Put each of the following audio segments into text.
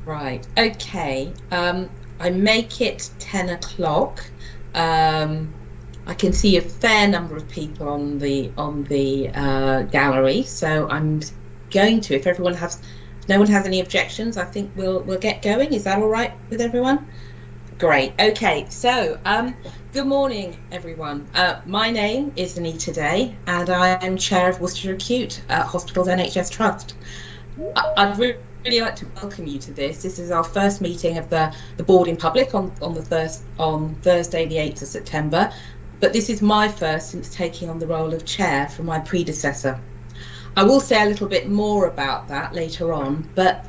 Right. Okay. I make it 10 o'clock. I can see a fair number of people on the gallery, so I'm going to. If no one has any objections, I think we'll get going. Is that all right with everyone? Great. Okay. So, good morning, everyone. My name is Anita Day, and I am Chair of Worcestershire Acute Hospitals NHS Trust. I'd really like to welcome you to this. This is our first meeting of the board in public on Thursday, the 8th of September. But this is my first since taking on the role of chair from my predecessor. I will say a little bit more about that later on, but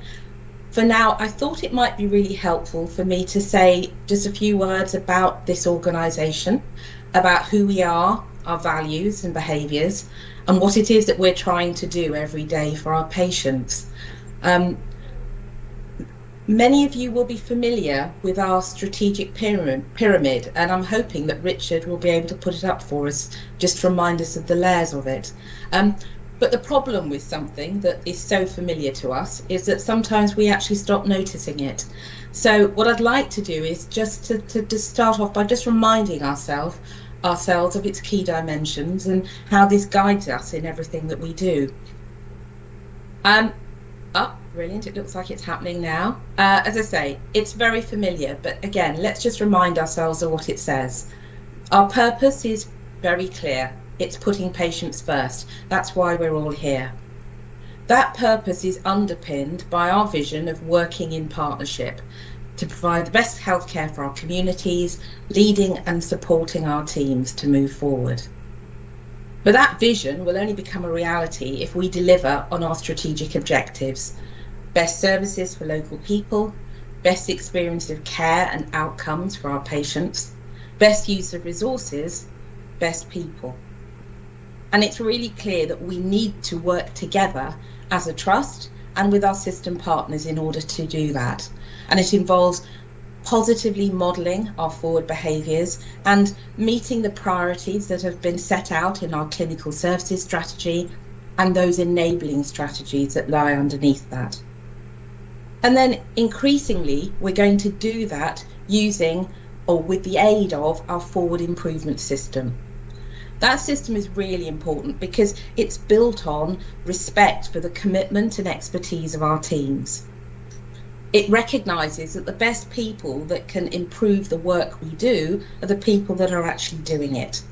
for now, I thought it might be really helpful for me to say just a few words about this organisation, about who we are, our values and behaviours, and what it is that we're trying to do every day for our patients. Many of you will be familiar with our strategic pyramid, and I'm hoping that Richard will be able to put it up for us, just to remind us of the layers of it. But the problem with something that is so familiar to us is that sometimes we actually stop noticing it. So what I'd like to do is just to start off by just reminding ourselves of its key dimensions and how this guides us in everything that we do. Brilliant, it looks like it's happening now. As I say, it's very familiar, but again, let's just remind ourselves of what it says. Our purpose is very clear. It's putting patients first. That's why we're all here. That purpose is underpinned by our vision of working in partnership to provide the best healthcare for our communities, leading and supporting our teams to move forward. But that vision will only become a reality if we deliver on our strategic objectives. Best services for local people, best experience of care and outcomes for our patients, best use of resources, best people. And it's really clear that we need to work together as a trust and with our system partners in order to do that. And it involves positively modelling our forward behaviours and meeting the priorities that have been set out in our clinical services strategy and those enabling strategies that lie underneath that. And then increasingly, we're going to do that using or with the aid of our forward improvement system. That system is really important because it's built on respect for the commitment and expertise of our teams. It recognises that the best people that can improve the work we do are the people that are actually doing it.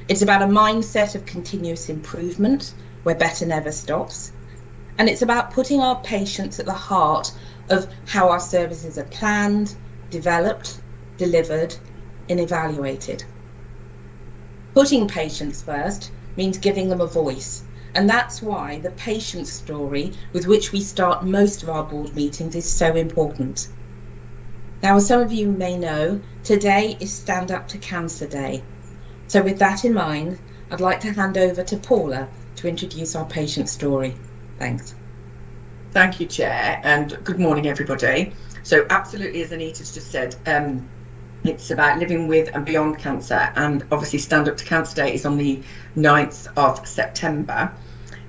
It's about a mindset of continuous improvement where better never stops. And it's about putting our patients at the heart of how our services are planned, developed, delivered, and evaluated. Putting patients first means giving them a voice, and that's why the patient story with which we start most of our board meetings is so important. Now, as some of you may know, today is Stand Up to Cancer Day. So with that in mind, I'd like to hand over to Paula to introduce our patient story. Thanks. Thank you, Chair, and good morning, everybody. So absolutely, as Anita's just said, it's about living with and beyond cancer, and obviously Stand Up to Cancer Day is on the 9th of September,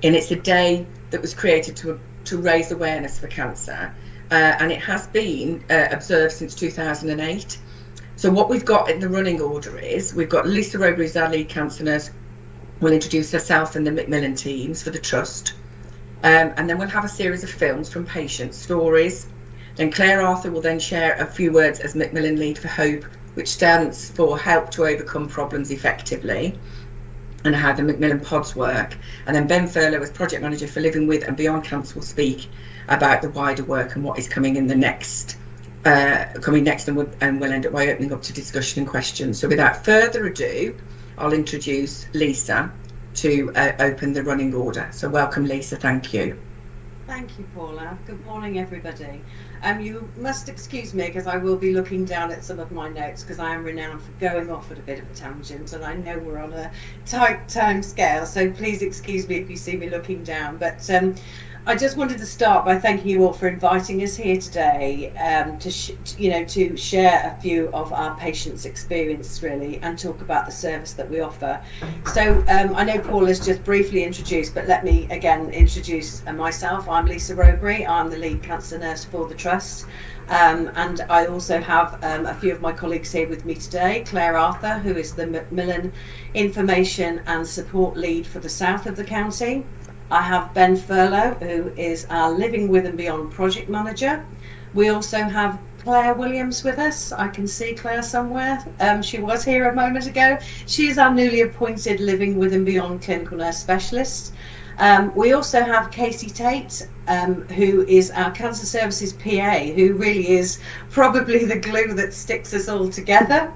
and it's a day that was created to raise awareness for cancer, and it has been observed since 2008. So what we've got in the running order is we've got Lisa Robury's our lead cancer nurse, will introduce herself and the Macmillan teams for the Trust. And then we'll have a series of films from patient stories. Then Claire Arthur will then share a few words as Macmillan Lead for Hope, which stands for Help to Overcome Problems Effectively, and how the Macmillan pods work. And then Ben Furlow, as Project Manager for Living With and Beyond Cancer, will speak about the wider work and what is coming in the next, and we'll end up by opening up to discussion and questions. So without further ado, I'll introduce Lisa to open the running order. So welcome, Lisa. Thank you. Thank you, Paula. Good morning, everybody. You must excuse me because I will be looking down at some of my notes because I am renowned for going off at a bit of a tangent, and I know we're on a tight time scale, so please excuse me if you see me looking down. But I just wanted to start by thanking you all for inviting us here today to share a few of our patients' experience really and talk about the service that we offer. So I know Paul has just briefly introduced, but let me again introduce myself. I'm Lisa Robury. I'm the lead cancer nurse for the Trust. And I also have a few of my colleagues here with me today. Claire Arthur, who is the Macmillan Information and Support Lead for the south of the county. I have Ben Furlow, who is our Living With and Beyond Project Manager. We also have Claire Williams with us. I can see Claire somewhere. She was here a moment ago. She is our newly appointed Living With and Beyond Clinical Nurse Specialist. We also have Casey Tate, who is our Cancer Services PA, who really is probably the glue that sticks us all together.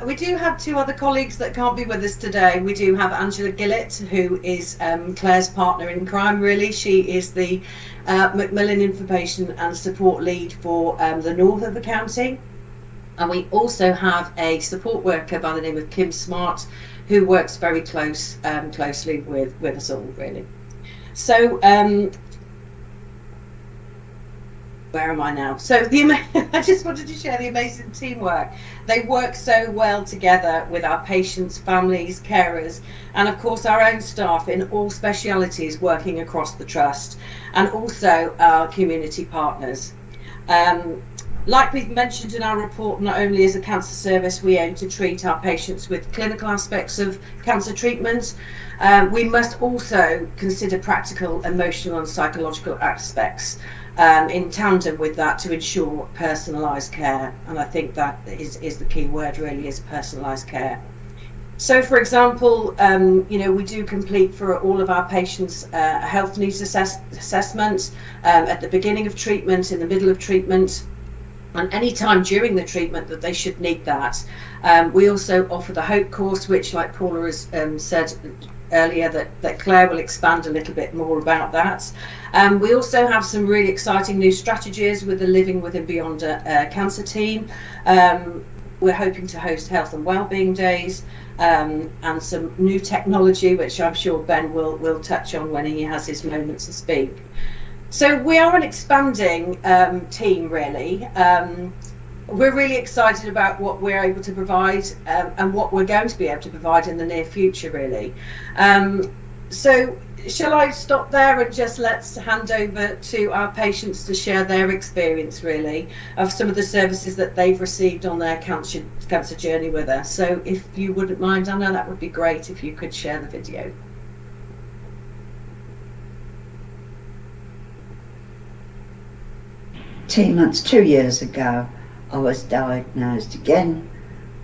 We do have two other colleagues that can't be with us today. We do have Angela Gillett, who is Claire's partner in crime, really. She is the Macmillan Information and Support Lead for the north of the county. And we also have a support worker by the name of Kim Smart, who works very closely with us all, really. So, where am I now? So I just wanted to share the amazing teamwork. They work so well together with our patients, families, carers, and of course our own staff in all specialities working across the Trust, and also our community partners. Like we've mentioned in our report, not only as a cancer service, we aim to treat our patients with clinical aspects of cancer treatment. We must also consider practical, emotional and psychological aspects in tandem with that to ensure personalised care. And I think that is the key word really, is personalised care. So for example, we do complete for all of our patients a health needs assessment at the beginning of treatment, in the middle of treatment, and any time during the treatment that they should need that. We also offer the HOPE course, which, like Paula has said earlier, that Claire will expand a little bit more about that. We also have some really exciting new strategies with the Living With and Beyond Cancer team. We're hoping to host health and wellbeing days, and some new technology, which I'm sure Ben will touch on when he has his moment to speak. So we are an expanding team, really. We're really excited about what we're able to provide and what we're going to be able to provide in the near future, really. So shall I stop there and just let's hand over to our patients to share their experience, really, of some of the services that they've received on their cancer journey with us. So if you wouldn't mind, Anna, that would be great if you could share the video. 2 years ago, I was diagnosed again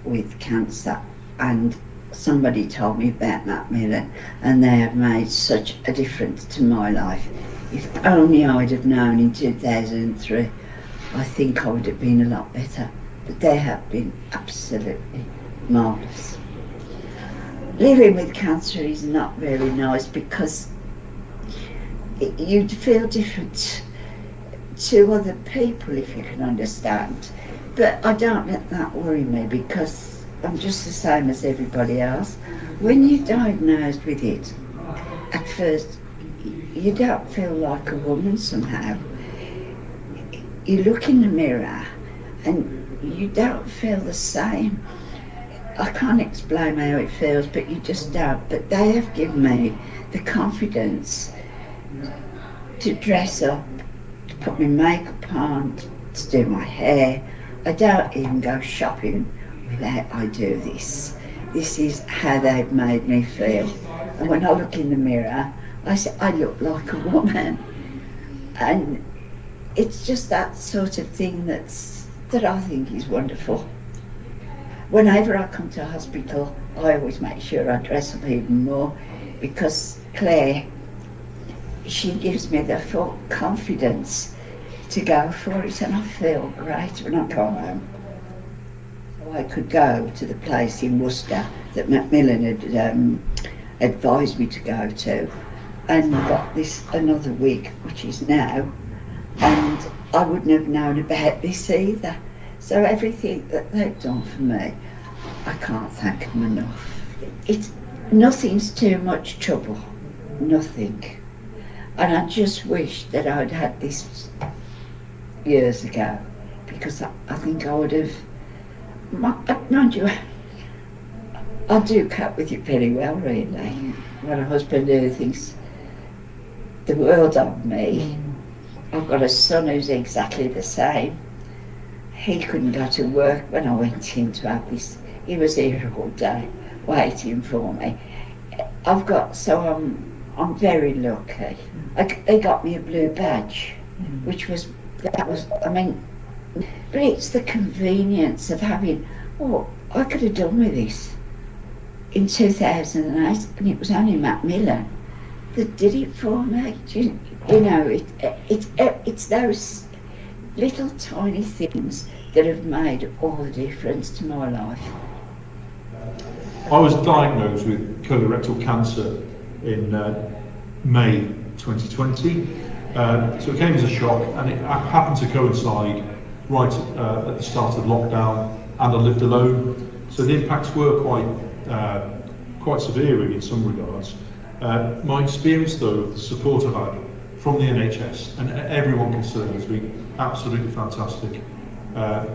with cancer, and somebody told me about Macmillan, and they have made such a difference to my life. If only I'd have known in 2003, I think I would have been a lot better, but they have been absolutely marvellous. Living with cancer is not very nice because you'd feel different to other people, if you can understand. But I don't let that worry me because I'm just the same as everybody else. When you're diagnosed with it, at first you don't feel like a woman somehow. You look in the mirror and you don't feel the same. I can't explain how it feels, but you just don't. But they have given me the confidence to dress up, to put my makeup on, to do my hair. I don't even go shopping without I do this. This is how they've made me feel. And when I look in the mirror, I say I look like a woman. And it's just that sort of thing that I think is wonderful. Whenever I come to a hospital, I always make sure I dress up even more because Claire, she gives me the full confidence to go for it, and I feel great when I come home. So I could go to the place in Worcester that Macmillan had advised me to go to, and got this another wig, which is now, and I wouldn't have known about this either. So everything that they've done for me, I can't thank them enough. Nothing's too much trouble, nothing. And I just wish that I'd had this years ago, because I think I would have, mind you, I do cope with it very well, really. When a husband who thinks the world of me. I've got a son who's exactly the same. He couldn't go to work when I went in to have this. He was here all day waiting for me. I'm very lucky. They got me a blue badge, but it's the convenience of having, I could have done with this in 2008, and it was only Macmillan that did it for me. It's those little tiny things that have made all the difference to my life. I was diagnosed with colorectal cancer in May 2020, so it came as a shock, and it happened to coincide right at the start of lockdown, and I lived alone, so the impacts were quite severe really in some regards. My experience though of the support I've had from the NHS and everyone concerned has been absolutely fantastic. I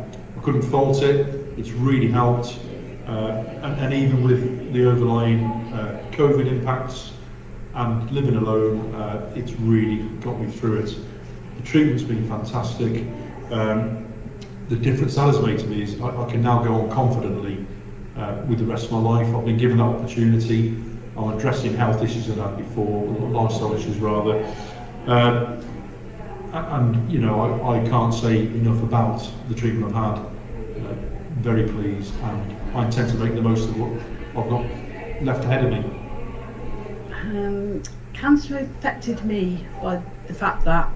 couldn't fault it, it's really helped, and even with the overlying COVID impacts and living alone, it's really got me through it. The treatment's been fantastic. The difference that has made to me is I can now go on confidently with the rest of my life. I've been given that opportunity. I'm addressing health issues I've had before, lifestyle issues rather. And you know, I can't say enough about the treatment I've had. Very pleased, and I intend to make the most of what I've got left ahead of me. Cancer affected me by the fact that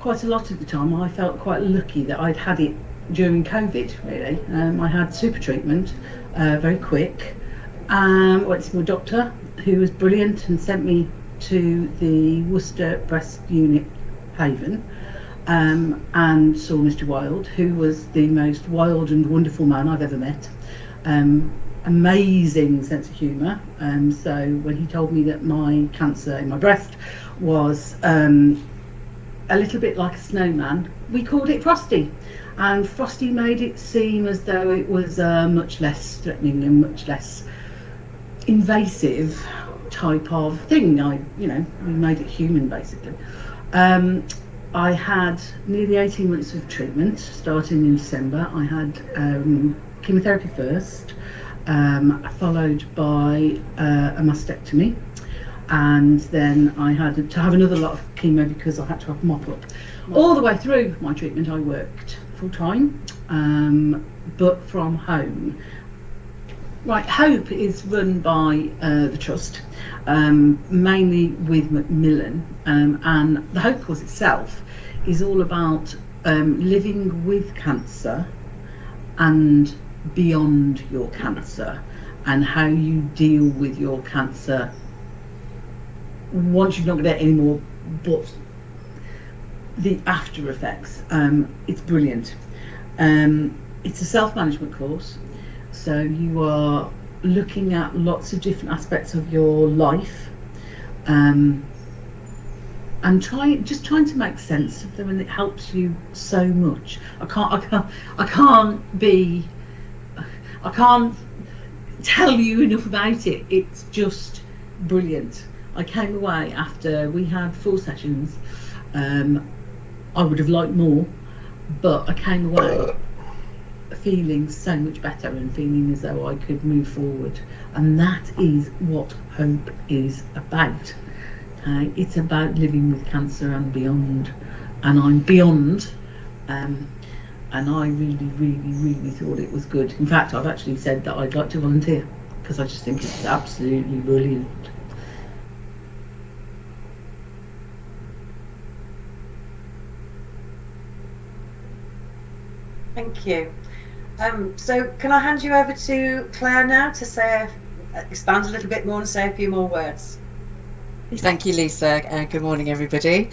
quite a lot of the time I felt quite lucky that I'd had it during COVID, really. I had super treatment, very quick. Went to my doctor, who was brilliant and sent me to the Worcester Breast Unit Haven, and saw Mr. Wild, who was the most wild and wonderful man I've ever met. Amazing sense of humour. So when he told me that my cancer in my breast was a little bit like a snowman, we called it Frosty, and Frosty made it seem as though it was much less threatening and much less invasive type of thing. We made it human basically. I had nearly 18 months of treatment starting in December. I had chemotherapy first, followed by a mastectomy, and then I had to have another lot of chemo because I had to have mop up. All the way through my treatment I worked full time, but from home. Right, Hope is run by the Trust, mainly with Macmillan, and the Hope course itself is all about living with cancer and beyond your cancer, and how you deal with your cancer once you've not got it anymore, but the after effects. It's brilliant. It's a self-management course. So you are looking at lots of different aspects of your life, and trying to make sense of them, and it helps you so much. I can't tell you enough about it. It's just brilliant. I came away after we had 4 sessions. I would have liked more, but I came away feeling so much better and feeling as though I could move forward, and that is what Hope is about. It's about living with cancer and beyond, and I'm beyond, and I really thought it was good. In fact, I've actually said that I'd like to volunteer because I just think it's absolutely brilliant. Thank you. So can I hand you over to Claire now to expand a little bit more and say a few more words? Thank you, Lisa. Good morning, everybody.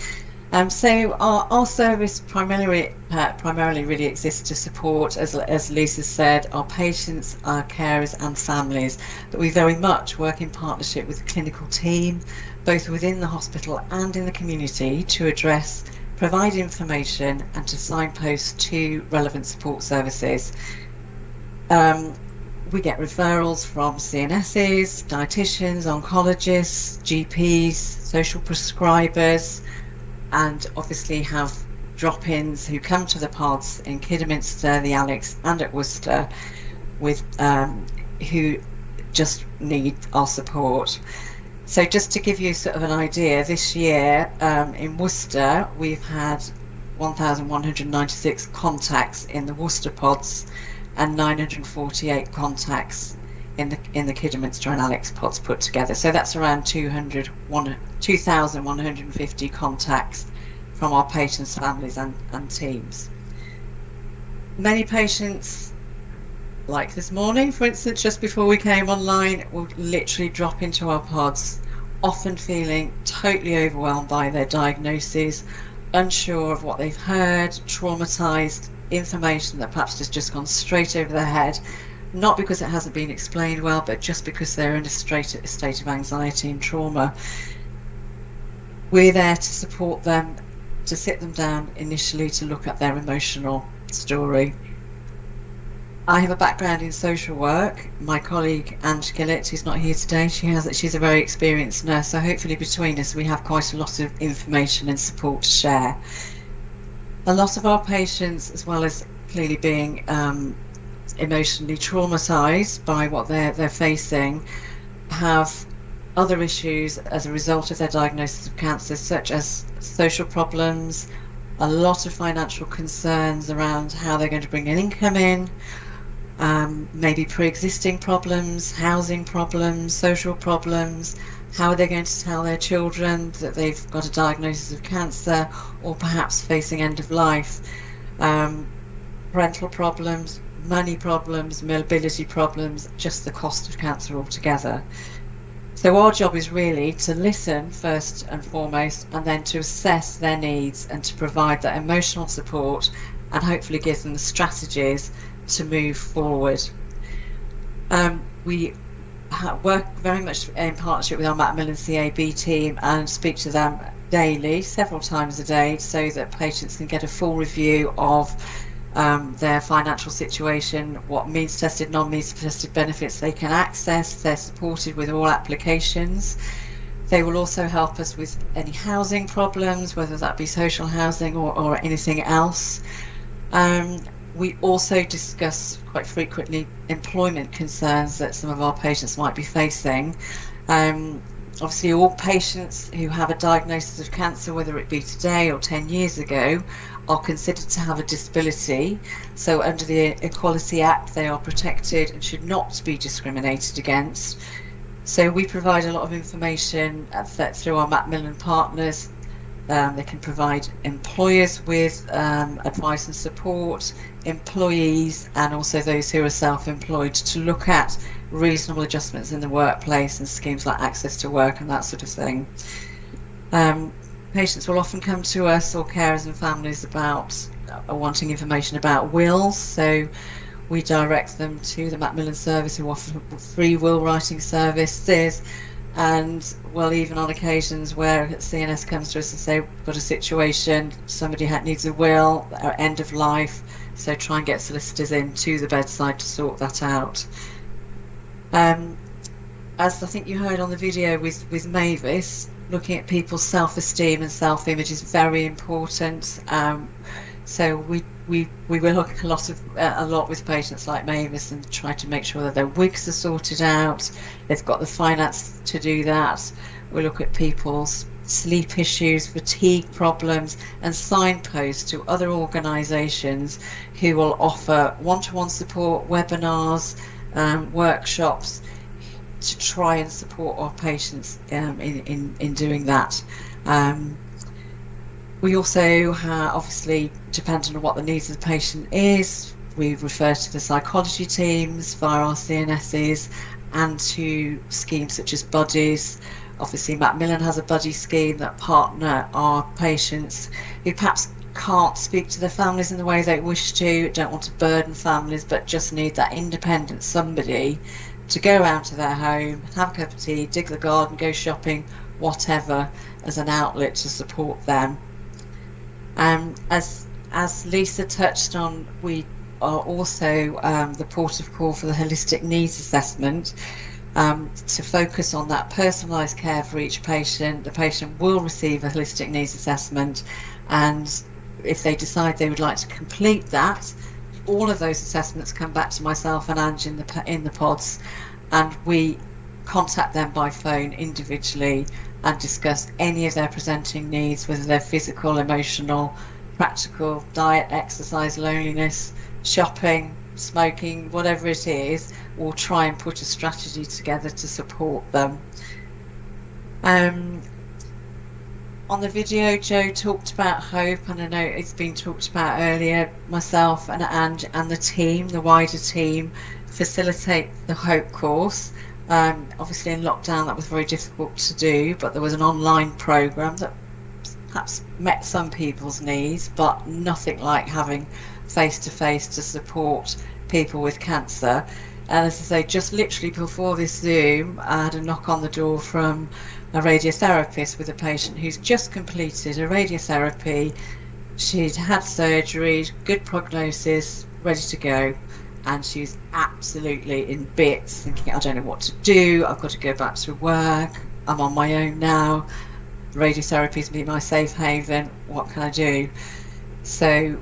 So our service primarily really exists to support, as Lisa said, our patients, our carers and families, but we very much work in partnership with the clinical team, both within the hospital and in the community, to address, provide information and to signpost to relevant support services. We get referrals from CNSs, dietitians, oncologists, GPs, social prescribers, and obviously have drop-ins who come to the pods in Kidderminster, the Alex and at Worcester, with who just need our support. So just to give you sort of an idea, this year in Worcester we've had 1,196 contacts in the Worcester pods and 948 contacts in the Kidderminster and Alex pods put together. So that's around 2,150 contacts from our patients, families and teams. Many patients, like this morning, for instance, just before we came online, will literally drop into our pods, often feeling totally overwhelmed by their diagnoses, unsure of what they've heard, traumatized, information that perhaps has just gone straight over their head, not because it hasn't been explained well, but just because they're in a state of anxiety and trauma. We're there to support them, to sit them down initially to look at their emotional story. I have a background in social work. My colleague Ange Gillett, who's not here today, she's a very experienced nurse, so hopefully between us we have quite a lot of information and support to share. A lot of our patients, as well as clearly being emotionally traumatized by what they're facing, have other issues as a result of their diagnosis of cancer, such as social problems, a lot of financial concerns around how they're going to bring an income in, maybe pre-existing problems, housing problems, social problems. How are they going to tell their children that they've got a diagnosis of cancer, or perhaps facing end of life? Parental problems, money problems, mobility problems, just the cost of cancer altogether. So our job is really to listen first and foremost, and then to assess their needs and to provide that emotional support and hopefully give them the strategies to move forward. We work very much in partnership with our Macmillan CAB team and speak to them daily, several times a day, so that patients can get a full review of their financial situation, what means tested, non-means tested benefits they can access. They're supported with all applications. They will also help us with any housing problems, whether that be social housing or anything else. We also discuss quite frequently employment concerns that some of our patients might be facing. Obviously, all patients who have a diagnosis of cancer, whether it be today or 10 years ago, are considered to have a disability. So under the Equality Act, they are protected and should not be discriminated against. So we provide a lot of information through our Macmillan partners. They can provide employers with advice and support, employees, and also those who are self-employed, to look at reasonable adjustments in the workplace and schemes like access to work and that sort of thing. Patients will often come to us, or carers and families, about wanting information about wills. So we direct them to the Macmillan service, who offer free will writing services. And well, even on occasions where CNS comes to us and say, we've got a situation, somebody needs a will, or end of life, so try and get solicitors in to the bedside to sort that out. As I think you heard on the video with Mavis, looking at people's self-esteem and self-image is very important. So we will look a lot with patients like Mavis and try to make sure that their wigs are sorted out, they've got the finance to do that. We look at people's sleep issues, fatigue problems, and signpost to other organisations who will offer one-to-one support, webinars, workshops, to try and support our patients in doing that. We also have, obviously, depending on what the needs of the patient is, we refer to the psychology teams via our CNSs and to schemes such as buddies. Obviously, Macmillan has a buddy scheme that partner our patients who perhaps can't speak to their families in the way they wish to, don't want to burden families, but just need that independent somebody to go around to their home, have a cup of tea, dig the garden, go shopping, whatever, as an outlet to support them. As Lisa touched on, we are also the port of call for the holistic needs assessment, to focus on that personalised care for each patient. The patient will receive a holistic needs assessment, and if they decide they would like to complete that, all of those assessments come back to myself and Ange in the pods, and we contact them by phone individually and discuss any of their presenting needs, whether they're physical, emotional, practical, diet, exercise, loneliness, shopping, smoking, whatever it is. We'll try and put a strategy together to support them. On the video, Joe talked about hope, and I know it's been talked about earlier. Myself and Ange and the team, the wider team, facilitate the hope course. Obviously in lockdown that was very difficult to do, but there was an online program that perhaps met some people's needs, but nothing like having face-to-face to support people with cancer. And as I say, just literally before this Zoom, I had a knock on the door from a radiotherapist with a patient who's just completed a radiotherapy. She'd had surgery, good prognosis, ready to go, and she's absolutely in bits, thinking, I don't know what to do, I've got to go back to work, I'm on my own now, radiotherapy's been my safe haven, what can I do? So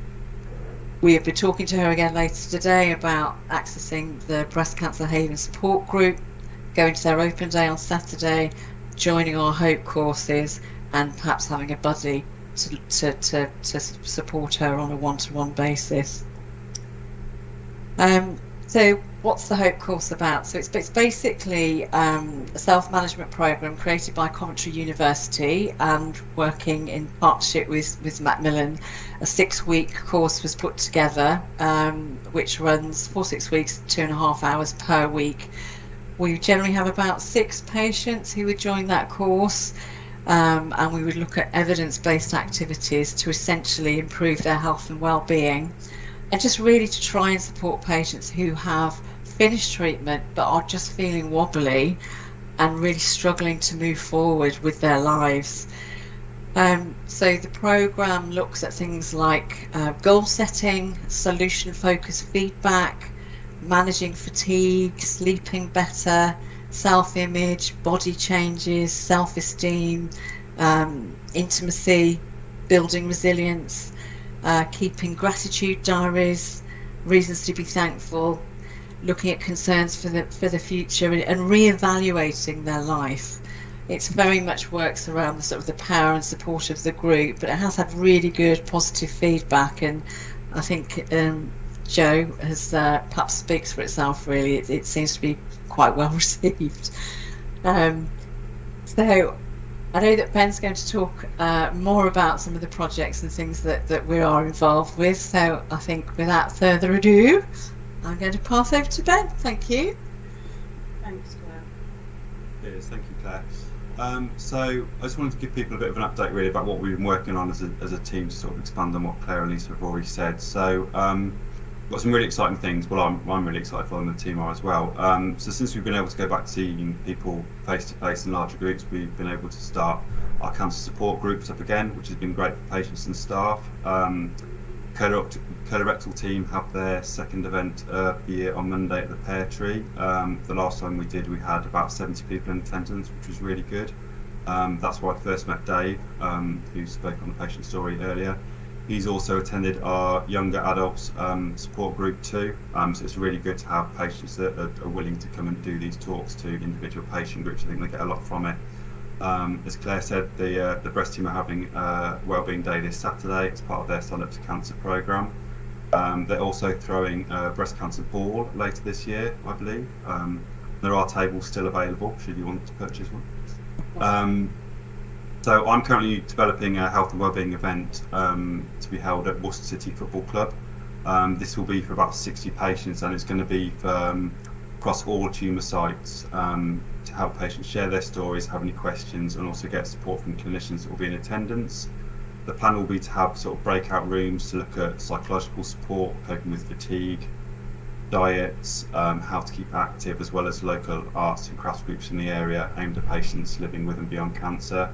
we'll be talking to her again later today about accessing the Breast Cancer Haven support group, going to their open day on Saturday, joining our hope courses, and perhaps having a buddy to support her on a one-to-one basis. So what's the hope course about? So it's basically a self-management program created by Coventry University and working in partnership with Macmillan. A 6-week course was put together, which runs for 6 weeks, 2.5 hours per week. We generally have about 6 patients who would join that course, and we would look at evidence-based activities to essentially improve their health and well-being, and just really to try and support patients who have finished treatment but are just feeling wobbly and really struggling to move forward with their lives. So the programme looks at things like goal setting, solution-focused feedback, managing fatigue, sleeping better, self-image, body changes, self-esteem, intimacy, building resilience, keeping gratitude diaries, reasons to be thankful, looking at concerns for the future, and re-evaluating their life. It's very much works around the sort of the power and support of the group, but it has had really good positive feedback, and I think Joe has perhaps speaks for itself really. It seems to be quite well received. So I know that Ben's going to talk more about some of the projects and things that we are involved with, so I think without further ado I'm going to pass over to Ben. Thank you. Thanks, Claire. Yes, thank you, Claire. So I just wanted to give people a bit of an update really about what we've been working on as a team to sort of expand on what Claire and Lisa have already said. So got some really exciting things. Well, I'm really excited for them, and the team are as well. So since we've been able to go back to seeing people face to face in larger groups, we've been able to start our cancer support groups up again, which has been great for patients and staff. Colorectal team have their second event of the year on Monday at the Pear Tree. The last time we did, we had about 70 people in attendance, which was really good. That's where I first met Dave, who spoke on the patient story earlier. He's also attended our younger adults support group too. So it's really good to have patients that are willing to come and do these talks to individual patient groups. I think they get a lot from it. As Claire said, the breast team are having Wellbeing Day this Saturday as part of their Stand Up to Cancer programme. They're also throwing a breast cancer ball later this year, I believe. There are tables still available should you want to purchase one. So I'm currently developing a health and wellbeing event to be held at Worcester City Football Club. This will be for about 60 patients, and it's going to be for, across all tumour sites to help patients share their stories, have any questions, and also get support from clinicians that will be in attendance. The plan will be to have sort of breakout rooms to look at psychological support, coping with fatigue, diets, how to keep active, as well as local arts and crafts groups in the area aimed at patients living with and beyond cancer.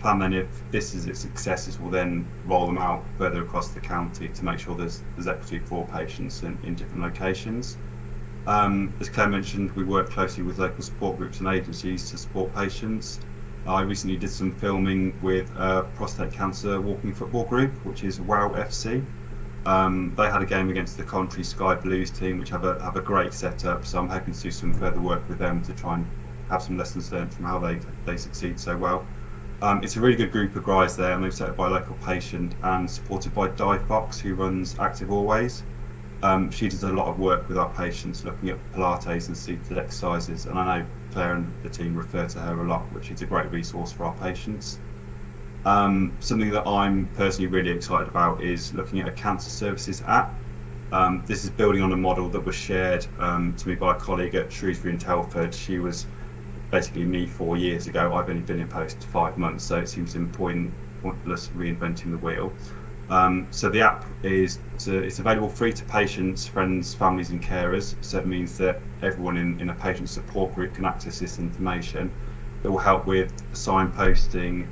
Plan then, if this is its successes, will then roll them out further across the county to make sure there's equity for patients in different locations. As Claire mentioned, we work closely with local support groups and agencies to support patients. I recently did some filming with a prostate cancer walking football group, which is WOW FC. They had a game against the Coventry Sky Blues team, which have a great setup. So I'm hoping to do some further work with them to try and have some lessons learned from how they succeed so well. It's a really good group of guys there, and they're set up by a local patient and supported by Di Fox, who runs Active Always. She does a lot of work with our patients, looking at Pilates and seated exercises, and I know Claire and the team refer to her a lot, which is a great resource for our patients. Something that I'm personally really excited about is looking at a cancer services app. This is building on a model that was shared to me by a colleague at Shrewsbury and Telford. She was basically me 4 years ago. I've only been in post 5 months, so it seems pointless reinventing the wheel. So the app it's available free to patients, friends, families and carers. So it means that everyone in a patient support group can access this information. It will help with signposting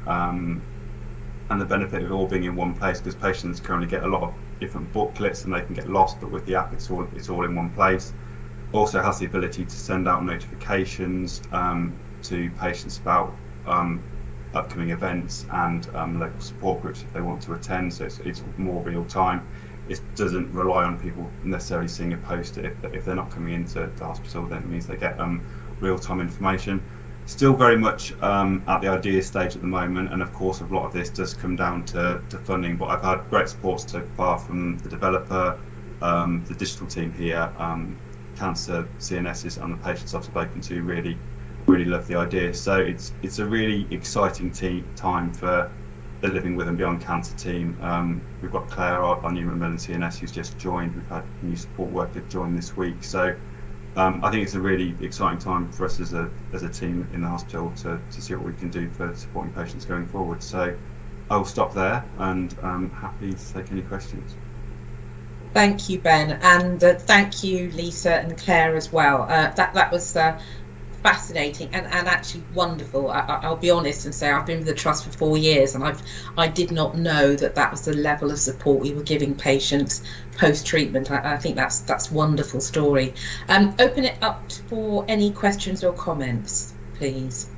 and the benefit of it all being in one place, because patients currently get a lot of different booklets and they can get lost, but with the app it's all in one place. Also has the ability to send out notifications to patients about upcoming events and local support groups if they want to attend, so it's more real time. It doesn't rely on people necessarily seeing a post. If they're not coming into the hospital, then it means they get real time information. Still very much at the idea stage at the moment, and of course a lot of this does come down to funding, but I've had great support so far from the developer, the digital team here, cancer CNSs and the patients I've spoken to really love the idea. So it's a really exciting time for the Living With and Beyond Cancer team. We've got Claire, our new Macmillan CNS, who's just joined. We've had a new support worker join this week. So I think it's a really exciting time for us as a team in the hospital to see what we can do for supporting patients going forward. So I will stop there, and I'm happy to take any questions. Thank you, Ben, and thank you, Lisa and Claire as well. That was fascinating and actually wonderful. I'll be honest and say I've been with the trust for 4 years, and I did not know that was the level of support we were giving patients post treatment. I think that's wonderful story. Open it up for any questions or comments, please.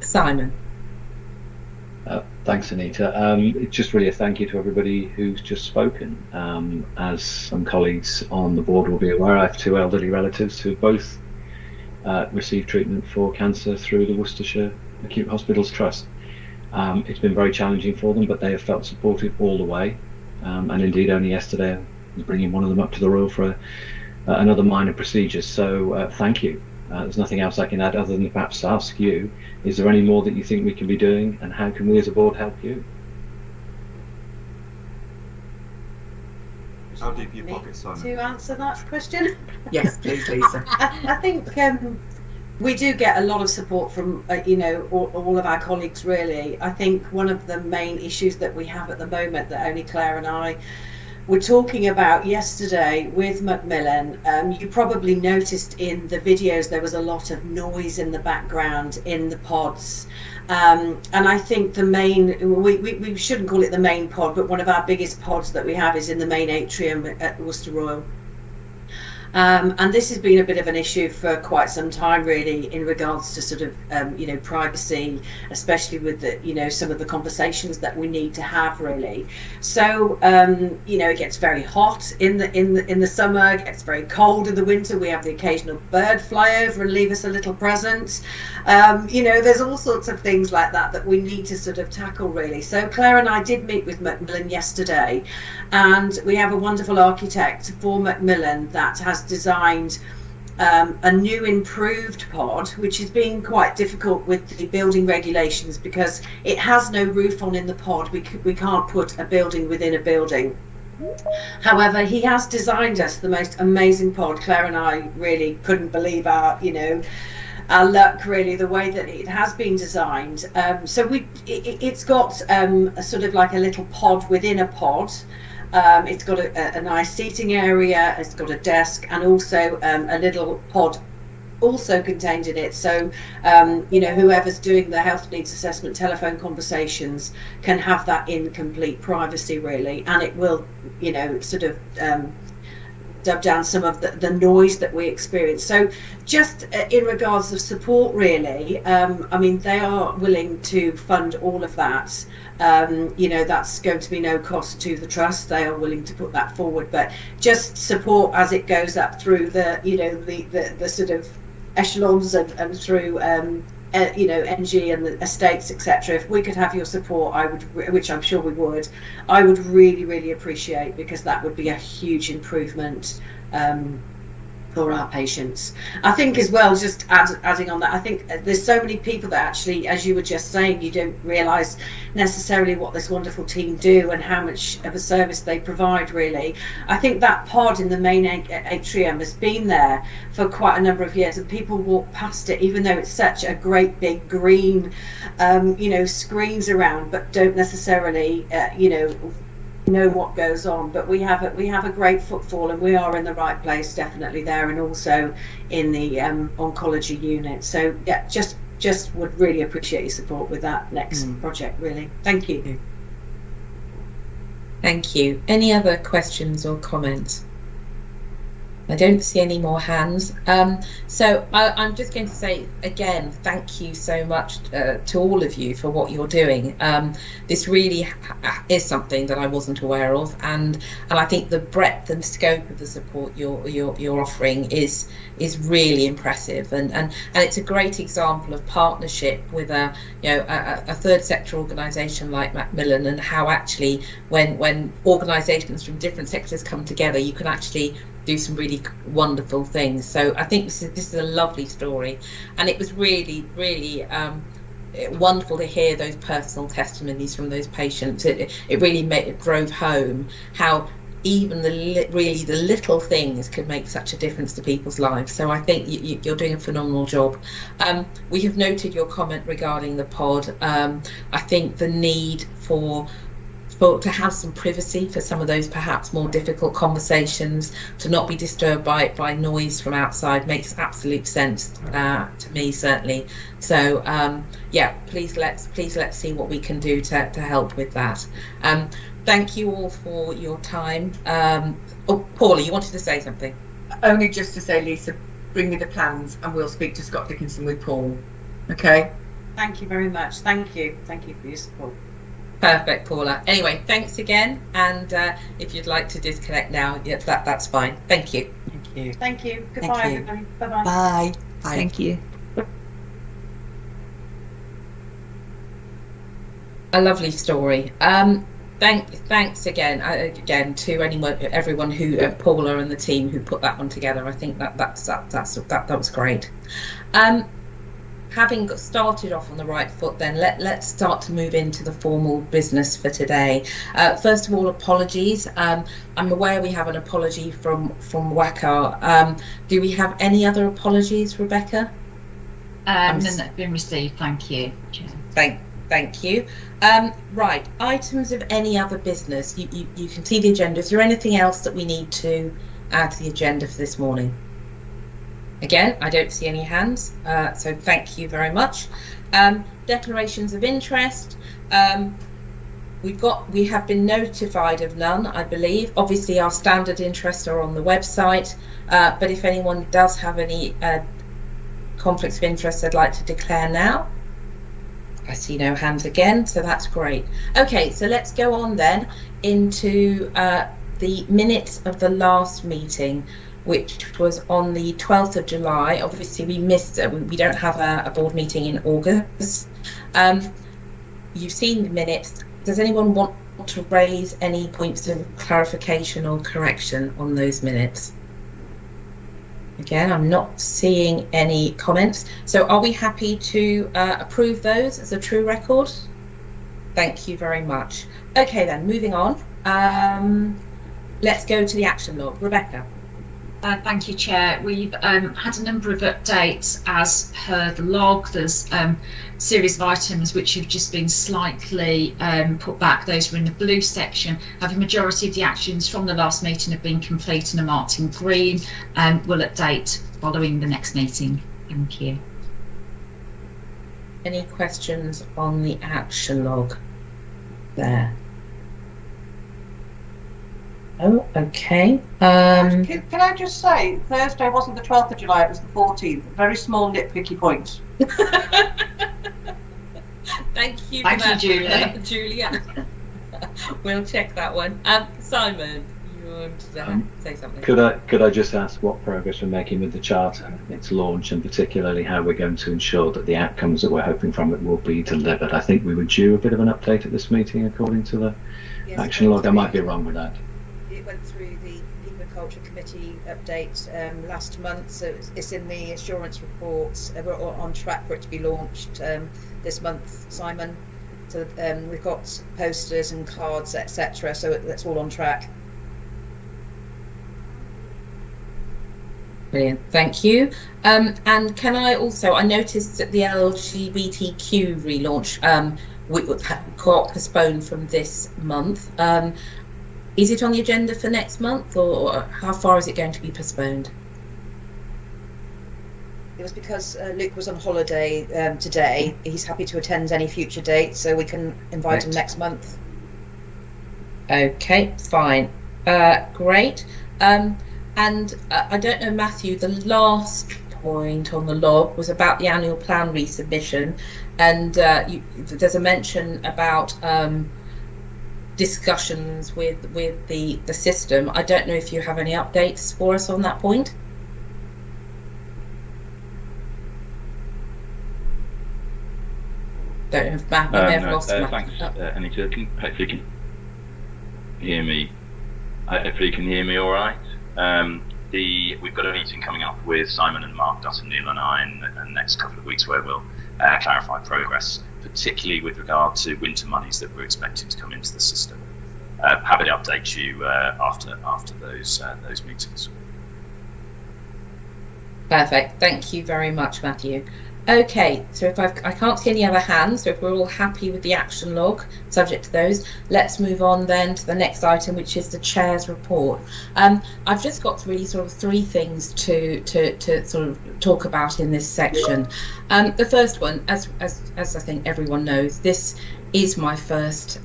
Simon. Thanks, Anita. It's just really a thank you to everybody who's just spoken. As some colleagues on the board will be aware, I have 2 elderly relatives who have both received treatment for cancer through the Worcestershire Acute Hospitals Trust. It's been very challenging for them, but they have felt supported all the way. And indeed, only yesterday I was bringing one of them up to the Royal for another minor procedure. So thank you. There's nothing else I can add other than perhaps ask you, is there any more that you think we can be doing, and how can we as a board help you? How deep are your pockets, Simon? To answer that question? Yes, please, Lisa. I think we do get a lot of support from all of our colleagues, really. I think one of the main issues that we have at the moment, that only Claire and I were talking about yesterday with Macmillan, you probably noticed in the videos there was a lot of noise in the background in the pods, and I think the main, we shouldn't call it the main pod, but one of our biggest pods that we have is in the main atrium at Worcester Royal. And this has been a bit of an issue for quite some time, really, in regards to sort of privacy, especially with the some of the conversations that we need to have, really. So it gets very hot in the summer, it gets very cold in the winter. We have the occasional bird fly over and leave us a little present. There's all sorts of things like that we need to sort of tackle, really. So Claire and I did meet with Macmillan yesterday, and we have a wonderful architect for Macmillan that has designed a new improved pod, which has been quite difficult with the building regulations because it has no roof on in the pod. We can't put a building within a building. However, he has designed us the most amazing pod. Claire and I really couldn't believe our luck, really, the way that it has been designed. So it's got a sort of like a little pod within a pod. It's got a nice seating area, it's got a desk, and also a little pod also contained in it, so whoever's doing the health needs assessment telephone conversations can have that in complete privacy, really, and it will sort of dub down some of the noise that we experience. So just in regards of support, really, they are willing to fund all of that. That's going to be no cost to the trust. They are willing to put that forward, but just support as it goes up through the sort of echelons and through NG and the estates, etc. If we could have your support, I would, which I'm sure we would, I would really, really appreciate, because that would be a huge improvement for our patients. I think as well, just adding on that, I think there's so many people that actually, as you were just saying, you don't realise necessarily what this wonderful team do and how much of a service they provide, really. I think that pod in the main atrium has been there for quite a number of years, and people walk past it even though it's such a great big green screens around, but don't necessarily know what goes on. But we have a great footfall, and we are in the right place, definitely there, and also in the oncology unit. So yeah, just would really appreciate your support with that next project, really. Thank you. Thank you. Any other questions or comments? I don't see any more hands. So I'm just going to say again, thank you so much to all of you for what you're doing. This really is something that I wasn't aware of, and I think the breadth and scope of the support you're offering is really impressive, and it's a great example of partnership with a third sector organisation like Macmillan, and how actually when organisations from different sectors come together, you can actually do some really wonderful things. So I think this is a lovely story, and it was really wonderful to hear those personal testimonies from those patients. It really drove home how even the little things could make such a difference to people's lives. So I think you're doing a phenomenal job. We have noted your comment regarding the pod. I think the need to have some privacy for some of those perhaps more difficult conversations, to not be disturbed by noise from outside, makes absolute sense to me, certainly. So please let's see what we can do to help with that. Thank you all for your time. Paula, you wanted to say something? Only just to say, Lisa, bring me the plans and we'll speak to Scott Dickinson with Paul. Okay? Thank you very much. Thank you for your support. Perfect, Paula. Anyway, thanks again, and if you'd like to disconnect now, that's fine. Thank you. Thank you. Thank you. Goodbye, everybody. Bye-bye. Bye. Thank you. A lovely story. Thanks again to everyone who Paula and the team who put that one together. I think that was great. Having started off on the right foot, then let's start to move into the formal business for today. First of all, apologies. I'm aware we have an apology from WACAR. Do we have any other apologies, Rebecca? None that have been received, thank you. Thank you. Right, items of any other business. You can see the agenda. Is there anything else that we need to add to the agenda for this morning? Again, I don't see any hands, so thank you very much. Declarations of interest. We have been notified of none, I believe. Obviously, our standard interests are on the website, but if anyone does have any conflicts of interest they'd like to declare now. I see no hands again, so that's great. Okay, so let's go on then into the minutes of the last meeting, which was on the 12th of July. Obviously, we don't have a board meeting in August. You've seen the minutes. Does anyone want to raise any points of clarification or correction on those minutes? Again, I'm not seeing any comments. So are we happy to approve those as a true record? Thank you very much. Okay then, moving on. Let's go to the action log. Rebecca. Thank you, Chair. We've had a number of updates as per the log. There's series of items which have just been slightly put back. Those were in the blue section. A majority of the actions from the last meeting have been complete and are marked in green, and we'll update following the next meeting. Thank you. Any questions on the action log there? Oh, okay. Can I just say, Thursday wasn't the 12th of July, it was the 14th. Very small nitpicky point. Thank you, Julie. Julia. We'll check that one. Simon, you want to say something? Could I just ask what progress we're making with the charter, its launch, and particularly how we're going to ensure that the outcomes that we're hoping from it will be delivered? I think we were due a bit of an update at this meeting, according to the action log. I might be wrong with that. It went through the People and Culture Committee update last month, so it's in the assurance reports. We're on track for it to be launched this month, Simon. So we've got posters and cards, etc. So that's all on track. Brilliant, thank you. And can I also, I noticed that the LGBTQ relaunch got postponed from this month. Is it on the agenda for next month, or how far is it going to be postponed? It was because Luke was on holiday today. He's happy to attend any future dates, so we can invite him next month. Okay, fine. Great. And I don't know, Matthew, the last point on the log was about the annual plan resubmission, and there's a mention about discussions with the system. I don't know if you have any updates for us on that point. Don't know if Matt may have lost Matt. Thanks, Anita. Hopefully you can hear me. Hopefully you can hear me all right. We've got a meeting coming up with Simon and Mark, Dutton, Neil and I in the next couple of weeks where we'll clarify progress, particularly with regard to winter monies that we're expecting to come into the system. Happy to update you after those meetings. Perfect. Thank you very much, Matthew. Okay, so if I can't see any other hands, so if we're all happy with the action log, subject to those, let's move on then to the next item, which is the Chair's report. I've just got really sort of three things to sort of talk about in this section. The first one, as I think everyone knows, this is my first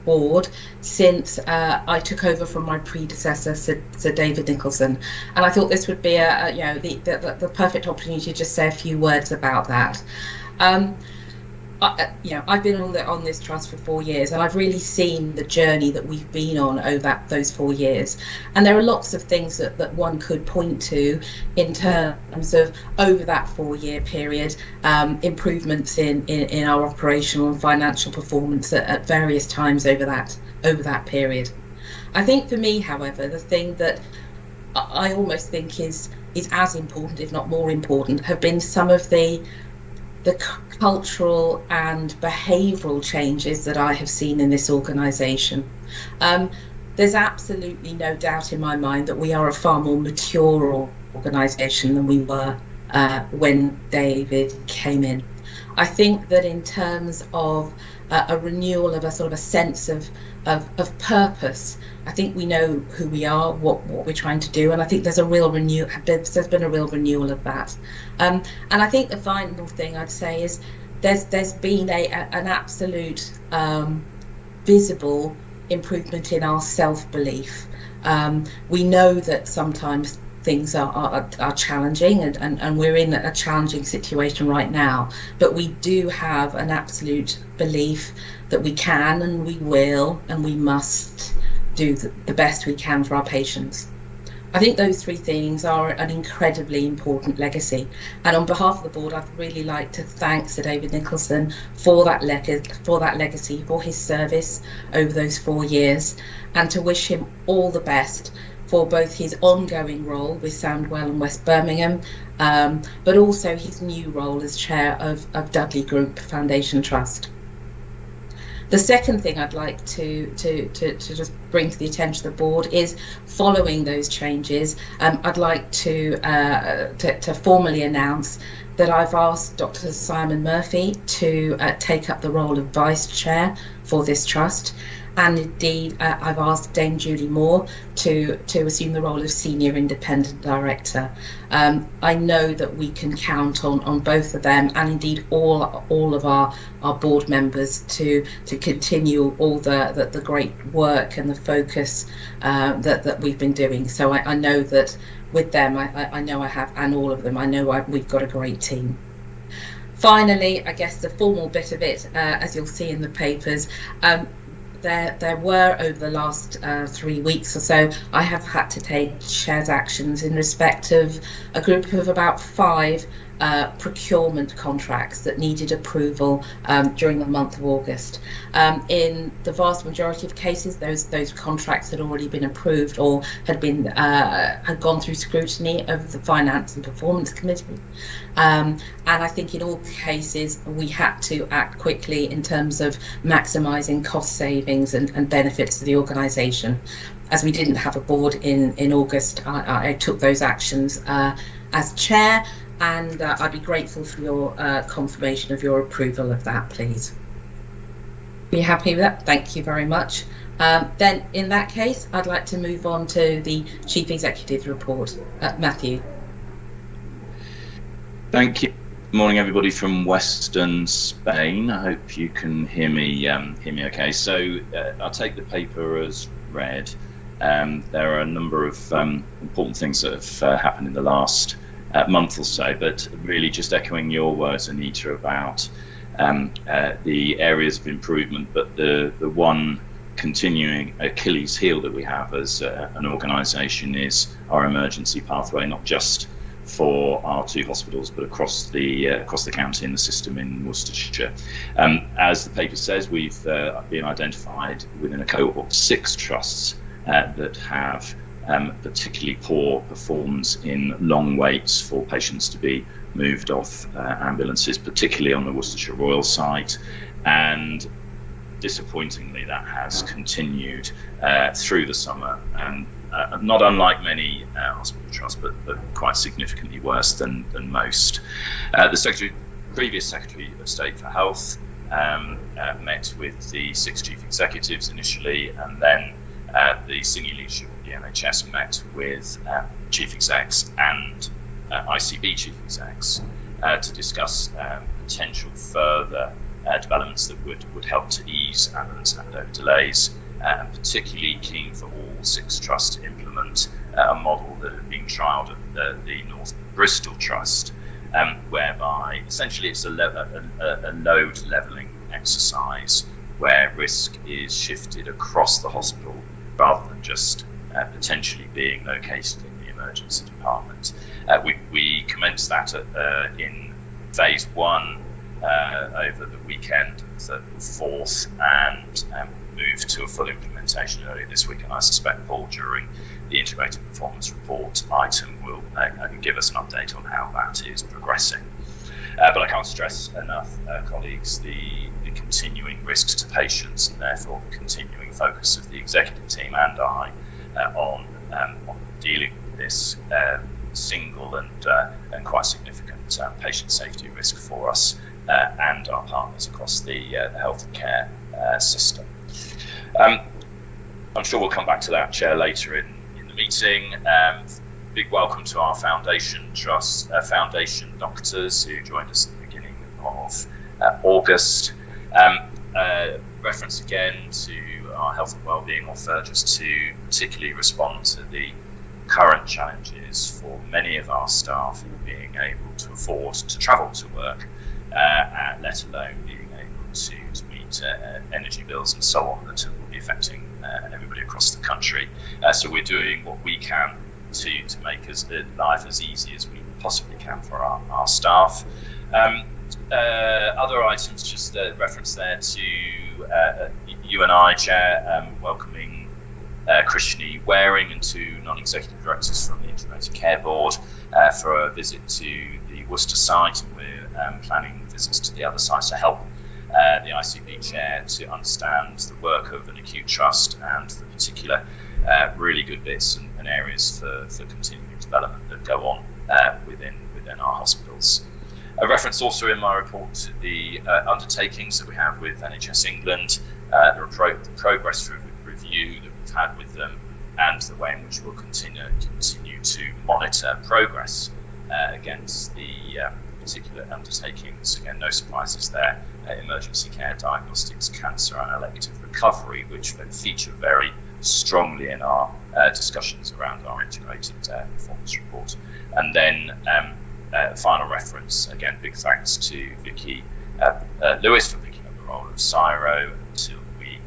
board since I took over from my predecessor, Sir David Nicholson, and I thought this would be the perfect opportunity to just say a few words about that. I've been on this trust for 4 years, and I've really seen the journey that we've been on over those 4 years. And there are lots of things that one could point to in terms of over that 4-year period, improvements in our operational and financial performance at various times over that period. I think for me, however, the thing that I almost think is as important, if not more important, have been some of the cultural and behavioural changes that I have seen in this organisation. There's absolutely no doubt in my mind that we are a far more mature organisation than we were when David came in. I think that in terms of a renewal of a sort of a sense of purpose, I think we know who we are, what we're trying to do, and I think there's been a real renewal of that. And I think the final thing I'd say is there's been an absolute visible improvement in our self-belief. We know that sometimes things are challenging, and we're in a challenging situation right now, but we do have an absolute belief that we can and we will and we must do the best we can for our patients. I think those three things are an incredibly important legacy, and on behalf of the board I'd really like to thank Sir David Nicholson for that legacy, for his service over those 4 years, and to wish him all the best for both his ongoing role with Soundwell and West Birmingham, but also his new role as chair of Dudley Group Foundation Trust. The second thing I'd like to just bring to the attention of the board is, following those changes, I'd like to formally announce that I've asked Dr. Simon Murphy to take up the role of Vice Chair for this trust, and indeed I've asked Dame Julie Moore to assume the role of Senior Independent Director. I know that we can count on both of them, and indeed all of our board members to continue all the great work and the focus that we've been doing. So I know that with them, I know I have, and all of them, I know we've got a great team. Finally, I guess the formal bit of it, as you'll see in the papers, there were, over the last 3 weeks or so, I have had to take shared actions in respect of a group of about 5 procurement contracts that needed approval during the month of August. In the vast majority of cases, those contracts had already been approved or had gone through scrutiny of the Finance and Performance Committee. And I think in all cases we had to act quickly in terms of maximising cost savings and benefits to the organisation. As we didn't have a board in August, I took those actions as chair, and I'd be grateful for your confirmation of your approval of that, please. Are you happy with that? Thank you very much. Then in that case, I'd like to move on to the Chief Executive's report. Matthew. Thank you. Good morning, everybody from Western Spain. I hope you can hear me okay. So I'll take the paper as read. There are a number of important things that have happened in the last month or so, but really just echoing your words, Anita, about the areas of improvement, but the one continuing Achilles heel that we have as an organisation is our emergency pathway, not just for our 2 hospitals, but across the county and the system in Worcestershire. As the paper says, we've been identified within a cohort of 6 trusts that have particularly poor performance in long waits for patients to be moved off ambulances, particularly on the Worcestershire Royal site, and disappointingly that has continued through the summer, and not unlike many hospital trusts, but quite significantly worse than most. The previous Secretary of State for Health met with the 6 chief executives initially, and then the senior leadership of the NHS met with chief execs and ICB chief execs to discuss potential further developments that would help to ease ambulance handover delays, and particularly keen for all 6 trusts to implement a model that had been trialled at the North Bristol Trust, whereby essentially it's a load levelling exercise where risk is shifted across the hospital rather than just potentially being located in the emergency department. We commenced that in phase 1 over the weekend, the 4th, and moved to a full implementation earlier this week, and I suspect Paul, during the integrated performance report item, will give us an update on how that is progressing. But I can't stress enough, colleagues, the continuing risks to patients, and therefore the continuing focus of the executive team and I on dealing with this single and quite significant patient safety risk for us and our partners across the health and care system. I'm sure we'll come back to that, Chair, later in the meeting. Big welcome to our foundation trust, foundation doctors who joined us at the beginning of August. Reference again to our health and wellbeing offer, just to particularly respond to the current challenges for many of our staff in being able to afford to travel to work, let alone being able to meet energy bills and so on that will be affecting everybody across the country. So we're doing what we can to make life as easy as we possibly can for our staff. Other items, just reference there to you and I, Chair, welcoming Krishni Waring and 2 non-executive directors from the Integrated Care Board for a visit to the Worcester site, and we're planning visits to the other sites to help the ICB chair to understand the work of an acute trust and the particular really good bits and areas for continuing development that go on within our hospitals. A reference also in my report to the undertakings that we have with NHS England, the progress review that we've had with them, and the way in which we'll continue to monitor progress against the particular undertakings. Again, no surprises there. Emergency care, diagnostics, cancer, and elective recovery, which feature very strongly in our discussions around our integrated performance report. And then final reference, again, big thanks to Vicky Lewis for picking up the role of CIRO until we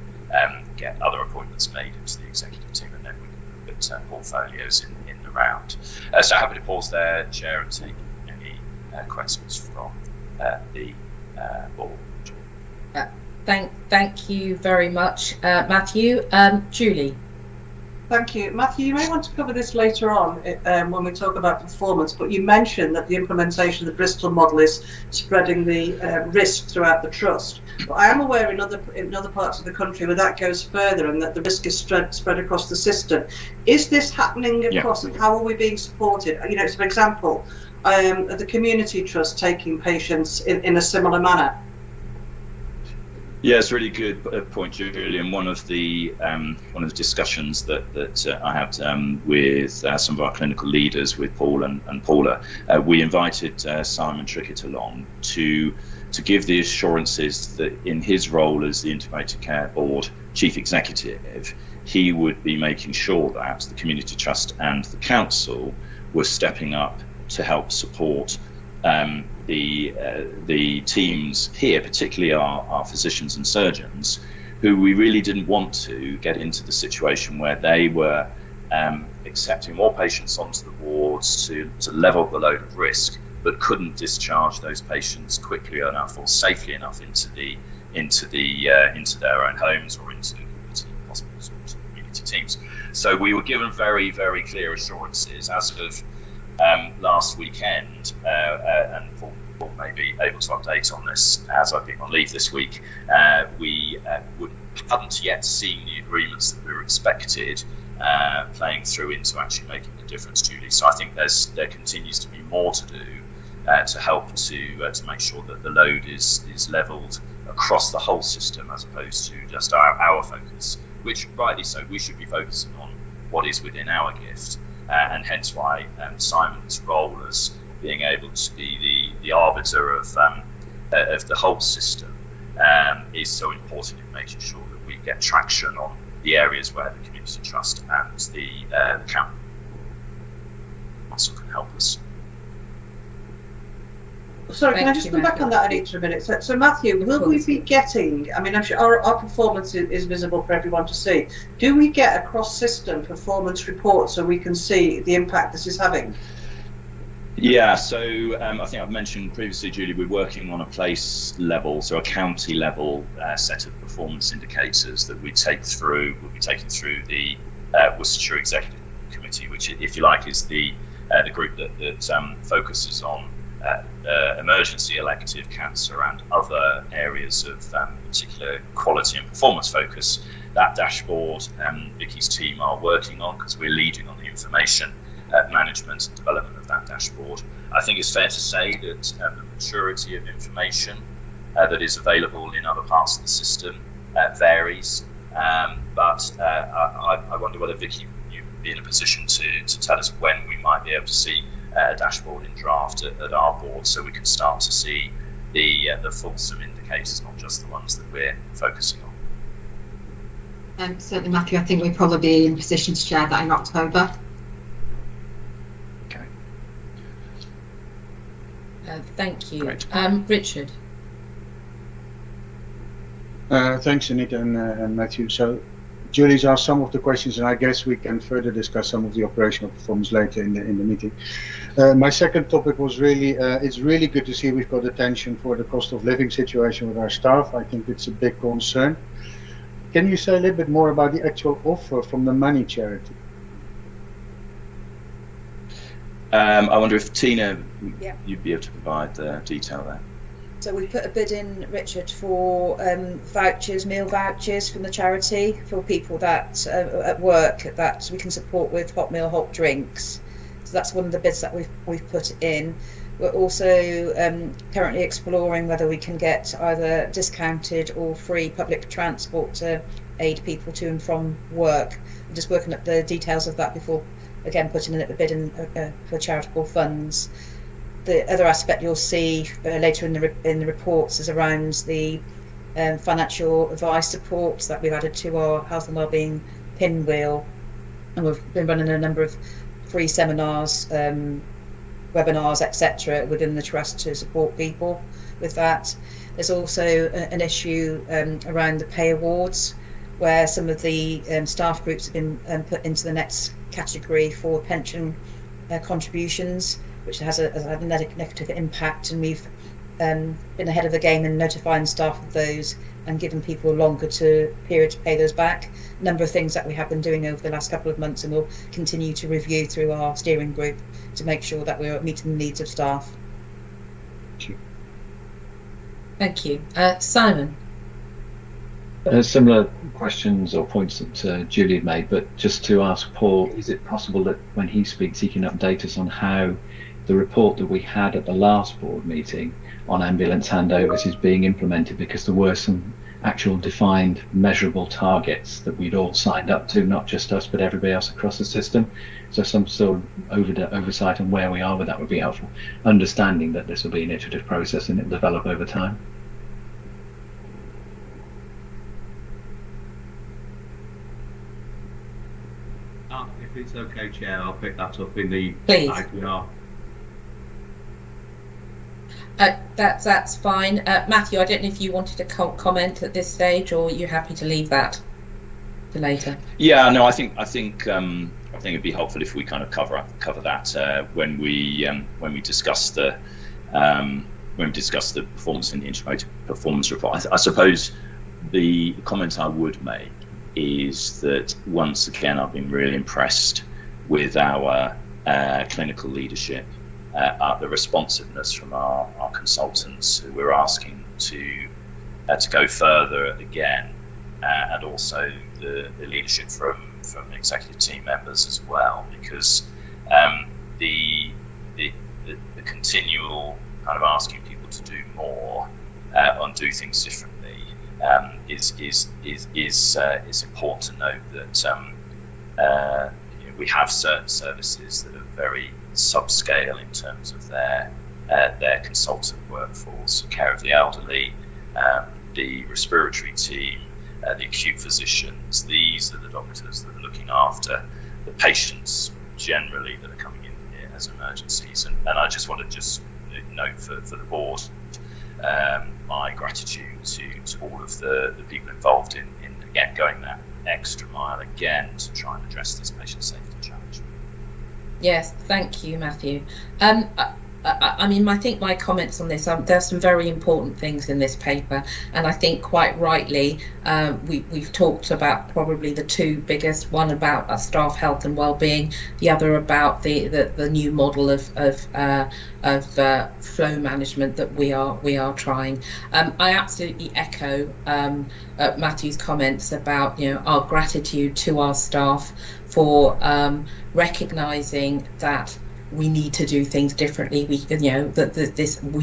get other appointments made into the executive team, and then we can look at portfolios in the round. So happy to pause there, Chair, and take any questions from the board. Thank you very much, Matthew. Julie. Thank you. Matthew, you may want to cover this later on when we talk about performance, but you mentioned that the implementation of the Bristol model is spreading the risk throughout the trust. But I am aware in other parts of the country where that goes further and that the risk is spread across the system. Is this happening across, and how are we being supported? You know, as an example, the community trust taking patients in a similar manner. Yeah, it's a really good point, Julian. One of the discussions that I had with some of our clinical leaders, with Paul and Paula, we invited Simon Trickett along to give the assurances that in his role as the Integrated Care Board Chief Executive, he would be making sure that the Community Trust and the Council were stepping up to help support the teams here, particularly our physicians and surgeons, who we really didn't want to get into the situation where they were accepting more patients onto the wards to level the load of risk, but couldn't discharge those patients quickly enough or safely enough into their own homes or into community hospitals or community teams. So we were given very, very clear assurances as of last weekend, and Paul may be able to update on this as I've been on leave this week. We hadn't yet seen the agreements that we were expected playing through into actually making a difference, Julie. So I think there continues to be more to do to help to make sure that the load is levelled across the whole system as opposed to just our focus, which rightly so, we should be focusing on what is within our gift. And hence why Simon's role as being able to be the arbiter of the whole system is so important in making sure that we get traction on the areas where the Community Trust and the Council can help us. Sorry, can I just come back on that, Anita, a minute? So Matthew, will we be getting, I mean, I'm sure our performance is visible for everyone to see. Do we get a cross-system performance report so we can see the impact this is having? Yeah, so I think I've mentioned previously, Julie, we're working on a place level, so a county level set of performance indicators that we'll be taking through the Worcestershire Executive Committee, which, if you like, is the group that focuses on emergency, elective, cancer and other areas of particular quality and performance focus. That dashboard Vicky's team are working on, because we're leading on the information management and development of that dashboard. I think it's fair to say that the maturity of information that is available in other parts of the system varies, but I wonder whether Vicky, you'd be in a position to tell us when we might be able to see a dashboard in draft at our board, so we can start to see the fulsome indicators, not just the ones that we're focusing on. Certainly, Matthew, I think we'll probably be in a position to share that in October. Okay. Thank you. Great. Richard. Thanks, Anita and Matthew. So Julie's asked some of the questions, and I guess we can further discuss some of the operational performance later in the meeting. My second topic was really, it's really good to see we've got attention for the cost of living situation with our staff. I think it's a big concern. Can you say a little bit more about the actual offer from the money charity? I wonder if Tina, you'd be able to provide detail there. So we put a bid in, Richard, for vouchers, meal vouchers from the charity for people that at work that we can support with hot meal, hot drinks. So that's one of the bids that we've put in. We're also currently exploring whether we can get either discounted or free public transport to aid people to and from work. We're just working up the details of that before, again, putting in a bid in for charitable funds. The other aspect you'll see later in the reports is around the financial advice support that we've added to our health and wellbeing pinwheel, and we've been running a number of free seminars, webinars, etc. within the trust to support people with that. There's also an issue around the pay awards, where some of the staff groups have been put into the next category for pension contributions, which has a negative impact, and we've been ahead of the game in notifying staff of those and giving people a longer period to pay those back. A number of things that we have been doing over the last couple of months, and we'll continue to review through our steering group to make sure that we're meeting the needs of staff. Thank you. Simon? Similar questions or points that Julie had made, but just to ask Paul, is it possible that when he speaks he can update us on how the report that we had at the last board meeting on ambulance handovers is being implemented, because there were some actual defined measurable targets that we'd all signed up to, not just us but everybody else across the system. So some sort of oversight on where we are with that would be helpful, understanding that this will be an iterative process and it'll develop over time. If it's okay, Chair, I'll pick that up in the IPR. That's fine. Matthew, I don't know if you wanted to comment at this stage, or are you happy to leave that for later? Yeah, no, I think it'd be helpful if we kind of cover that when we discuss the performance in the integrated performance report. I suppose the comment I would make is that once again I've been really impressed with our clinical leadership, the responsiveness from our consultants who we're asking to go further again, and also the leadership from executive team members as well, because the continual kind of asking people to do more and do things differently is important to note that we have certain services that are very subscale in terms of their consultant workforce, care of the elderly, the respiratory team, the acute physicians. These are the doctors that are looking after the patients generally that are coming in here as emergencies. And I just want to note for the board my gratitude to all of the people involved in again going that extra mile again to try and address this patient safety challenge. Yes, thank you, Matthew. I mean, I think my comments on this, there's some very important things in this paper, and I think quite rightly we've talked about probably the two biggest, one about staff health and well-being, the other about the new model of flow management that we are trying. I absolutely echo Matthew's comments about our gratitude to our staff for recognising that we need to do things differently. We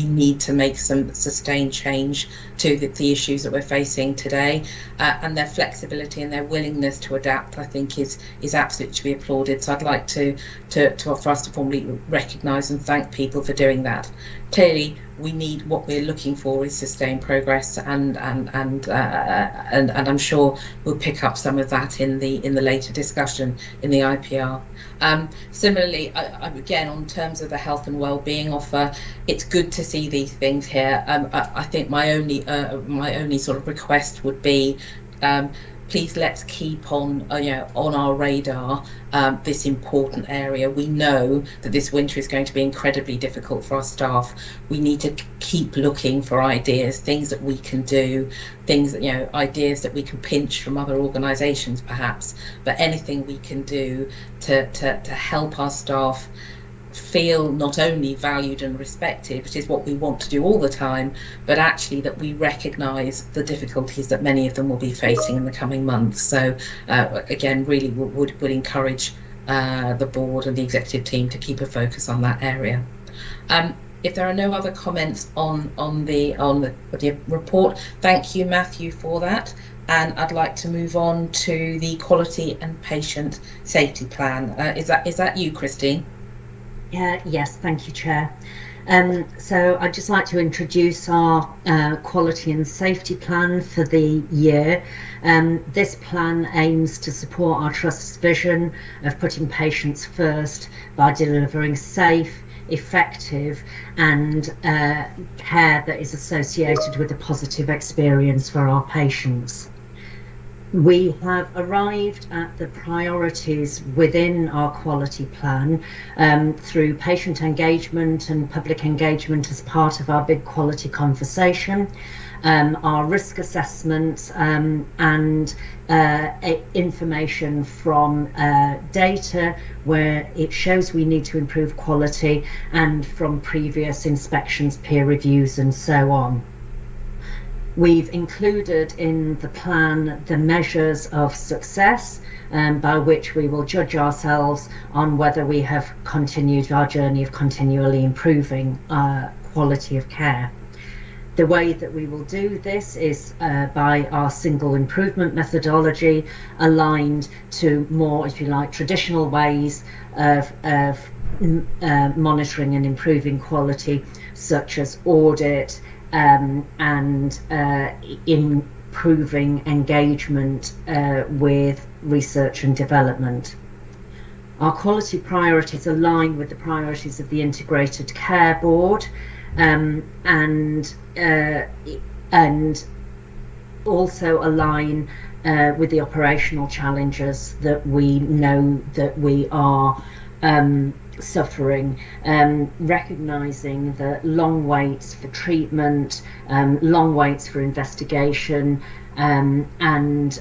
need to make some sustained change to the issues that we're facing today, and their flexibility and their willingness to adapt, I think, is absolutely to be applauded. So I'd like to for us to formally recognise and thank people for doing that. Clearly, we need, what we're looking for is sustained progress, and I'm sure we'll pick up some of that in the later discussion in the IPR. Similarly, again, on terms of the health and well-being offer, it's good to see these things here. I think my only sort of request would be, please let's keep on our radar this important area. We know that this winter is going to be incredibly difficult for our staff. We need to keep looking for ideas, things that we can do, things that ideas that we can pinch from other organisations perhaps, but anything we can do to help our staff feel not only valued and respected, which is what we want to do all the time, but actually that we recognise the difficulties that many of them will be facing in the coming months. So again, really would encourage the board and the executive team to keep a focus on that area. If there are no other comments on the report, thank you, Matthew, for that. And I'd like to move on to the quality and patient safety plan. Is that you, Christine? Yes, thank you, Chair. So I'd just like to introduce our quality and safety plan for the year. This plan aims to support our Trust's vision of putting patients first by delivering safe, effective and care that is associated with a positive experience for our patients. We have arrived at the priorities within our quality plan through patient engagement and public engagement as part of our big quality conversation, our risk assessments and information from data where it shows we need to improve quality, and from previous inspections, peer reviews and so on. We've included in the plan the measures of success by which we will judge ourselves on whether we have continued our journey of continually improving quality of care. The way that we will do this is by our single improvement methodology, aligned to more, if you like, traditional ways of monitoring and improving quality, such as audit, and improving engagement with research and development. Our quality priorities align with the priorities of the Integrated Care Board, and also align with the operational challenges that we know that we are suffering, recognising that long waits for treatment, long waits for investigation, and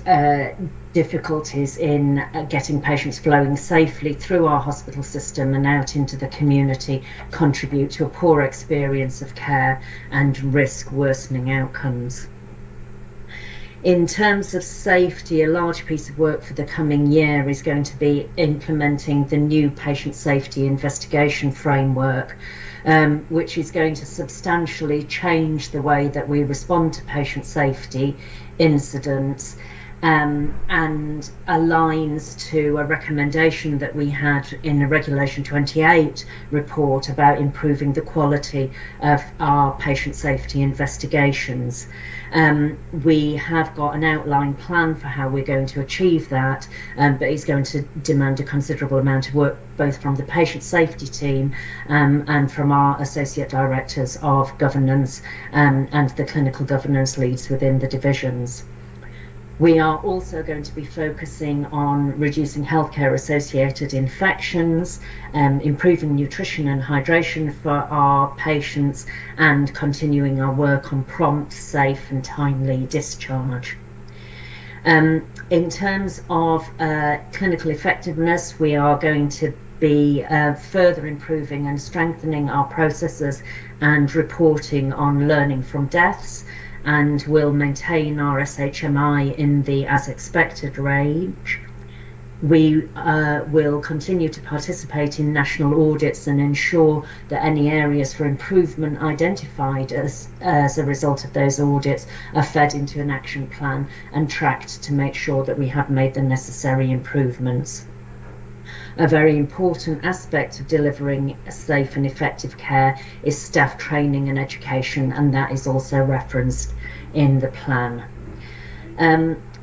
difficulties in getting patients flowing safely through our hospital system and out into the community contribute to a poor experience of care and risk worsening outcomes. In terms of safety, a large piece of work for the coming year is going to be implementing the new patient safety investigation framework, which is going to substantially change the way that we respond to patient safety incidents, and aligns to a recommendation that we had in the Regulation 28 report about improving the quality of our patient safety investigations. We have got an outline plan for how we're going to achieve that, but it's going to demand a considerable amount of work both from the patient safety team and from our associate directors of governance and the clinical governance leads within the divisions. We are also going to be focusing on reducing healthcare associated infections, improving nutrition and hydration for our patients, and continuing our work on prompt, safe and timely discharge. In terms of clinical effectiveness, we are going to be further improving and strengthening our processes and reporting on learning from deaths, and will maintain our SHMI in the as expected range. We will continue to participate in national audits and ensure that any areas for improvement identified as a result of those audits are fed into an action plan and tracked to make sure that we have made the necessary improvements. A very important aspect of delivering safe and effective care is staff training and education, and that is also referenced in the plan.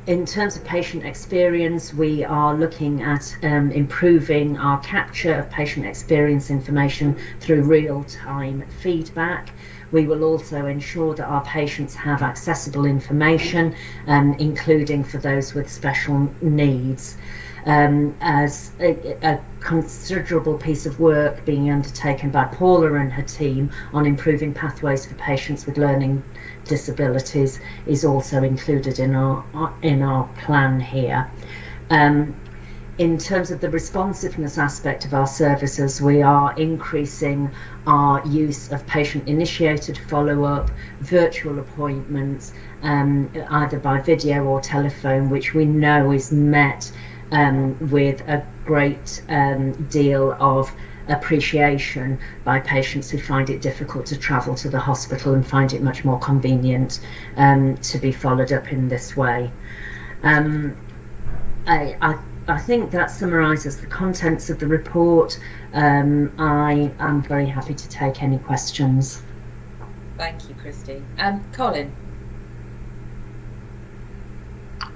In terms of patient experience, we are looking at improving our capture of patient experience information through real-time feedback. We will also ensure that our patients have accessible information, including for those with special needs. As a considerable piece of work being undertaken by Paula and her team on improving pathways for patients with learning disabilities is also included in our plan here. in terms of the responsiveness aspect of our services, we are increasing our use of patient-initiated follow-up, virtual appointments, either by video or telephone, which we know is met with a great deal of appreciation by patients who find it difficult to travel to the hospital and find it much more convenient to be followed up in this way. I think that summarises the contents of the report. I am very happy to take any questions. Thank you, Christy. Colin.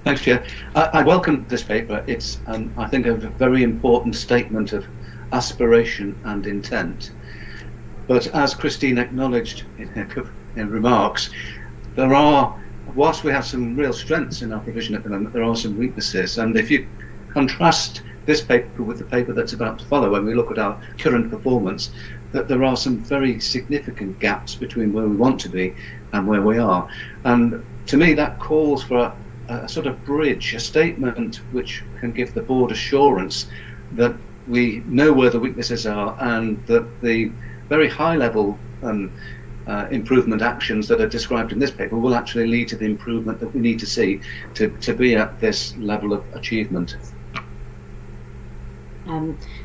Thanks, Chair. I welcome this paper. It's, I think, a very important statement of aspiration and intent. But as Christine acknowledged in her remarks, there are, whilst we have some real strengths in our provision at the moment, there are some weaknesses. And if you contrast this paper with the paper that's about to follow, when we look at our current performance, that there are some very significant gaps between where we want to be and where we are. And to me, that calls for a sort of bridge, a statement which can give the board assurance that we know where the weaknesses are, and that the very high level improvement actions that are described in this paper will actually lead to the improvement that we need to see to be at this level of achievement.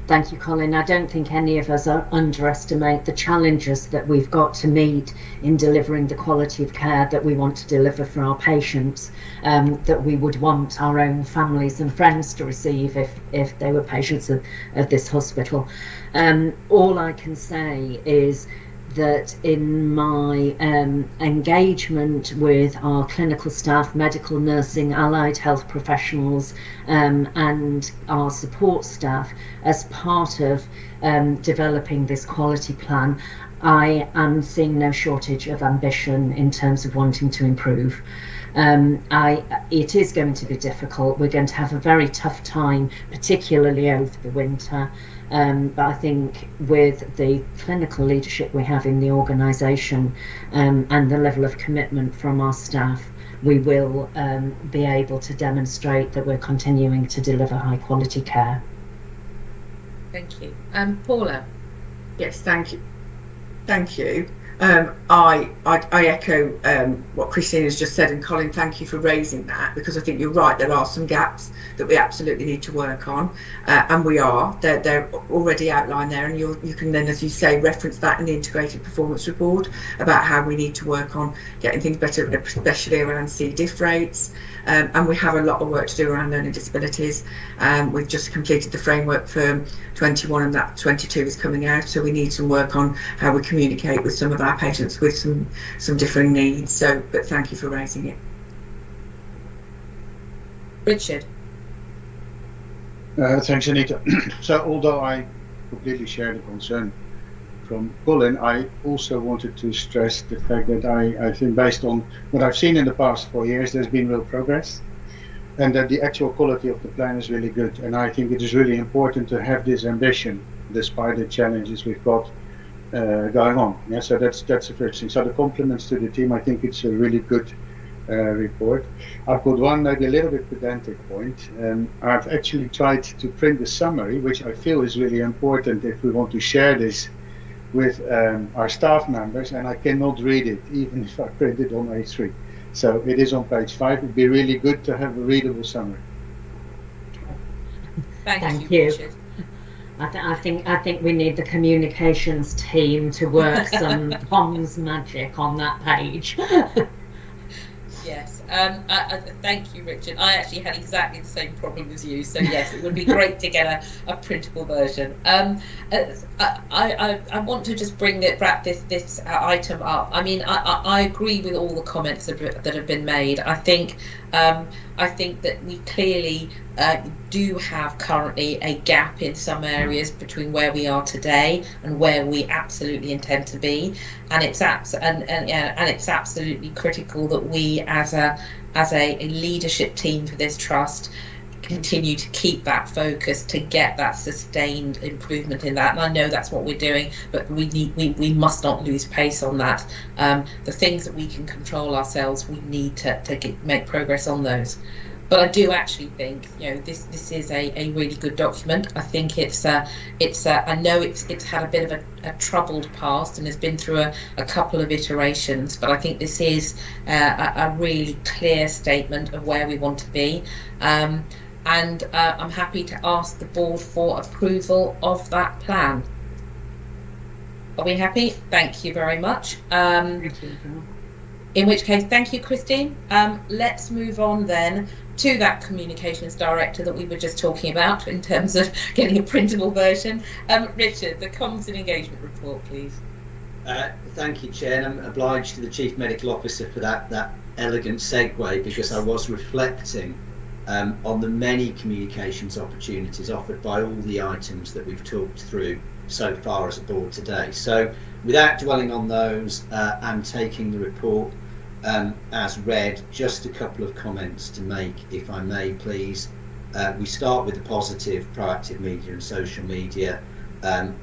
Thank you, Colin. I don't think any of us underestimate the challenges that we've got to meet in delivering the quality of care that we want to deliver for our patients, that we would want our own families and friends to receive if they were patients of this hospital. All I can say is that in my engagement with our clinical staff, medical, nursing, allied health professionals, and our support staff, as part of developing this quality plan, I am seeing no shortage of ambition in terms of wanting to improve. It is going to be difficult. We're going to have a very tough time, particularly over the winter. But I think with the clinical leadership we have in the organisation and the level of commitment from our staff, we will be able to demonstrate that we're continuing to deliver high quality care. Thank you. Paula. Yes, thank you. Thank you. I echo what Christine has just said, and Colin, thank you for raising that, because I think you're right, there are some gaps that we absolutely need to work on, and we are. They're already outlined there, and you can then, as you say, reference that in the integrated performance report about how we need to work on getting things better, especially around C. diff rates, and we have a lot of work to do around learning disabilities. We've just completed the framework for 21, and that 22 is coming out, so we need some work on how we communicate with some of our patients with some differing needs. So, but thank you for raising it. Richard. Thanks, Anita. So, although I completely share the concern from Colin, I also wanted to stress the fact that I think, based on what I've seen in the past 4 years, there's been real progress, and that the actual quality of the plan is really good. And I think it is really important to have this ambition despite the challenges we've got going on. Yeah, so that's the first thing. So the compliments to the team, I think it's a really good report. I've got one maybe a little bit pedantic point. I've actually tried to print the summary, which I feel is really important if we want to share this with our staff members, and I cannot read it even if I print it on A3. So it is on page 5. It'd be really good to have a readable summary. Thank you. Richard. I think we need the communications team to work some comms magic on that page. Yes, thank you, Richard. I actually had exactly the same problem as you, so yes, it would be great to get a printable version. I want to just wrap this item up. I mean, I agree with all the comments that have been made. I think that we clearly do have currently a gap in some areas between where we are today and where we absolutely intend to be, and it's absolutely critical that we, as a leadership team for this trust, continue to keep that focus to get that sustained improvement in that. And I know that's what we're doing, but we must not lose pace on that. The things that we can control ourselves, we need to make progress on those. But I do actually think, this is a really good document. I think I know it's had a bit of a troubled past and has been through a couple of iterations, but I think this is a really clear statement of where we want to be. And I'm happy to ask the board for approval of that plan. Are we happy? Thank you very much. In which case, thank you, Christine. Let's move on then to that communications director that we were just talking about in terms of getting a printable version. Richard, the comms and engagement report, please. Thank you, Chair, and I'm obliged to the Chief Medical Officer for that elegant segue, because I was reflecting on the many communications opportunities offered by all the items that we've talked through so far as a board today. So without dwelling on those and taking the report as read, just a couple of comments to make, if I may, please. We start with the positive, proactive media and social media.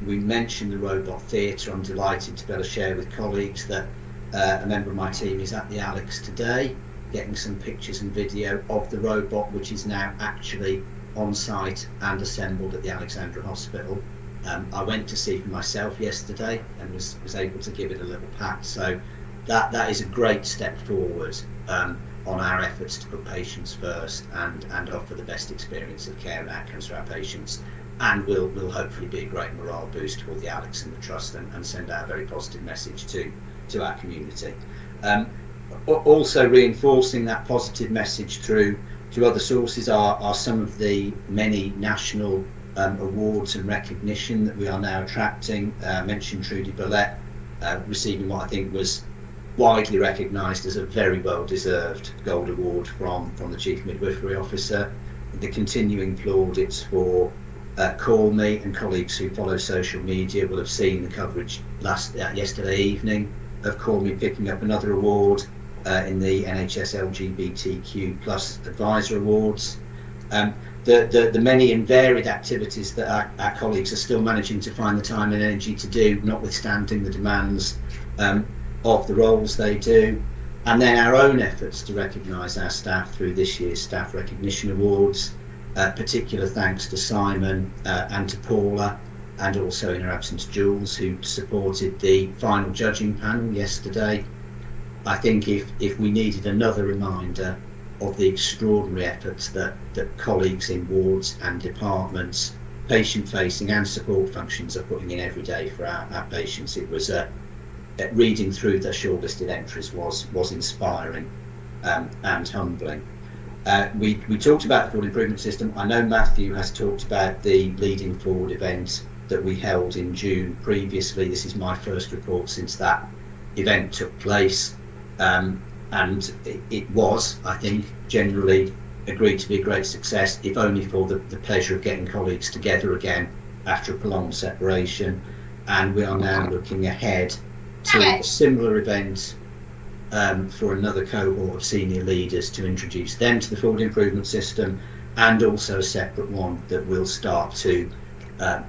We mentioned the robot theatre. I'm delighted to be able to share with colleagues that a member of my team is at the Alex today, getting some pictures and video of the robot, which is now actually on site and assembled at the Alexandra Hospital. I went to see for myself yesterday and was able to give it a little pat. So that is a great step forward on our efforts to put patients first and offer the best experience of care and outcomes for our patients, and will hopefully be a great morale boost for the Alex and the Trust, and send out a very positive message to our community. Also reinforcing that positive message through to other sources are some of the many national awards and recognition that we are now attracting. I mentioned Trudy Burlett receiving what I think was widely recognised as a very well-deserved Gold Award from the Chief Midwifery Officer. The continuing plaudits for Call Me, and colleagues who follow social media will have seen the coverage yesterday evening of Call Me picking up another award in the NHS LGBTQ Plus Advisor Awards. The many and varied activities that our colleagues are still managing to find the time and energy to do, notwithstanding the demands of the roles they do, and then our own efforts to recognise our staff through this year's Staff Recognition Awards. Particular thanks to Simon and to Paula, and also in her absence Jules, who supported the final judging panel yesterday. I think if we needed another reminder of the extraordinary efforts that colleagues in wards and departments, patient-facing and support functions, are putting in every day for our patients, it was reading through the shortlisted entries was inspiring and humbling. We talked about the Forward Improvement System. I know Matthew has talked about the Leading Forward event that we held in June previously. This is my first report since that event took place, and it was, I think, generally agreed to be a great success, if only for the pleasure of getting colleagues together again after a prolonged separation. And we are now looking ahead to a similar event for another cohort of senior leaders, to introduce them to the Forward Improvement System, and also a separate one that will start to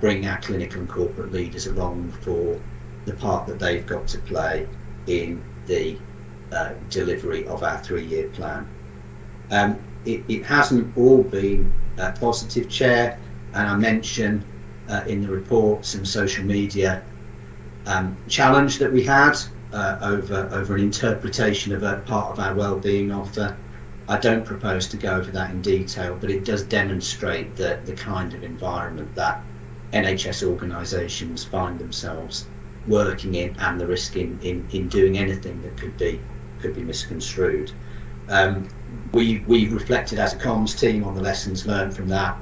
bring our clinical and corporate leaders along for the part that they've got to play in the delivery of our 3-year plan. It hasn't all been positive, Chair, and I mentioned in the report some social media challenge that we had over an interpretation of a part of our wellbeing offer. I don't propose to go over that in detail, but it does demonstrate the kind of environment that NHS organisations find themselves working in, and the risk in doing anything that could be misconstrued. We've reflected as a comms team on the lessons learned from that,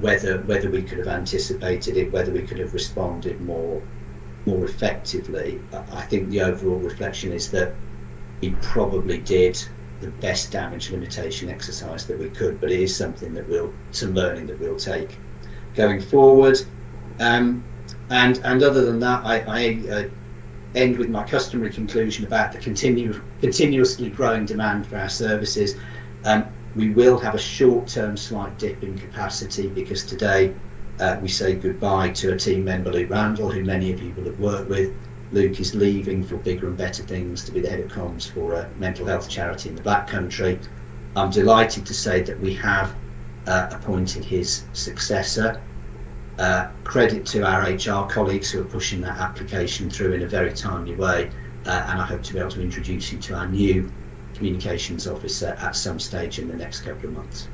whether we could have anticipated it, whether we could have responded more effectively. I think the overall reflection is that we probably did the best damage limitation exercise that we could, but it is something that some learning that we'll take going forward. And other than that, I end with my customary conclusion about the continuously growing demand for our services. We will have a short-term slight dip in capacity, because today we say goodbye to a team member, Luke Randall, who many of you will have worked with. Luke is leaving for bigger and better things, to be the head of comms for a mental health charity in the Black Country. I'm delighted to say that we have appointed his successor. Credit to our HR colleagues who are pushing that application through in a very timely way, and I hope to be able to introduce you to our new communications officer at some stage in the next couple of months.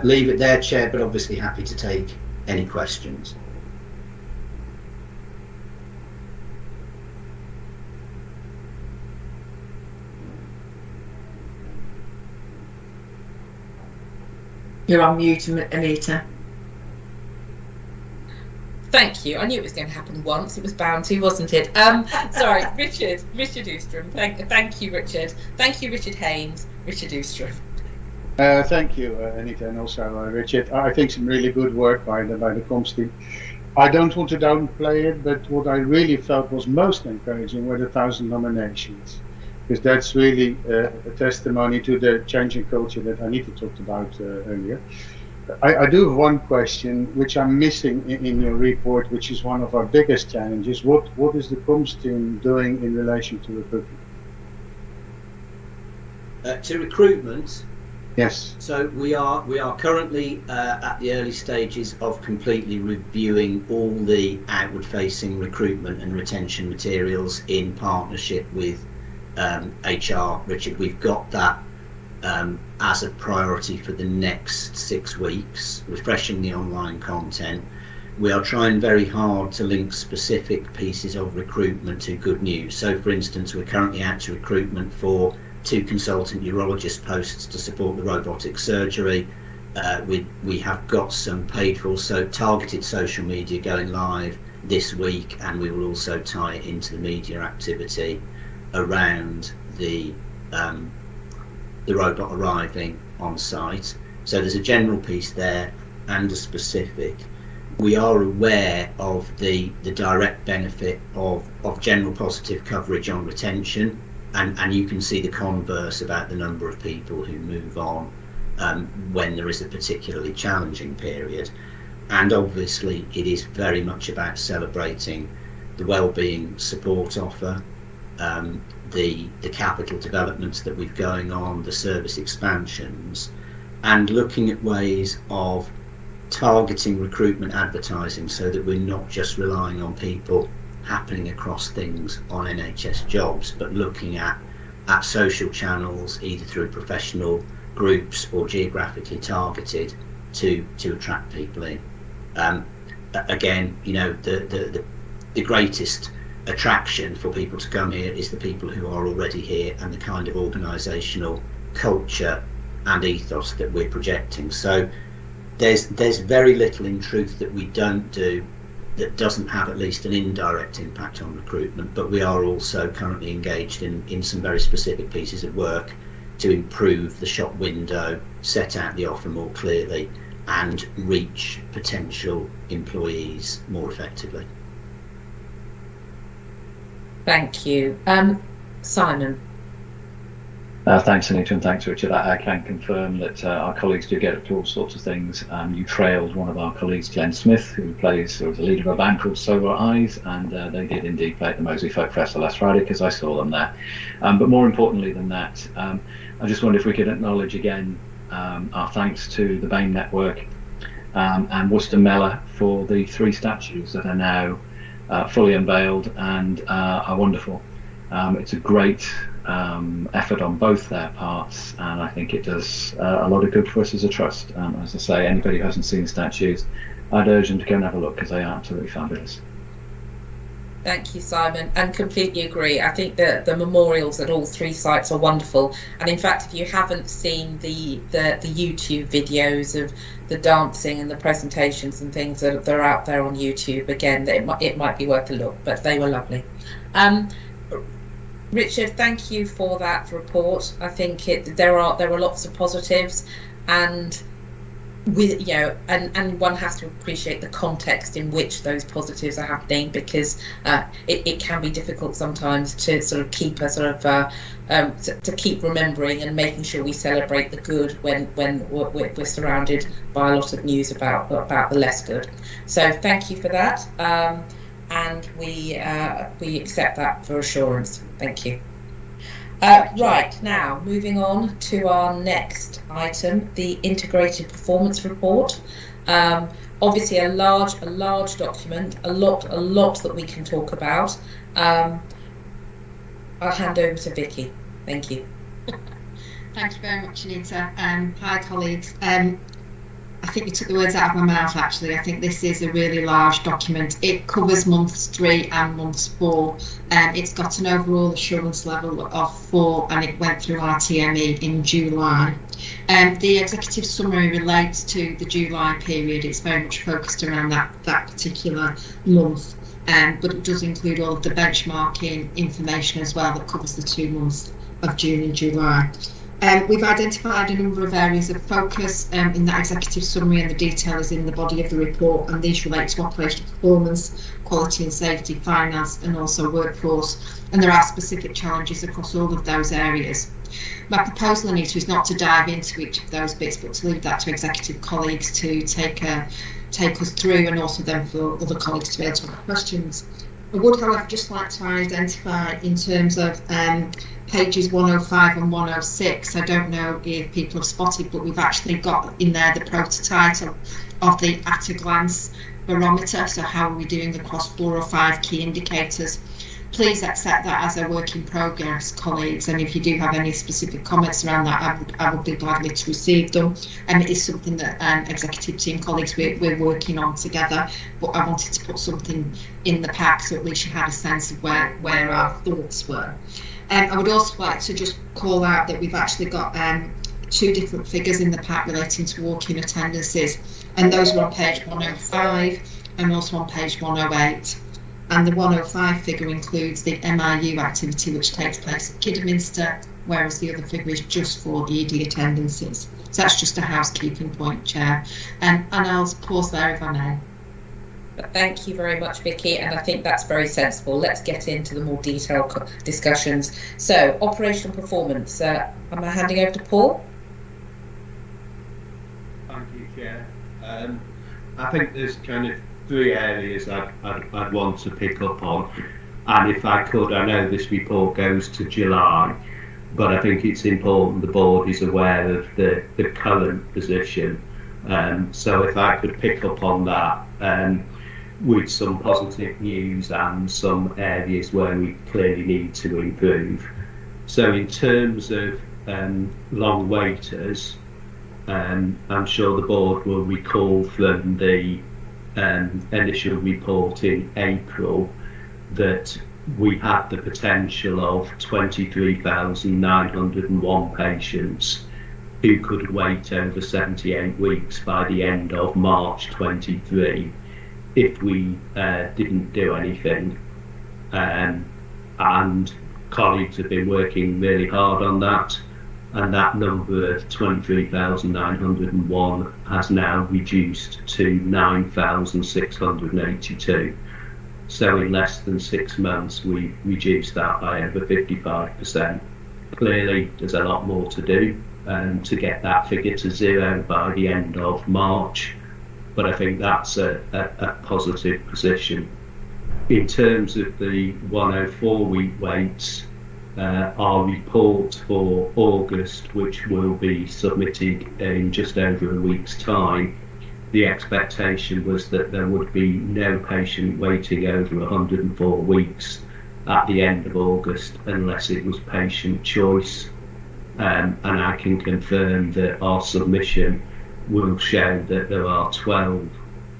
Leave it there, Chair, but obviously happy to take any questions. You're on mute, Anita. Thank you. I knew it was going to happen once. It was bound to, wasn't it? Sorry, Richard Oostrom. Thank you, Richard. Thank you, Richard Haynes. Richard Oostrom. Thank you, Anita, and also Richard. I think some really good work by the comms team. I don't want to downplay it, but what I really felt was most encouraging were the 1,000 nominations, because that's really a testimony to the changing culture that Anita talked about earlier. I do have one question which I'm missing in your report, which is one of our biggest challenges. What is the comms team doing in relation to recruitment? To recruitment? Yes. So we are currently at the early stages of completely reviewing all the outward-facing recruitment and retention materials in partnership with HR. Richard, we've got that as a priority for the next 6 weeks, refreshing the online content. We are trying very hard to link specific pieces of recruitment to good news. So, for instance, we're currently out to recruitment for 2 consultant urologist posts to support the robotic surgery. We have got some paid for, so targeted social media going live this week, and we will also tie it into the media activity around the robot arriving on site. So there's a general piece there and a specific. We are aware of the direct benefit of general positive coverage on retention, and you can see the converse about the number of people who move on when there is a particularly challenging period. And obviously it is very much about celebrating the wellbeing support offer, the capital developments that we've going on, the service expansions, and looking at ways of targeting recruitment advertising so that we're not just relying on people happening across things on NHS jobs, but looking at social channels either through professional groups or geographically targeted to attract people in. Again, you know, the greatest attraction for people to come here is the people who are already here and the kind of organisational culture and ethos that we're projecting. So there's very little in truth that we don't do that doesn't have at least an indirect impact on recruitment, but we are also currently engaged in some very specific pieces of work to improve the shop window, set out the offer more clearly, and reach potential employees more effectively. Thank you. Simon. Thanks, Anita, and thanks, Richard. I can confirm that our colleagues do get up to all sorts of things. You trailed one of our colleagues, Glenn Smith, who plays or is the leader of a band called Sober Eyes, and they did indeed play at the Moseley Folk Festival last Friday because I saw them there. But more importantly than that, I just wonder if we could acknowledge again our thanks to the BAME Network and Worcester Mellor for the 3 statues that are now fully unveiled and are wonderful. It's a great effort on both their parts, and I think it does a lot of good for us as a trust. As I say, anybody who hasn't seen the statues, I'd urge them to go and have a look because they are absolutely fabulous. Thank you, Simon, and completely agree. I think that the memorials at all 3 sites are wonderful, and in fact, if you haven't seen the YouTube videos of the dancing and the presentations and things that are out there on YouTube, again, it might be worth a look, but they were lovely. Richard, thank you for that report. I think there are lots of positives, and with and one has to appreciate the context in which those positives are happening, because it can be difficult sometimes to sort of keep a sort of to keep remembering and making sure we celebrate the good when we're surrounded by a lot of news about the less good. So thank you for that, and we accept that for assurance. Thank you. Right, now moving on to our next item, the integrated performance report. Obviously a large document, a lot that we can talk about. I'll hand over to Vicky. Thank you. Thank you very much, Anita. Hi, colleagues. I think you took the words out of my mouth, actually. I think this is a really large document. It covers months 3 and months 4. It's got an overall assurance level of 4, and it went through our TME in July. The executive summary relates to the July period. It's very much focused around that particular month, but it does include all of the benchmarking information as well that covers the 2 months of June and July. We've identified a number of areas of focus in that executive summary, and the detail is in the body of the report, and these relate to operational performance, quality and safety, finance, and also workforce, and there are specific challenges across all of those areas. My proposal, Anita, is not to dive into each of those bits, but to leave that to executive colleagues to take us through, and also then for other colleagues to be able to ask questions. I would, however, just like to identify in terms of pages 105 and 106. I don't know if people have spotted, but we've actually got in there the prototype of the at a glance barometer. So how are we doing across 4 or 5 key indicators? Please accept that as a work in progress, colleagues, and if you do have any specific comments around that, I would be glad to receive them. And it is something that executive team colleagues we're working on together, but I wanted to put something in the pack so at least you had a sense of where our thoughts were. I would also like to just call out that we've actually got 2 different figures in the pack relating to walk-in attendances, and those were on page 105 and also on page 108. And the 105 figure includes the MIU activity which takes place at Kidderminster, whereas the other figure is just for the ED attendances. So that's just a housekeeping point, Chair. And I'll pause there if I may. Thank you very much, Vicky, and I think that's very sensible. Let's get into the more detailed discussions. So, operational performance. Am I handing over to Paul? Thank you, Chair. I think there's kind of 3 areas I'd want to pick up on, and if I could, I know this report goes to July, but I think it's important the board is aware of the current position. So if I could pick up on that with some positive news and some areas where we clearly need to improve. So in terms of long waiters, I'm sure the board will recall from the initial report in April that we had the potential of 23,901 patients who could wait over 78 weeks by the end of March 23 if we didn't do anything. And colleagues have been working really hard on that, and that number of 23,901 has now reduced to 9,682. So in less than 6 months, we reduced that by over 55%. Clearly, there's a lot more to do to get that figure to 0 by the end of March, but I think that's a positive position. In terms of the 104-week waits, our report for August, which will be submitted in just over a week's time, the expectation was that there would be no patient waiting over 104 weeks at the end of August unless it was patient choice. And I can confirm that our submission will show that there are 12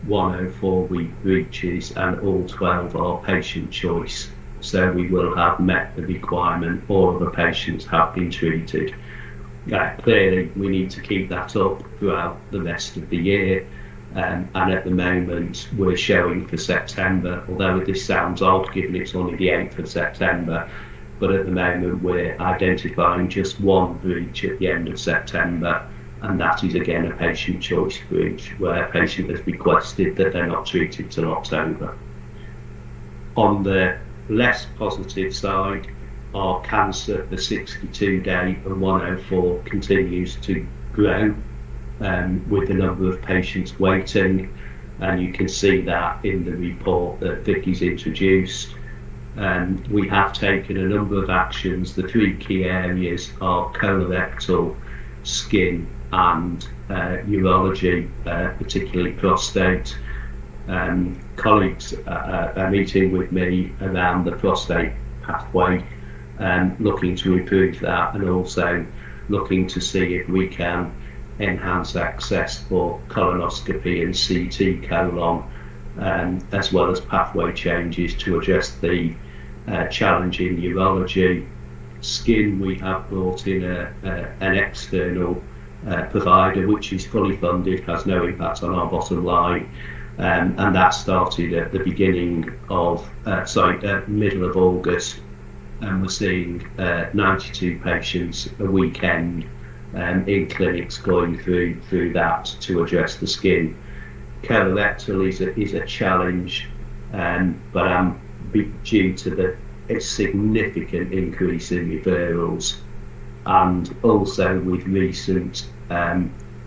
104-week breaches and all 12 are patient choice. So we will have met the requirement, all of the patients have been treated. Clearly we need to keep that up throughout the rest of the year, and at the moment we're showing for September, although this sounds odd given it's only the 8th of September, but at the moment we're identifying just 1 breach at the end of September, and that is again a patient choice breach where a patient has requested that they're not treated till October. On the less positive side, our cancer, the 62-day and 104 continues to grow with the number of patients waiting, and you can see that in the report that Vicky's introduced. We have taken a number of actions. The three key areas are colorectal, skin and urology, particularly prostate. Colleagues are meeting with me around the prostate pathway, looking to improve that, and also looking to see if we can enhance access for colonoscopy and CT colon, as well as pathway changes to address the challenge in urology. Skin, we have brought in an external provider which is fully funded, has no impact on our bottom line, and that started at the beginning of middle of August, and we're seeing 92 patients a weekend in clinics going through that to address the skin. Colorectal is a challenge, but due to the significant increase in referrals, and also with recent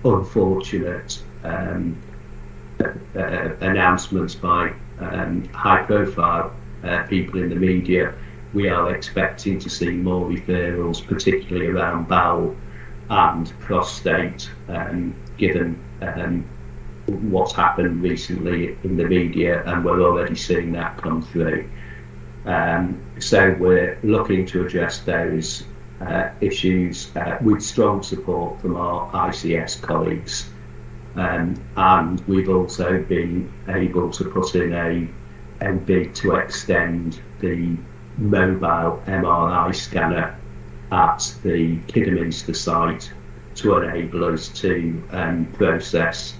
unfortunate announcements by high-profile people in the media, we are expecting to see more referrals, particularly around bowel and prostate, given what's happened recently in the media, and we're already seeing that come through. So we're looking to address those issues with strong support from our ICS colleagues, and we've also been able to put in a bid to extend the mobile MRI scanner at the Kidderminster site to enable us to process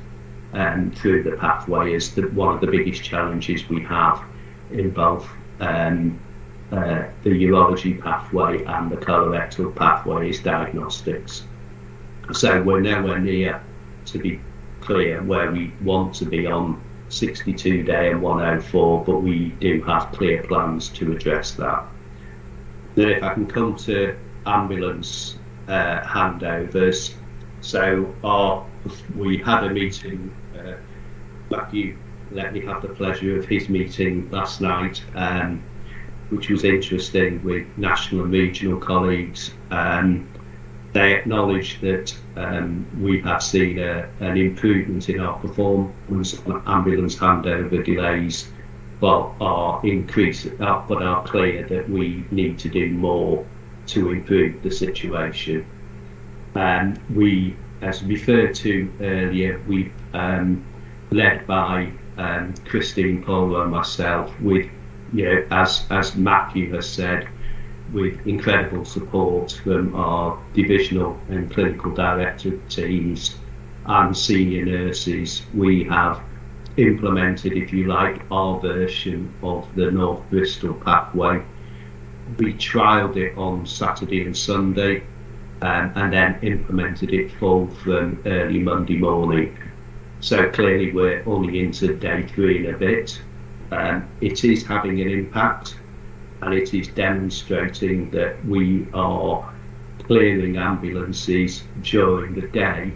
through the pathway, is one of the biggest challenges we have in both the urology pathway and the colorectal pathway is diagnostics. So we're nowhere near, to be clear, where we want to be on 62-day and 104, but we do have clear plans to address that. Then if I can come to ambulance handovers. So we had a meeting, Matthew let me have the pleasure of his meeting last night, which was interesting, with national and regional colleagues. They acknowledged that we have seen an improvement in our performance on ambulance handover delays, but are clear that we need to do more to improve the situation. We, as referred to earlier, we led by Christine, Paula and myself, with, as Matthew has said, with incredible support from our divisional and clinical director teams and senior nurses. We have implemented, if you like, our version of the North Bristol pathway. We trialled it on Saturday and Sunday, and then implemented it full from early Monday morning. So clearly we're only into day 3 and a bit. It is having an impact, and it is demonstrating that we are clearing ambulances during the day,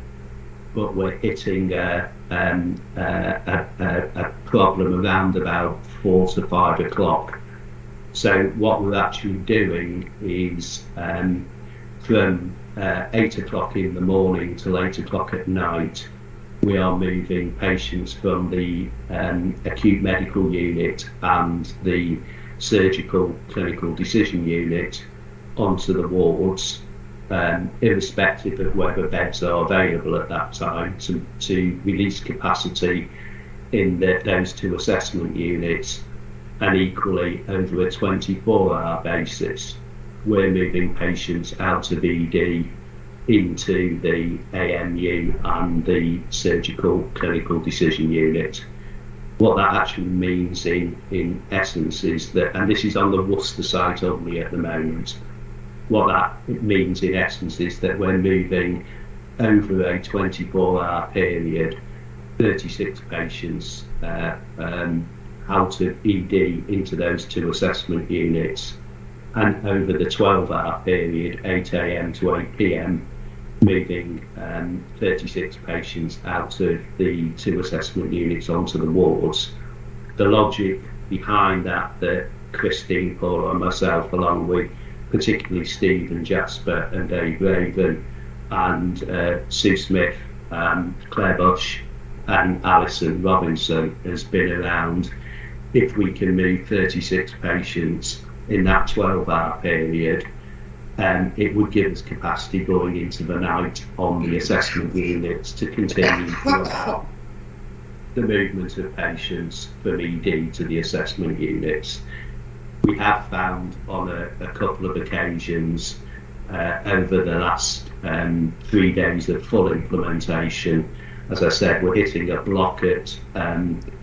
but we're hitting a problem around about 4 to 5 o'clock. So what we're actually doing is from 8 o'clock in the morning till 8 o'clock at night, we are moving patients from the acute medical unit and the surgical clinical decision unit onto the wards, irrespective of whether beds are available at that time, to release capacity in those 2 assessment units. And equally, over a 24-hour basis, we're moving patients out of ED into the AMU and the surgical clinical decision unit. What that actually means in essence is that, and this is on the Worcester site only at the moment, what that means in essence is that we're moving over a 24-hour period 36 patients out of ED into those 2 assessment units, and over the 12-hour period, 8 a.m. to 8 p.m, moving 36 patients out of the 2 assessment units onto the wards. The logic behind that Christine, Paula and myself, along with particularly Steve and Jasper and Dave Raven and Sue Smith, Claire Bush and Alison Robinson, has been around. If we can move 36 patients in that 12-hour period, it would give us capacity going into the night on the assessment units to continue to allow the movement of patients from ED to the assessment units. We have found on a couple of occasions over the last 3 days of full implementation, as I said, we're hitting a block at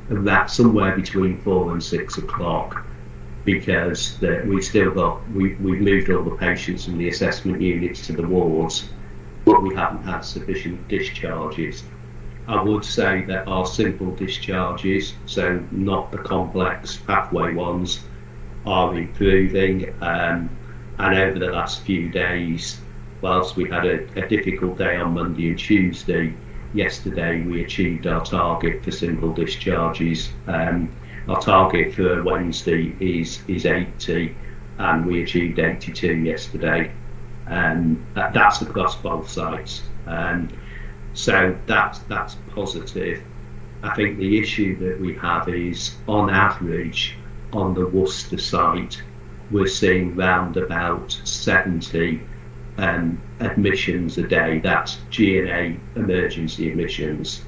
that somewhere between 4 and 6 o'clock, because we've moved all the patients from the assessment units to the wards, but we haven't had sufficient discharges. I would say that our simple discharges, so not the complex pathway ones, are improving, and over the last few days, whilst we had a difficult day on Monday and Tuesday, yesterday we achieved our target for simple discharges. Our target for Wednesday is 80, and we achieved 82 yesterday. That's across both sites. So that's positive. I think the issue that we have is, on average, on the Worcester site, we're seeing round about 70 admissions a day. That's G&A emergency admissions.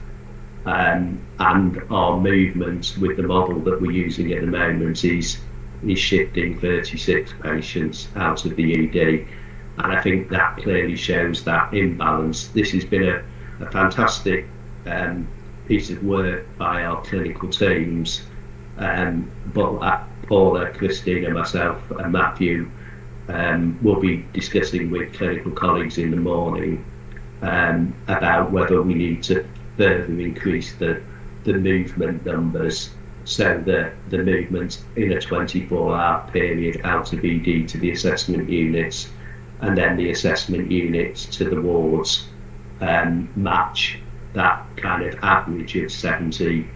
And our movement with the model that we're using at the moment is shifting 36 patients out of the ED. And I think that clearly shows that imbalance. This has been a fantastic piece of work by our clinical teams, but Paula, Christina, myself and Matthew will be discussing with clinical colleagues in the morning about whether we need to further increase the movement numbers, so that the movement in a 24-hour period out of ED to the assessment units and then the assessment units to the wards match that kind of average of 70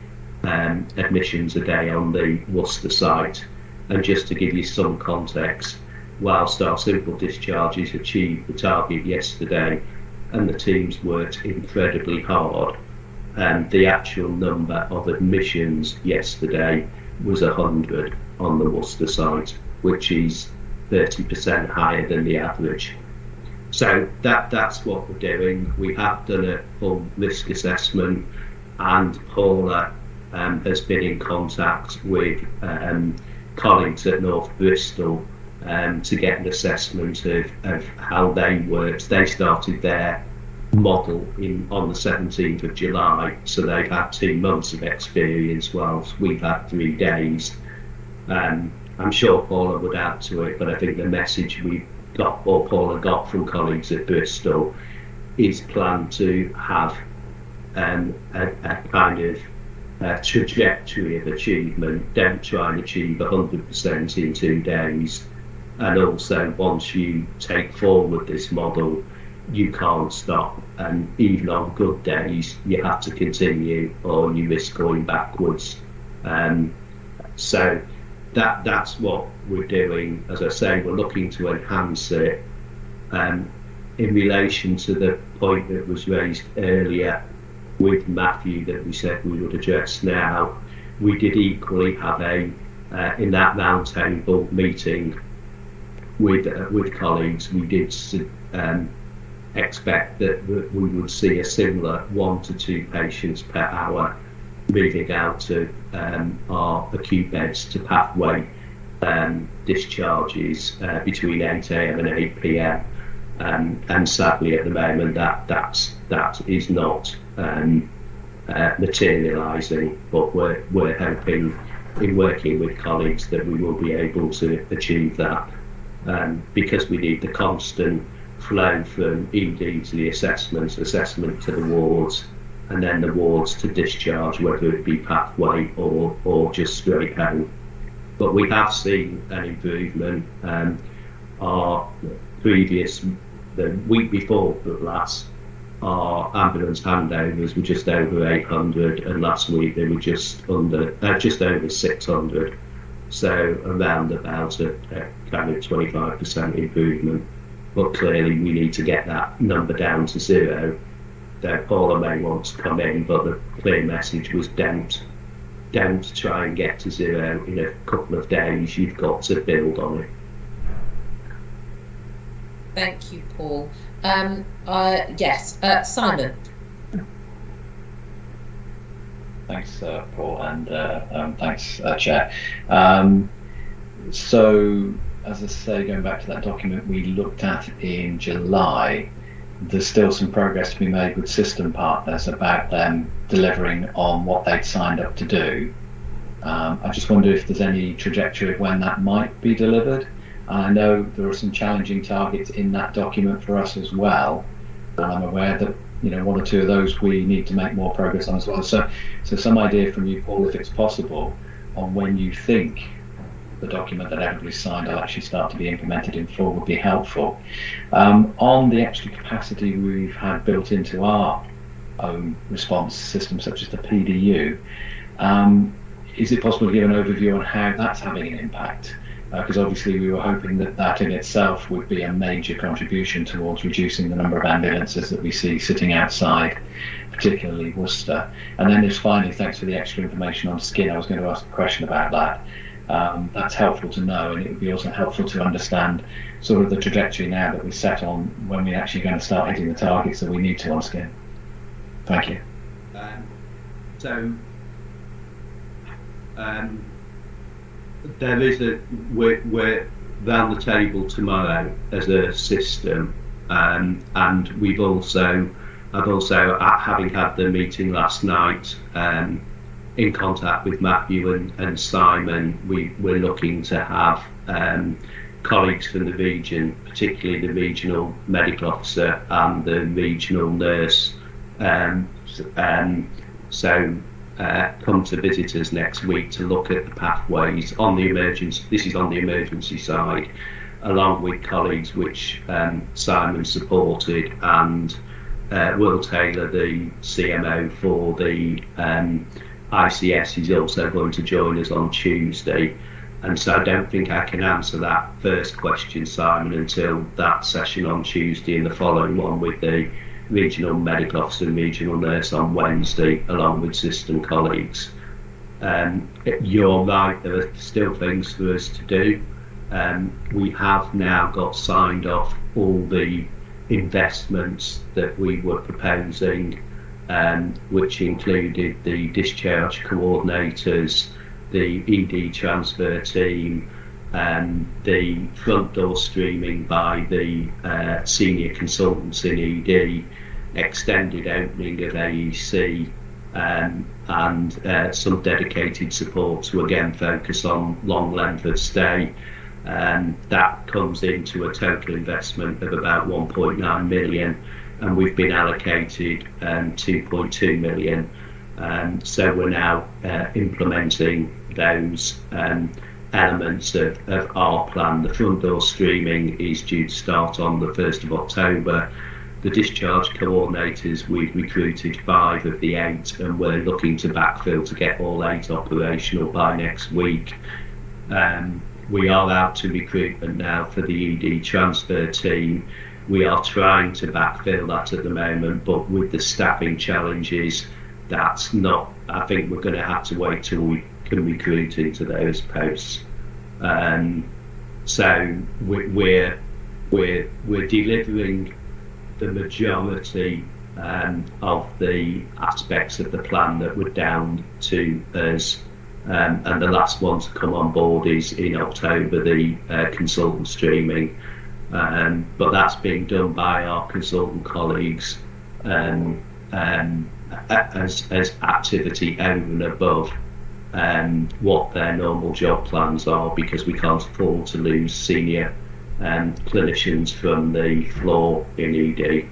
admissions a day on the Worcester site. And just to give you some context, whilst our simple discharges achieved the target yesterday and the teams worked incredibly hard, the actual number of admissions yesterday was 100 on the Worcester site, which is 30% higher than the average. So that's what we're doing. We have done a full risk assessment, and Paula has been in contact with colleagues at North Bristol to get an assessment of how they worked. They started their model on the 17th of July, so they've had 2 months of experience, whilst we've had 3 days. I'm sure Paula would add to it, but I think the message we got, or Paula got from colleagues at Bristol, is planned to have a kind of trajectory of achievement. Don't try and achieve 100% in 2 days. And also, once you take forward this model, you can't stop, and even on good days you have to continue or you risk going backwards. So that's what we're doing. As I say, we're looking to enhance it. In relation to the point that was raised earlier with Matthew that we said we would address now, we did equally have in that roundtable meeting with colleagues, we did expect that we would see a similar 1 to 2 patients per hour moving out of our acute beds to pathway discharges between 8 AM and 8 PM. And sadly, at the moment, that is not materialising. But we're hoping, in working with colleagues, that we will be able to achieve that, because we need the constant flow from ED to the assessment to the wards, and then the wards to discharge, whether it be pathway or just straight home. But we have seen an improvement. The week before last, our ambulance handovers were just over 800, and last week they were just over 600. So around about a kind of 25% improvement. But clearly we need to get that number down to 0. Paula may want to come in, but the clear message was don't try and get to 0 in a couple of days. You've got to build on it. Thank you, Paul. Yes, Simon. Thanks, Paul, and thanks, Chair. So, as I say, going back to that document we looked at in July, there's still some progress to be made with system partners about them delivering on what they'd signed up to do. I just wonder if there's any trajectory of when that might be delivered. I know there are some challenging targets in that document for us as well, and I'm aware that one or two of those we need to make more progress on as well. So some idea from you, Paul, if it's possible, on when you think the document that everybody's signed will actually start to be implemented in full would be helpful. On the extra capacity we've had built into our own response system, such as the PDU, is it possible to give an overview on how that's having an impact? Because obviously we were hoping that that in itself would be a major contribution towards reducing the number of ambulances that we see sitting outside, particularly Worcester. And then just finally, thanks for the extra information on skin. I was going to ask a question about that. That's helpful to know, and it would be also helpful to understand sort of the trajectory now that we set on when we're actually going to start hitting the targets that we need to on skin. Thank you. There is we're round the table tomorrow as a system, and I've also having had the meeting last night, in contact with Matthew and Simon, we're looking to have colleagues from the region, particularly the regional medical officer and the regional nurse, come to visit us next week to look at the pathways on the emergency. This is on the emergency side, along with colleagues which Simon supported, and Will Taylor, the CMO for the ICS, is also going to join us on Tuesday. And so I don't think I can answer that first question, Simon, until that session on Tuesday and the following one with the regional medical officer and regional nurse on Wednesday, along with system colleagues. You're right, there are still things for us to do. We have now got signed off all the investments that we were proposing, which included the discharge coordinators, the ED transfer team, the front door streaming by the senior consultants in ED, extended opening of AEC, and some dedicated support to again focus on long length of stay. That comes into a total investment of about 1.9 million, and we've been allocated 2.2 million. So we're now implementing those elements of our plan. The front door streaming is due to start on the 1st of October. The discharge coordinators, we've recruited 5 of the 8, and we're looking to backfill to get all 8 operational by next week. We are out to recruitment now for the ED transfer team. We are trying to backfill that at the moment, but with the staffing challenges, that's not, I think we're going to have to wait till we can recruit into those posts. So we're delivering the majority of the aspects of the plan that were down to us, and the last one to come on board is in October, the consultant streaming, but that's being done by our consultant colleagues as activity over and above what their normal job plans are, because we can't afford to lose senior clinicians from the floor in ED,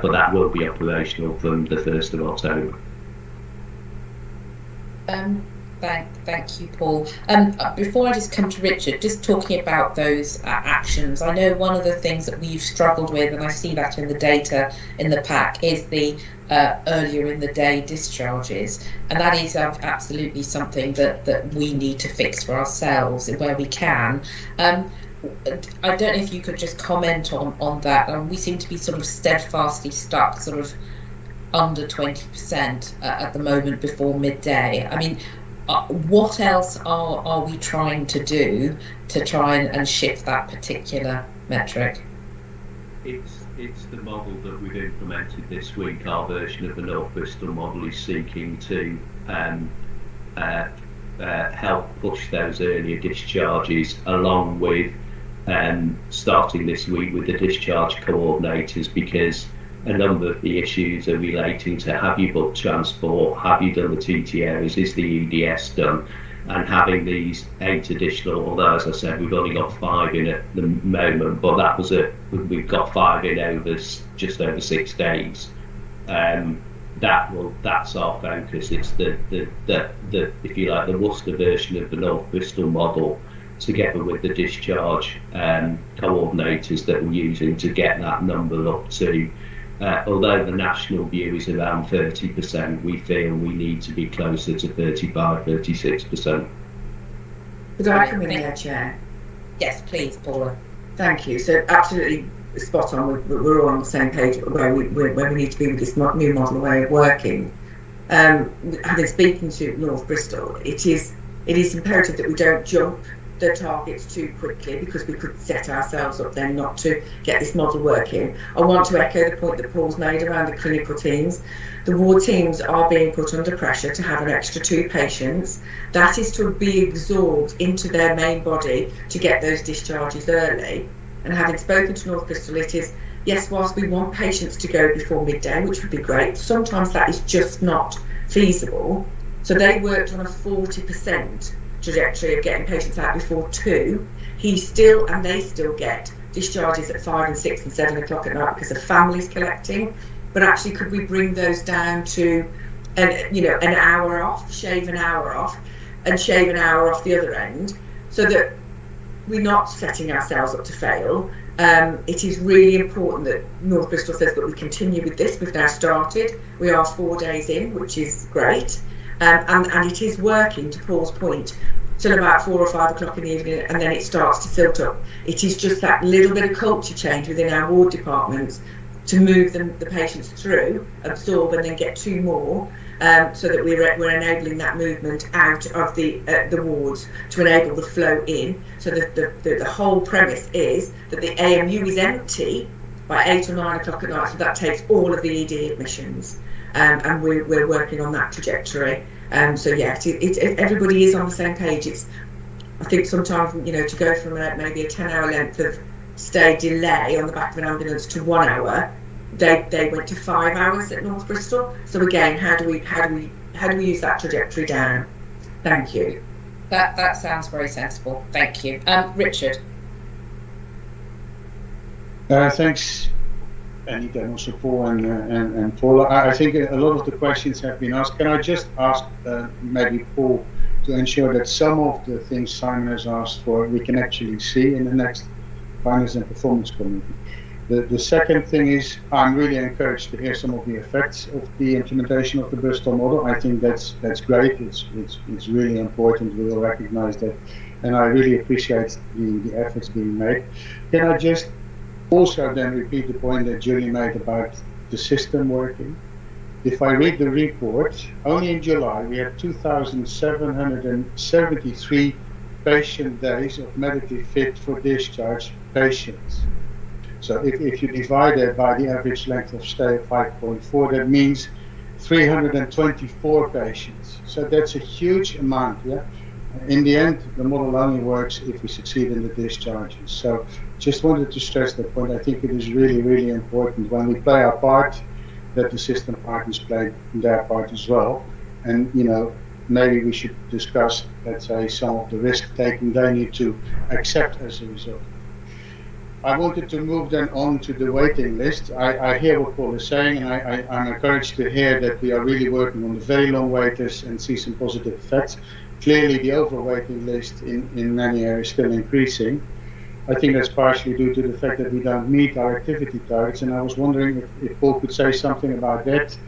but that will be operational from the 1st of October. Thank you, Paul. Before I just come to Richard, just talking about those actions, I know one of the things that we've struggled with, and I see that in the data in the pack, is the earlier in the day discharges, and that is absolutely something that we need to fix for ourselves where we can. I don't know if you could just comment on that. We seem to be sort of steadfastly stuck sort of under 20% at the moment before midday. I mean, what else are we trying to do to try and shift that particular metric? It's the model that we've implemented this week. Our version of the North Bristol model is seeking to help push those earlier discharges, along with starting this week with the discharge coordinators, because a number of the issues are relating to: have you booked transport, have you done the TTOs, is the EDS done, and having these 8 additional, although as I said we've only got 5 in at the moment, but that was we've got 5 in over just over 6 days. That's our focus. It's the if you like, the Worcester version of the North Bristol model, together with the discharge coordinators that we're using to get that number up to. Although the national view is around 30%, we feel we need to be closer to 35-36%. Could I come in there, Chair? Yes, please, Paula. Thank you. So absolutely spot on. We're all on the same page where we need to be with this new model way of working. Having spoken to North Bristol, it is imperative that we don't jump the targets too quickly, because we could set ourselves up then not to get this model working. I want to echo the point that Paul's made around the clinical teams. The ward teams are being put under pressure to have an extra 2 patients. That is to be absorbed into their main body to get those discharges early. And having spoken to North Bristol, it is, yes, whilst we want patients to go before midday, which would be great, sometimes that is just not feasible. So they worked on a 40% trajectory of getting patients out before 2. They still get discharges at 5 and 6 and 7 o'clock at night because of families collecting. But actually, could we bring those down to an hour off, shave an hour off, and shave an hour off the other end, so that we're not setting ourselves up to fail? It is really important that North Bristol says that we continue with this. We've now started. We are 4 days in, which is great. And it is working, to Paul's point, till about 4 or 5 o'clock in the evening, and then it starts to tilt up. It is just that little bit of culture change within our ward departments to move the patients through, absorb, and then get 2 more, so that we're enabling that movement out of the wards to enable the flow in. So that the whole premise is that the AMU is empty by 8 or 9 o'clock at night, so that takes all of the ED admissions. And we're working on that trajectory. So yeah, everybody is on the same page. I think sometimes, to go from maybe a 10-hour length of stay delay on the back of an ambulance to 1 hour, they went to 5 hours at North Bristol. So again, how do we use that trajectory down? Thank you. That sounds very sensible. Thank you, Richard. Thanks. And then also Paul and Paula. I think a lot of the questions have been asked. Can I just ask maybe Paul to ensure that some of the things Simon has asked for we can actually see in the next Finance and Performance Committee? The second thing is, I'm really encouraged to hear some of the effects of the implementation of the Bristol model. I think that's great. It's really important. We will recognise that, and I really appreciate the efforts being made. Can I just also then repeat the point that Julie made about the system working? If I read the report, only in July we had 2,773 patient days of medically fit for discharge patients. So if you divide that by the average length of stay of 5.4, that means 324 patients. So that's a huge amount, yeah? In the end, the model only works if we succeed in the discharges. So just wanted to stress that point. I think it is really, really important when we play our part that the system partners play their part as well. And, maybe we should discuss, let's say, some of the risk taking they need to accept as a result. I wanted to move then on to the waiting list. I hear what Paul is saying, and I'm encouraged to hear that we are really working on the very long waiters and see some positive effects. clearly the overall waiting list in many areas is still increasing. I think that's partially due to the fact that we don't meet our activity targets, and I was wondering if Paul could say something about that.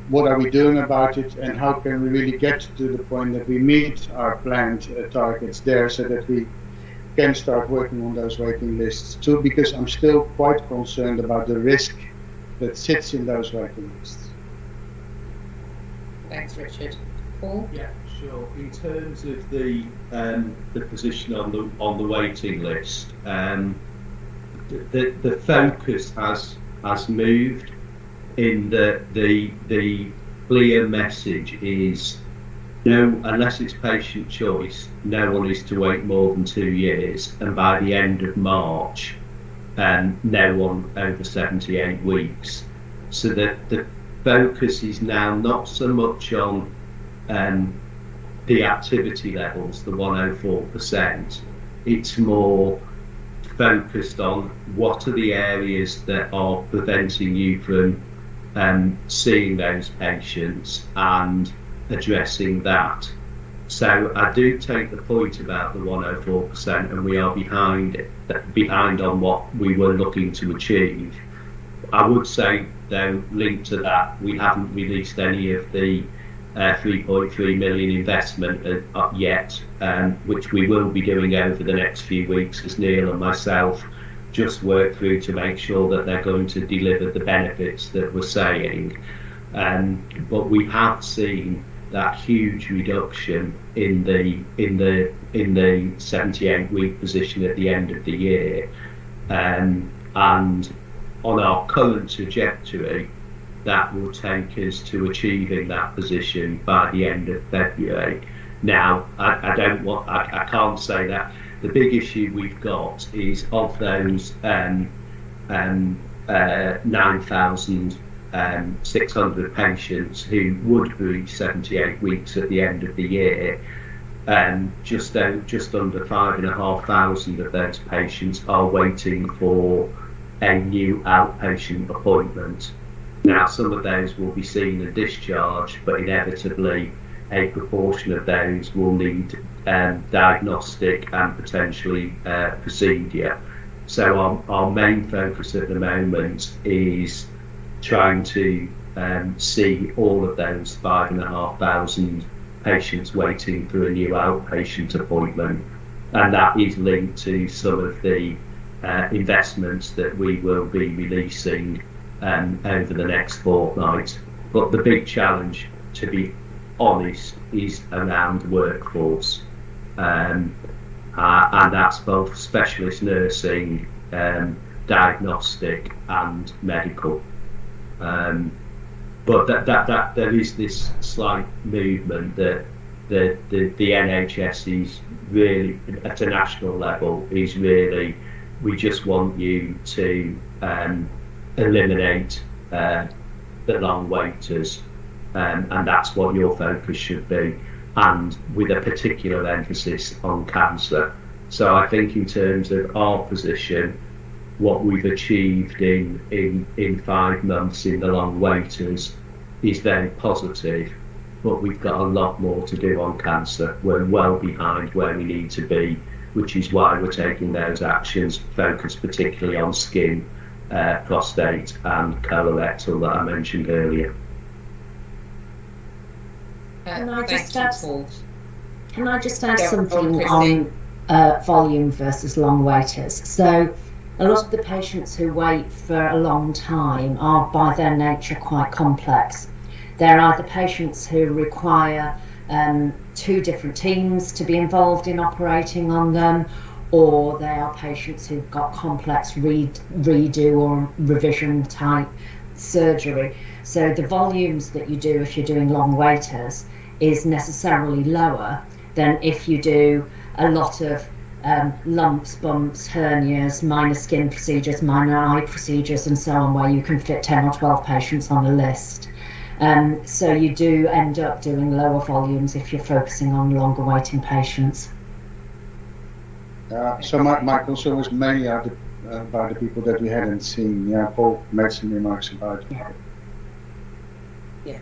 What are we doing about it, and how can we really get to the point that we meet our planned targets there, so that we can start working on those waiting lists too, because I'm still quite concerned about the risk that sits in those waiting lists. Thanks, Richard. Paul? Yeah, sure. In terms of the position on the waiting list, the focus has moved in the clear message is no, unless it's patient choice, no one is to wait more than 2 years, and by the end of March, no one over 78 weeks. So that the focus is now not so much on the activity levels, the 104%. It's more focused on what are the areas that are preventing you from seeing those patients and addressing that. So I do take the point about the 104%, and we are behind on what we were looking to achieve. I would say, though, linked to that, we haven't released any of the 3.3 million investment yet, which we will be doing over the next few weeks, as Neil and myself just work through to make sure that they're going to deliver the benefits that we're saying. But we have seen that huge reduction in the 78-week position at the end of the year, and on our current trajectory, that will take us to achieving that position by the end of February. Now, I can't say that. The big issue we've got is of those 9,600 patients who would reach 78 weeks at the end of the year, just under 5,500 of those patients are waiting for a new outpatient appointment. Now, some of those will be seen and discharged, but inevitably a proportion of those will need diagnostic and potentially procedure. So our main focus at the moment is trying to see all of those 5,500 patients waiting for a new outpatient appointment, and that is linked to some of the investments that we will be releasing over the next fortnight. But the big challenge, to be honest, is around workforce, and that's both specialist nursing, diagnostic and medical. But that there is this slight movement that the NHS is really, at a national level, is really, we just want you to eliminate the long waiters, and that's what your focus should be, and with a particular emphasis on cancer. So I think in terms of our position, what we've achieved in 5 months in the long waiters is very positive, but we've got a lot more to do on cancer. We're well behind where we need to be, which is why we're taking those actions, focused particularly on skin, prostate and colorectal that I mentioned earlier. Can I just add something on volume versus long waiters? So a lot of the patients who wait for a long time are by their nature quite complex. There are the patients who require 2 different teams to be involved in operating on them, or they are patients who've got complex redo or revision type surgery. So the volumes that you do if you're doing long waiters is necessarily lower than if you do a lot of lumps, bumps, hernias, minor skin procedures, minor eye procedures and so on, where you can fit 10 or 12 patients on a list. So you do end up doing lower volumes if you're focusing on longer waiting patients. So my concern was mainly about the people that we hadn't seen. Yeah, Paul made some remarks about it. Yeah.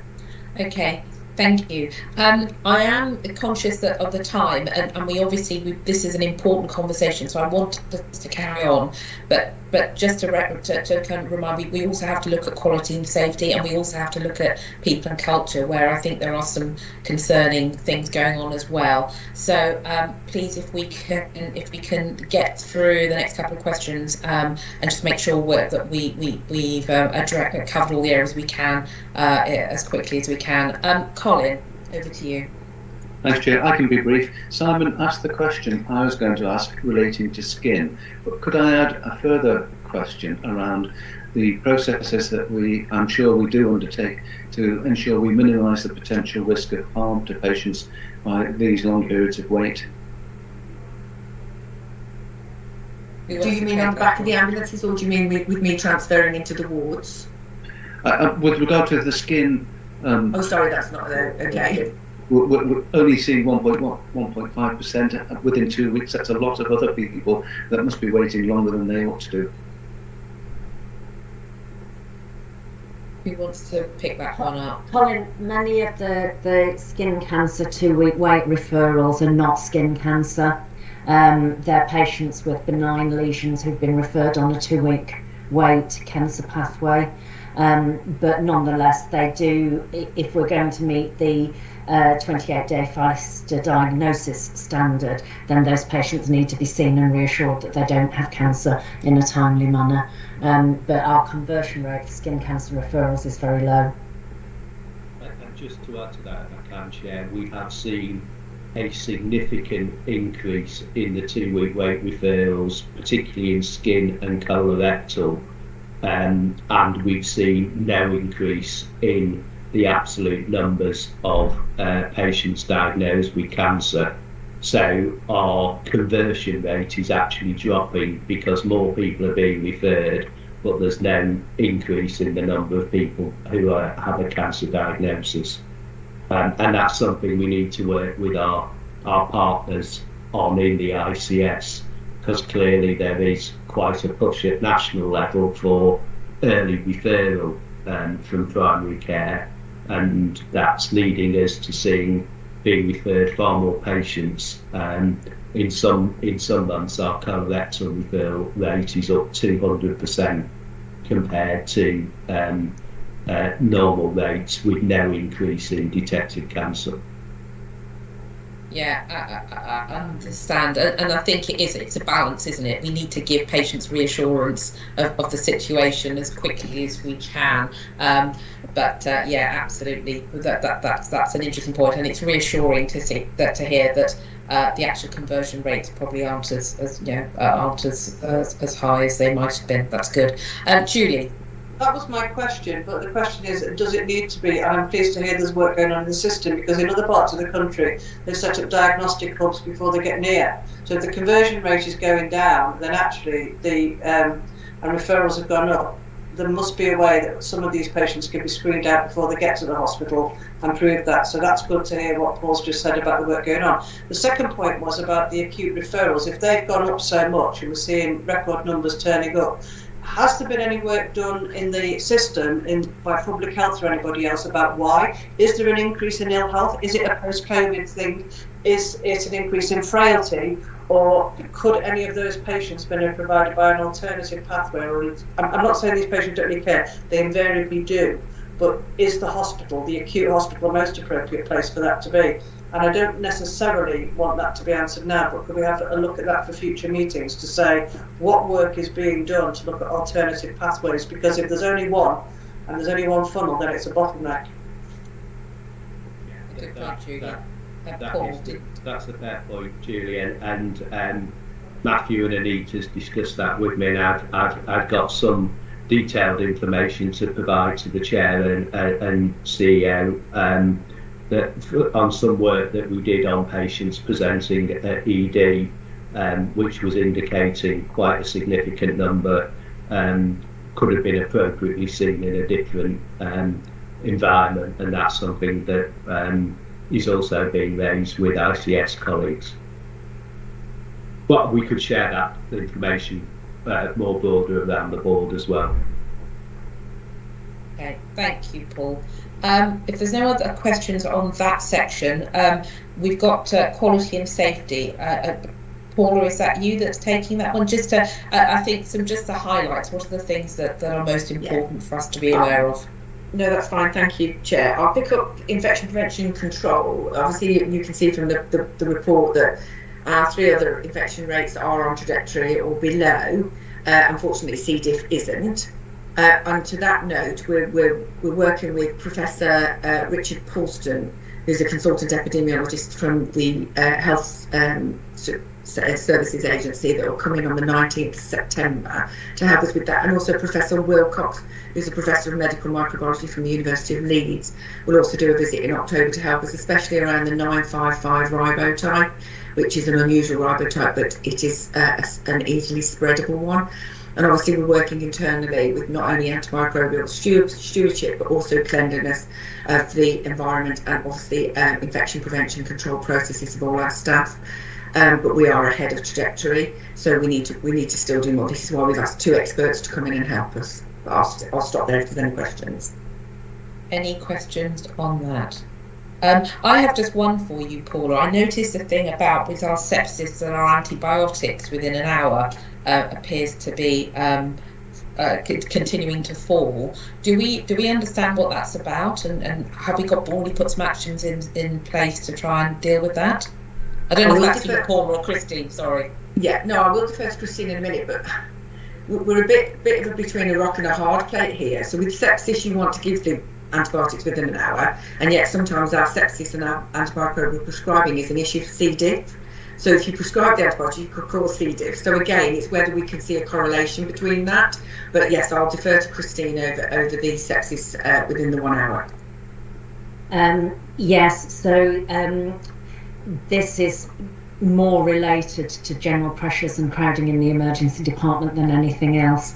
Okay. Thank you. I am conscious that of the time, and we obviously this is an important conversation, so I want us to carry on. But just to kind of remind, we also have to look at quality and safety, and we also have to look at people and culture, where I think there are some concerning things going on as well. So please, if we can get through the next couple of questions, and just make sure that we've covered all the areas we can as quickly as we can. Colin, over to you. Thanks, Chair. I can be brief. Simon asked the question I was going to ask relating to skin, but could I add a further question around the processes that I'm sure we do undertake to ensure we minimise the potential risk of harm to patients by these long periods of wait? Do you mean on the back of the ambulances, or do you mean with me transferring into the wards? With regard to the skin... oh, sorry, that's not okay. We're only seeing 1.5% within 2 weeks. That's a lot of other people that must be waiting longer than they ought to do. Who wants to pick that one up? Colin, many of the skin cancer 2-week wait referrals are not skin cancer. They're patients with benign lesions who've been referred on a 2-week wait cancer pathway. But nonetheless, they do, if we're going to meet the 28-day faster diagnosis standard, then those patients need to be seen and reassured that they don't have cancer in a timely manner. But our conversion rate for skin cancer referrals is very low. And just to add to that, if I can, Chair, we have seen a significant increase in the 2-week wait referrals, particularly in skin and colorectal. And we've seen no increase in the absolute numbers of patients diagnosed with cancer. So our conversion rate is actually dropping because more people are being referred, but there's no increase in the number of people who have a cancer diagnosis. And that's something we need to work with our partners on in the ICS, because clearly there is quite a push at national level for early referral from primary care, and that's leading us to being referred far more patients. In some months our colorectal referral rate is up 200% compared to normal rates, with no increase in detected cancer. Yeah, I understand, and I think it's a balance, isn't it? We need to give patients reassurance of the situation as quickly as we can. But yeah, absolutely, that's an interesting point, and it's reassuring to hear that the actual conversion rates probably aren't as high as they might have been. That's good. Julie. That was my question, but the question is, does it need to be? And I'm pleased to hear there's work going on in the system, because in other parts of the country they've set up diagnostic hubs before they get near. So if the conversion rate is going down, then actually and referrals have gone up, there must be a way that some of these patients can be screened out before they get to the hospital and prove that. So that's good to hear what Paul's just said about the work going on. The second point was about the acute referrals. If they've gone up so much and we're seeing record numbers turning up, has there been any work done in the system by public health or anybody else about why? Is there an increase in ill health? Is it a post-COVID thing? Is it an increase in frailty? Or could any of those patients be provided by an alternative pathway? I'm not saying these patients don't need care, they invariably do. But is the hospital, the acute hospital, the most appropriate place for that to be? And I don't necessarily want that to be answered now, but could we have a look at that for future meetings to say what work is being done to look at alternative pathways? Because if there's only one, and there's only one funnel, then it's a bottleneck. Good point, Julie. That's a fair point, Julie, and Matthew and Anita's discussed that with me, and I've got some detailed information to provide to the chair and CEO. That on some work that we did on patients presenting at ED, which was indicating quite a significant number could have been appropriately seen in a different environment, and that's something that is also being raised with ICS colleagues. But we could share that information more broader around the board as well. Okay, thank you, Paul. If there's no other questions on that section, we've got quality and safety. Paula, is that you that's taking that one? Just to, I think just the highlights. What are the things that are most important for us to be aware of? No, that's fine. Thank you, Chair. I'll pick up infection prevention and control. Obviously, you can see from the report that our 3 other infection rates are on trajectory or below. Unfortunately, C. diff isn't. And to that note, we're working with Professor Richard Paulston, who's a consultant epidemiologist from the Health Services Agency, that will come in on the 19th of September to help us with that. And also Professor Wilcox, who's a professor of medical microbiology from the University of Leeds, will also do a visit in October to help us, especially around the 955 ribotype, which is an unusual ribotype, but it is an easily spreadable one. And obviously we're working internally with not only antimicrobial stewardship, but also cleanliness of the environment and obviously infection prevention control processes of all our staff. But we are ahead of trajectory, so we need to still do more. This is why we've asked 2 experts to come in and help us. But I'll stop there if there's any questions. Any questions on that? I have just one for you, Paula. I noticed a thing about with our sepsis and our antibiotics within an hour appears to be continuing to fall. Do we understand what that's about, and have we already put some actions in place to try and deal with that? I don't know if that's for Paula or Christine, sorry. Yeah, no, I will defer to Christine in a minute, but we're a bit of between a rock and a hard plate here. So with sepsis, you want to give the antibiotics within an hour, and yet sometimes our sepsis and our antimicrobial prescribing is an issue for C. diff. So if you prescribe the antibiotic, you could cause C. diff. So again, it's whether we can see a correlation between that. But yes, I'll defer to Christine over the sepsis within the 1 hour. Yes, so this is more related to general pressures and crowding in the emergency department than anything else.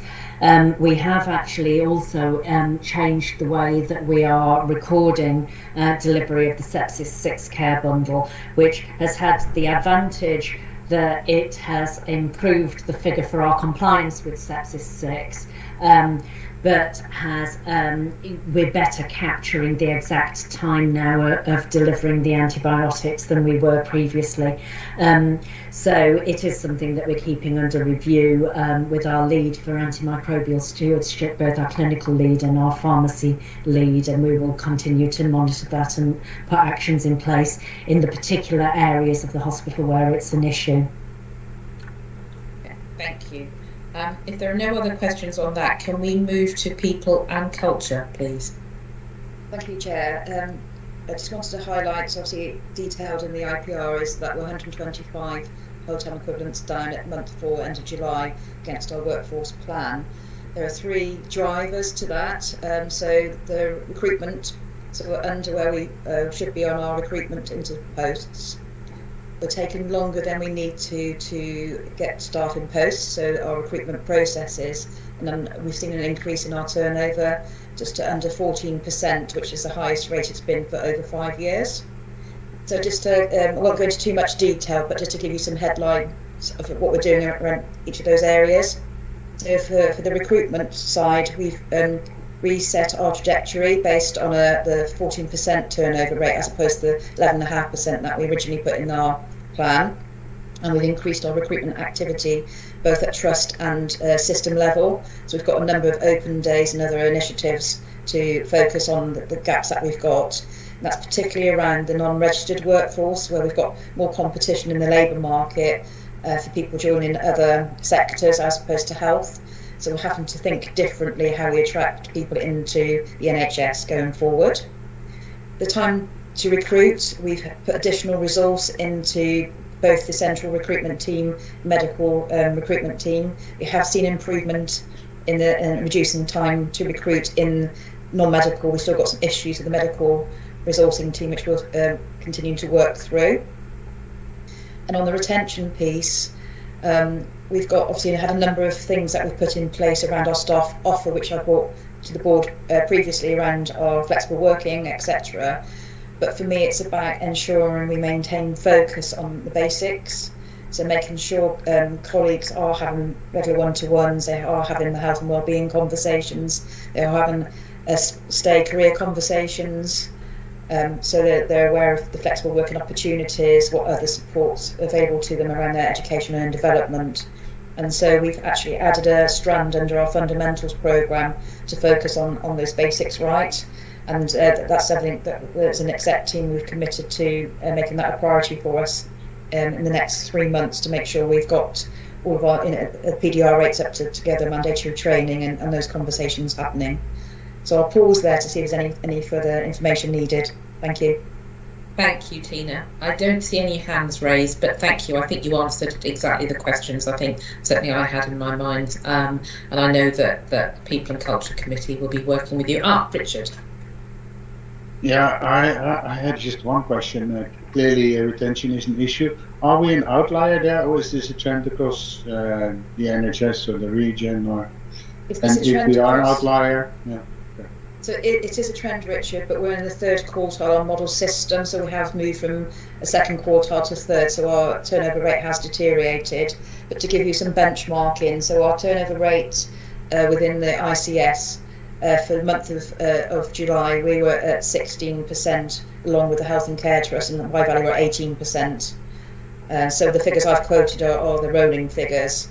We have actually also changed the way that we are recording delivery of the Sepsis 6 care bundle, which has had the advantage that it has improved the figure for our compliance with Sepsis 6, but has we're better capturing the exact time now of delivering the antibiotics than we were previously. So it is something that we're keeping under review with our lead for antimicrobial stewardship, both our clinical lead and our pharmacy lead, and we will continue to monitor that and put actions in place in the particular areas of the hospital where it's an issue. Okay, thank you. If there are no other questions on that, can we move to people and culture, please? Thank you, Chair. I just wanted to highlight, obviously detailed in the IPR, is that we're 125 whole-time equivalents down at month 4, end of July, against our workforce plan. There are 3 drivers to that. So the recruitment, so we're under where we should be on our recruitment into posts. We're taking longer than we need to get staff in post, so our recruitment processes, and then we've seen an increase in our turnover just to under 14%, which is the highest rate it's been for over 5 years. So just to, I won't go into too much detail, but just to give you some headlines of what we're doing around each of those areas. So for the recruitment side, we've reset our trajectory based on the 14% turnover rate as opposed to the 11.5% that we originally put in our plan, and we've increased our recruitment activity both at trust and system level. So we've got a number of open days and other initiatives to focus on the gaps that we've got. And that's particularly around the non-registered workforce, where we've got more competition in the labour market for people joining other sectors as opposed to health. So we're having to think differently how we attract people into the NHS going forward. The time to recruit, we've put additional resource into both the central recruitment team, medical recruitment team. We have seen improvement in the reducing time to recruit in non-medical. We've still got some issues with the medical resourcing team, which we'll continue to work through. And on the retention piece, we've got obviously had a number of things that we've put in place around our staff offer, which I brought to the board previously around our flexible working, etc. But for me, it's about ensuring we maintain focus on the basics. So making sure colleagues are having regular one-to-ones, they are having the health and wellbeing conversations, they are having stay career conversations, so that they're aware of the flexible working opportunities, what other supports available to them around their education and development. And so we've actually added a strand under our fundamentals programme to focus on those basics right. And that's something that as an exec team we've committed to making that a priority for us in the next 3 months, to make sure we've got all of our PDR rates up to together, mandatory training and those conversations happening. So I'll pause there to see if there's any further information needed. Thank you. Thank you, Tina. I don't see any hands raised, but thank you. I think you answered exactly the questions I think certainly I had in my mind. And I know that People and Culture Committee will be working with you. Richard. Yeah, I had just one question. Clearly, retention is an issue. Are we an outlier there, or is this a trend across the NHS or the region? Or If we are an outlier, yeah. So it is a trend, Richard, but we're in the third quartile on model system, so we have moved from a second quartile to third, so our turnover rate has deteriorated. But to give you some benchmarking, so our turnover rate within the ICS for the month of July, we were at 16%, along with the Health and Care Trust, and High Valley were at 18%. So the figures I've quoted are the rolling figures.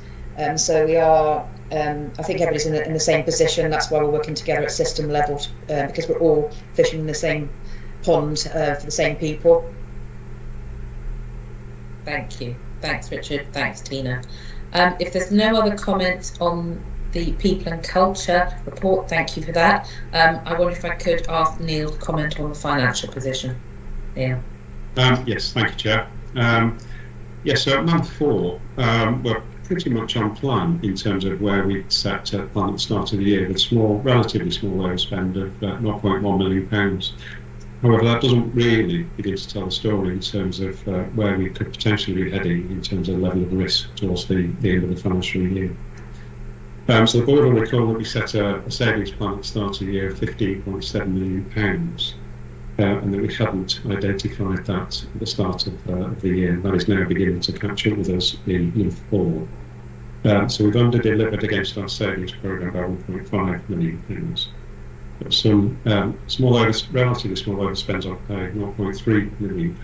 So we are, I think everybody's in the same position. That's why we're working together at system level, because we're all fishing in the same pond for the same people. Thank you. Thanks, Richard. Thanks, Tina. If there's no other comments on the People and Culture report, thank you for that. I wonder if I could ask Neil to comment on the financial position. Neil. Yes, thank you, Chair. Yes, so at month 4, we're pretty much on plan in terms of where we set plan at the start of the year, with relatively small overspend of £0.1 million. However, that doesn't really begin to tell the story in terms of where we could potentially be heading in terms of level of risk towards the end of the financial year. So the board will recall that we set a savings plan at the start of the year of £15.7 million, and that we hadn't identified that at the start of the year. That is now beginning to catch up with us in month 4. So we've under-delivered against our savings programme by £1.5 million. Some relatively small overspends on pay, £0.3 million,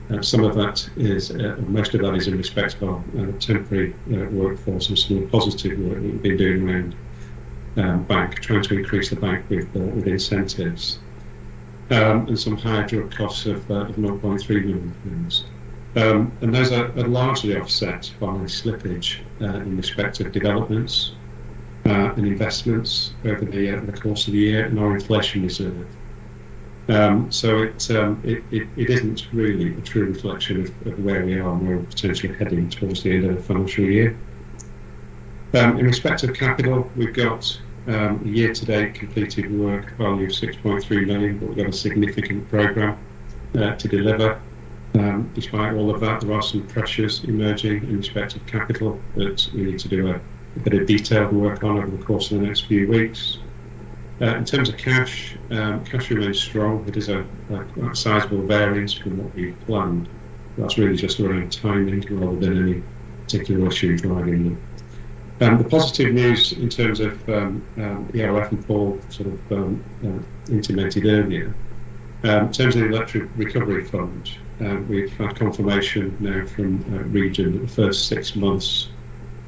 and some of that is, most of that is in respect of our temporary workforce and some positive work that we've been doing around bank, trying to increase the bank with incentives, and some higher drug costs of £0.3 million. And those are largely offset by slippage in respect of developments and investments over the course of the year, and our inflation reserve. So it isn't really a true reflection of where we are and where we're potentially heading towards the end of the financial year. In respect of capital, we've got a year-to-date completed work value of 6.3 million, but we've got a significant programme to deliver. Despite all of that, there are some pressures emerging in respect of capital that we need to do a bit of detailed work on over the course of the next few weeks. In terms of cash remains strong. It is a sizable variance from what we planned. That's really just around timing rather than any particular issue driving them. The positive news in terms of ERF and Paul sort of intimated earlier, in terms of the Electric Recovery Fund, we've had confirmation now from Region that the first 6 months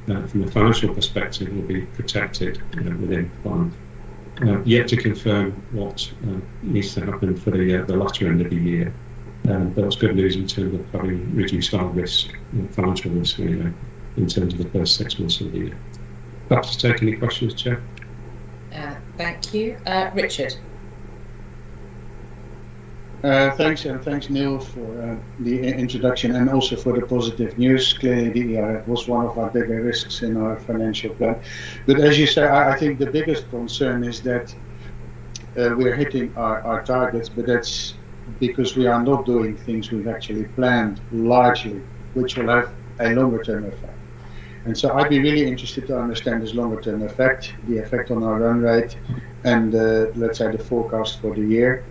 from a financial perspective will be protected within plan. Yet to confirm what needs to happen for the latter end of the year. That's good news in terms of having reduced our risk, financial risk anyway, in terms of the first 6 months of the year. Perhaps to take any questions, Chair. Thank you. Richard. Thanks Neil for the introduction and also for the positive news. Clearly the ERF was one of our bigger risks in our financial plan. But as you say, I think the biggest concern is that we're hitting our targets, but that's because we are not doing things we've actually planned largely, which will have a longer term effect. And so I'd be really interested to understand this longer term effect, the effect on our run rate and let's say the forecast for the year.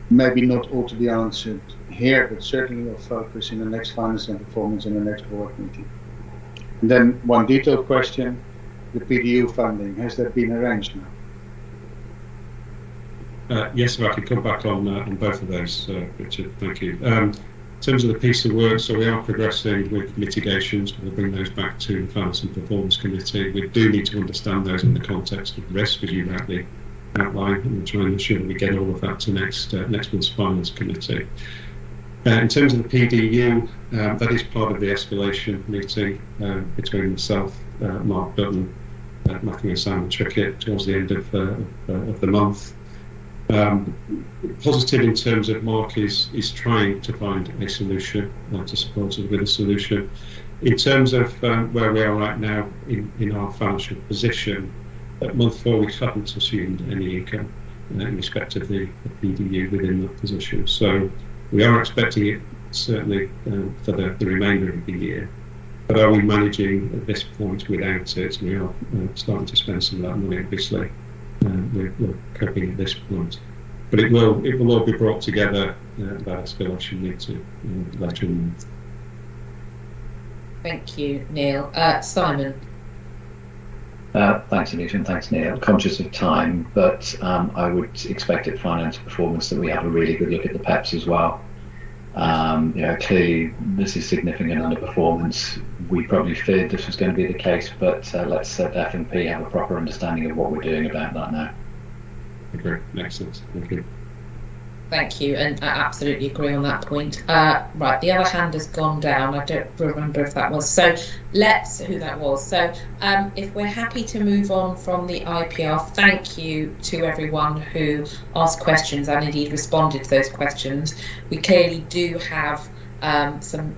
Maybe not all to be answered here, but certainly of focus in the next finance and performance in the next board meeting. And then one detailed question, the PDU funding, has that been arranged now? Yes, if I could come back on both of those, Richard, thank you. In terms of the piece of work, so we are progressing with mitigations. We'll bring those back to the Finance and Performance Committee. We do need to understand those in the context of risk, as you rightly outlined, and we'll try and ensure that we get all of that to next month's Finance Committee. In terms of the PDU, that is part of the escalation meeting between myself, Mark Dutton, Matthew and Simon Trickett towards the end of the month. Positive in terms of Mark is trying to find a solution, to support us with a solution. In terms of where we are right now in our financial position, at month 4 we haven't assumed any income in respect of the PDU within that position. So we are expecting it certainly for the remainder of the year. But are we managing at this point without it? We are starting to spend some of that money, obviously. We're coping at this point. But it will all be brought together that escalation meeting later in the month. Thank you, Neil. Simon. Thanks, Anita, and thanks, Neil. Conscious of time, but I would expect at Finance Performance that we have a really good look at the PEPs as well. Clearly this is significant underperformance. We probably feared this was going to be the case, but let's let F&P have a proper understanding of what we're doing about that now. Okay, excellent. Thank you. Thank you, and I absolutely agree on that point. Right, the other hand has gone down. I don't remember if that was. So who that was. So if we're happy to move on from the IPR, thank you to everyone who asked questions and indeed responded to those questions. We clearly do have some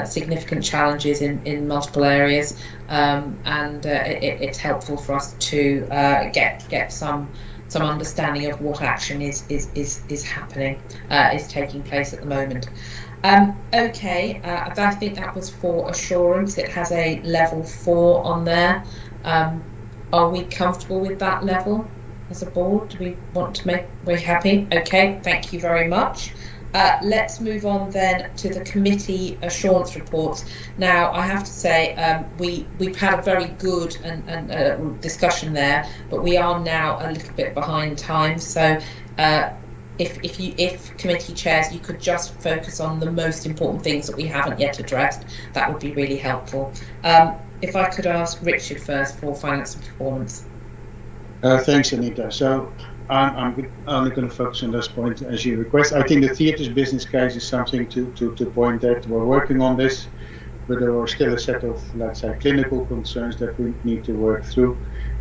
significant challenges in multiple areas, and it's helpful for us to get some understanding of what action is happening, is taking place at the moment. Okay, I think that was for assurance. It has a level 4 on there. Are we comfortable with that level as a board? Do we want to make? We're happy. Okay, thank you very much. Let's move on then to the committee assurance reports. Now, I have to say we've had a very good and discussion there, but we are now a little bit behind time. So if committee chairs, you could just focus on the most important things that we haven't yet addressed, that would be really helpful. If I could ask Richard first for Finance and Performance. Thanks, Anita. So I'm only going to focus on this point as you request. I think the theatres business case is something to point at. We're working on this, but there are still a set of, let's say, clinical concerns that we need to work through.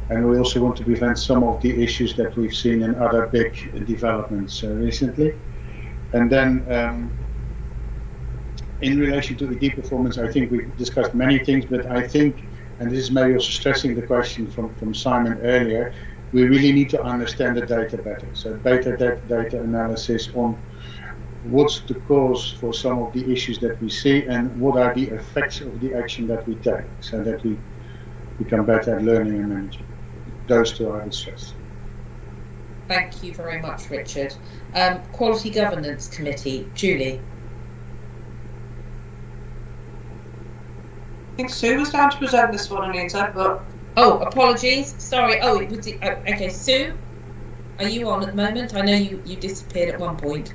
And we also want to prevent some of the issues that we've seen in other big developments recently. And then in relation to ED performance, I think we've discussed many things, but I think, and this is maybe also stressing the question from Simon earlier, we really need to understand the data better. So better data analysis on what's the cause for some of the issues that we see and what are the effects of the action that we take, so that we become better at learning and managing. Those two I would stress. Thank you very much, Richard. Quality Governance Committee, Julie. I think Sue was down to present this one, Anita, but... Oh, apologies. Sorry. Oh, it was okay. Sue, are you on at the moment? I know you disappeared at one point.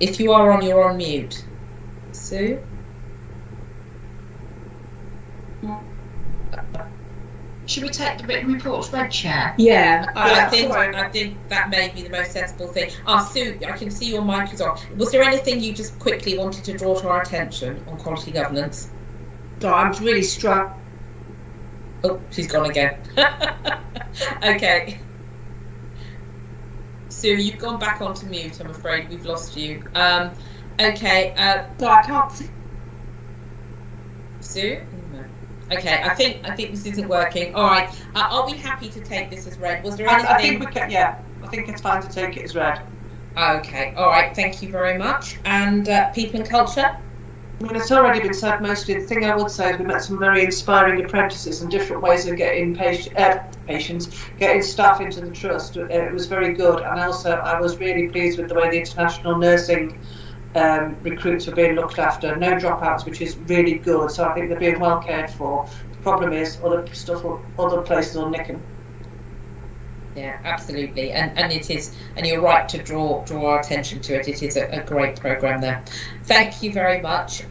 If you are on, you're on mute. Sue? Should we take the written reports read, Chair? Yeah, I think that may be the most sensible thing. Sue, I can see your mic is on. Was there anything you just quickly wanted to draw to our attention on quality governance? I'm really struck. Oh, she's gone again. Okay. Sue, you've gone back onto mute, I'm afraid. We've lost you. Okay. I can't see. Sue? No. Okay, I think this isn't working. All right. Are we happy to take this as read? Was there anything? I think we can, yeah. I think it's fine to take it as read. Okay. All right. Thank you very much. And people and culture? I mean, it's already been said mostly. The thing I would say is we met some very inspiring apprentices and different ways of getting getting staff into the trust. It was very good, and also I was really pleased with the way the international nursing recruits are being looked after. No dropouts, which is really good. So I think they're being well cared for. The problem is other places will nick them. Yeah, absolutely, and it is, and you're right to draw our attention to it. It is a great programme there. Thank you very much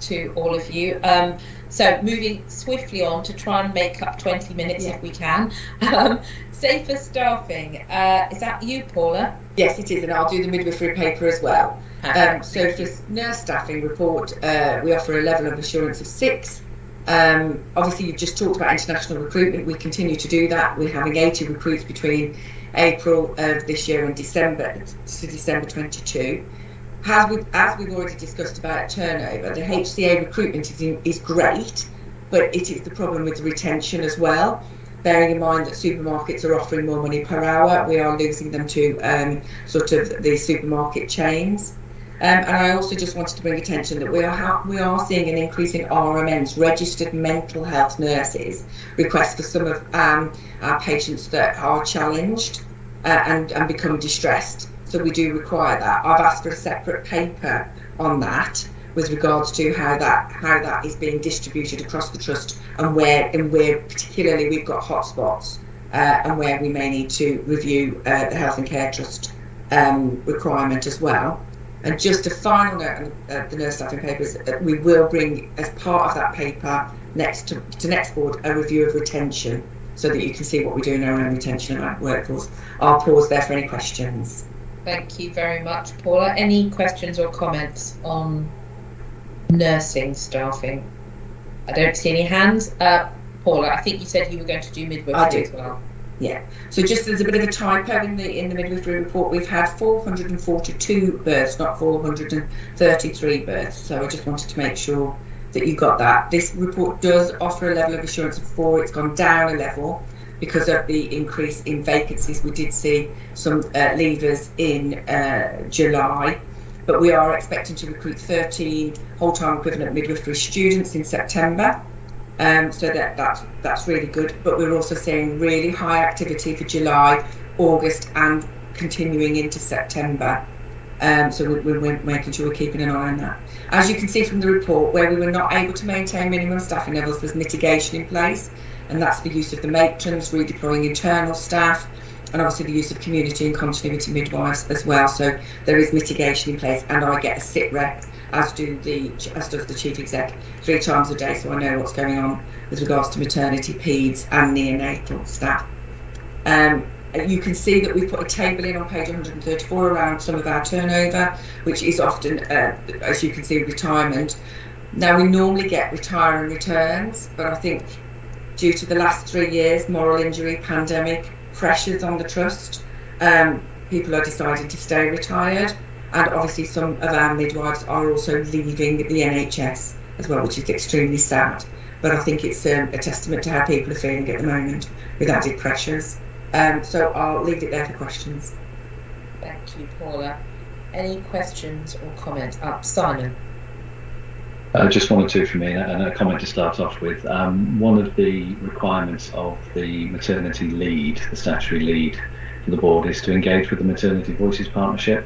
to all of you. So moving swiftly on to try and make up 20 minutes if we can. Safer staffing, is that you, Paula? Yes, it is, and I'll do the midwifery paper as well. So for nurse staffing report, we offer a level of assurance of 6. Obviously, you've just talked about international recruitment. We continue to do that. We're having 80 recruits between April of this year and December 22. As we've already discussed about turnover, the HCA recruitment is great, but it is the problem with the retention as well. Bearing in mind that supermarkets are offering more money per hour, we are losing them to sort of the supermarket chains. And I also just wanted to bring attention that we are seeing an increase in RMNs, registered mental health nurses, requests for some of our patients that are challenged and become distressed. So we do require that. I've asked for a separate paper on that with regards to how that is being distributed across the trust, and where particularly we've got hotspots and where we may need to review the Health and Care Trust requirement as well. And just a final note on the nurse staffing papers, we will bring as part of that paper to next board a review of retention, so that you can see what we're doing around retention of our workforce. I'll pause there for any questions. Thank you very much, Paula. Any questions or comments on nursing staffing? I don't see any hands. Paula, I think you said you were going to do midwifery as well. Yeah. So just as a bit of a typo in the midwifery report, we've had 442 births, not 433 births. So I just wanted to make sure that you got that. This report does offer a level of assurance of 4. It's gone down a level because of the increase in vacancies. We did see some leavers in July, but we are expecting to recruit 13 whole-time equivalent midwifery students in September. So that's really good, but we're also seeing really high activity for July, August, and continuing into September. So we're making sure we're keeping an eye on that. As you can see from the report, where we were not able to maintain minimum staffing levels, there's mitigation in place, and that's the use of the matrons, redeploying internal staff, and obviously the use of community and continuity midwives as well. So there is mitigation in place, and I get a sit rep, as does the chief exec, 3 times a day, so I know what's going on with regards to maternity, peds and neonatal staff. You can see that we've put a table in on page 134 around some of our turnover, which is often, as you can see, retirement. Now, we normally get retire and returns, but I think due to the last 3 years, moral injury, pandemic, pressures on the trust, people are deciding to stay retired. And obviously some of our midwives are also leaving the NHS as well, which is extremely sad. But I think it's a testament to how people are feeling at the moment with added pressures. So I'll leave it there for questions. Thank you, Paula. Any questions or comments? Simon. Just one or two from me, and a comment to start off with. One of the requirements of the maternity lead, the statutory lead for the board, is to engage with the Maternity Voices Partnership,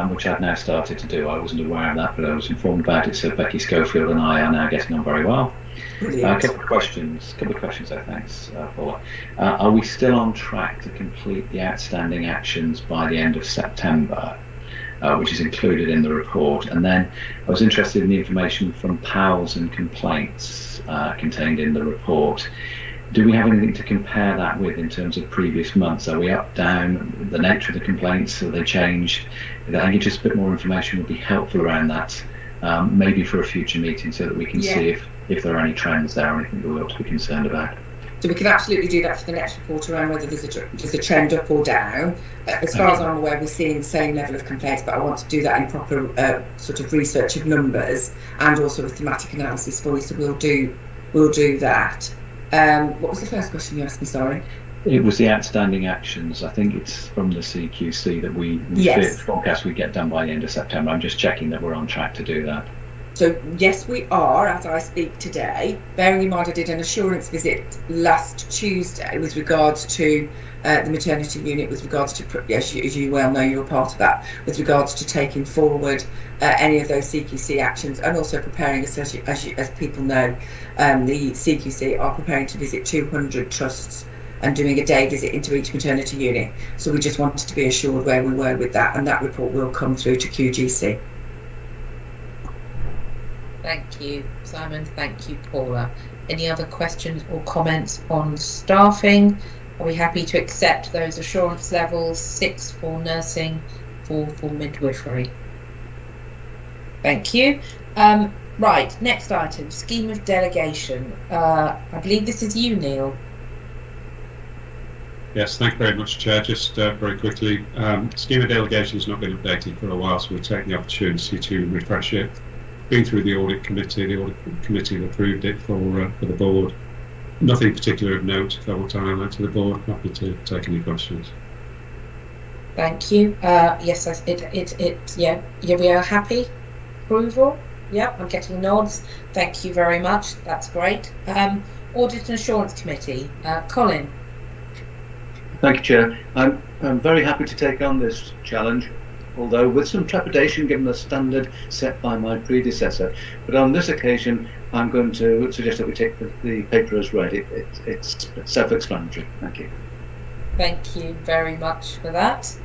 which I've now started to do. I wasn't aware of that, but I was informed about it. So Becky Schofield and I are now getting on very well. A couple of questions though, thanks, Paula. Are we still on track to complete the outstanding actions by the end of September, which is included in the report? And then I was interested in the information from PALs and complaints contained in the report. Do we have anything to compare that with in terms of previous months? Are we up, down, the nature of the complaints? Have they changed? I think just a bit more information would be helpful around that, maybe for a future meeting, so that we can see if there are any trends there or anything that we ought to be concerned about. So we can absolutely do that for the next report around whether there's a trend up or down. As far as I'm aware, we're seeing the same level of complaints, but I want to do that in proper sort of research of numbers and also a thematic analysis for you. So we'll do that. What was the first question you asked me, sorry? It was the outstanding actions. I think it's from the CQC that we forecast we get done by the end of September. I'm just checking that we're on track to do that. So yes, we are, as I speak today. Bearing in mind I did an assurance visit last Tuesday with regards to the maternity unit, with regards to, as you well know, you're a part of that, with regards to taking forward any of those CQC actions, and also preparing, as people know, the CQC are preparing to visit 200 trusts and doing a day visit into each maternity unit. So we just wanted to be assured where we were with that, and that report will come through to QGC. Thank you, Simon. Thank you, Paula. Any other questions or comments on staffing? Are we happy to accept those assurance levels, 6 for nursing, 4 for midwifery? Thank you. Right, next item, scheme of delegation. I believe this is you, Neil. Yes, thank you very much, Chair. Just very quickly, scheme of delegation has not been updated for a while, so we'll take the opportunity to refresh it. Been through the audit committee approved it for the board. Nothing particular of note, if I want to highlight to the board. Happy to take any questions. Thank you. Yes, yeah, we are happy. Approval. Yep, I'm getting nods. Thank you very much. That's great. Audit and Assurance Committee. Colin. Thank you, Chair. I'm very happy to take on this challenge, although with some trepidation given the standard set by my predecessor. But on this occasion, I'm going to suggest that we take the paper as read. It's self-explanatory. Thank you. Thank you very much for that.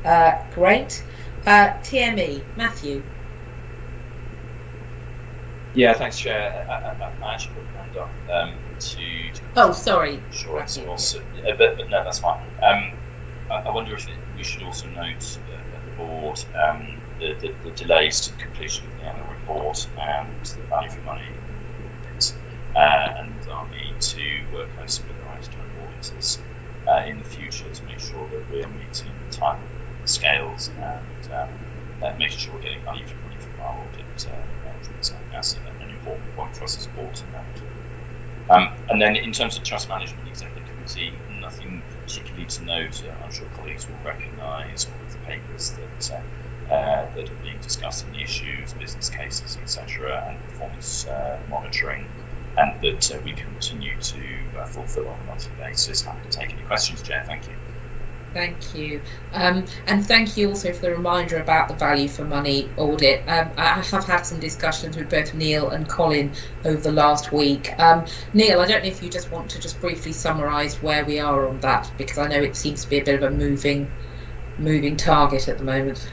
Great. TME, Matthew. Yeah, thanks, Chair. I actually put my hand up to. Oh, sorry. Sure, also, but no, that's fine. I wonder if we should also note at the board the delays to the completion of the annual report and the value for money bit, and our need to work closely with our external auditors in the future to make sure that we're meeting the time scales and making sure we're getting value for money from our audit. That's an important point for us as a board to note. And then in terms of trust management executive committee, nothing particularly to note. I'm sure colleagues will recognise all of the papers that are being discussed in the issues, business cases, etc., and performance monitoring, and that we continue to fulfil on a monthly basis. Happy to take any questions, Chair. Thank you. Thank you. And thank you also for the reminder about the value for money audit. I have had some discussions with both Neil and Colin over the last week. Neil, I don't know if you just want to just briefly summarise where we are on that, because I know it seems to be a bit of a moving target at the moment.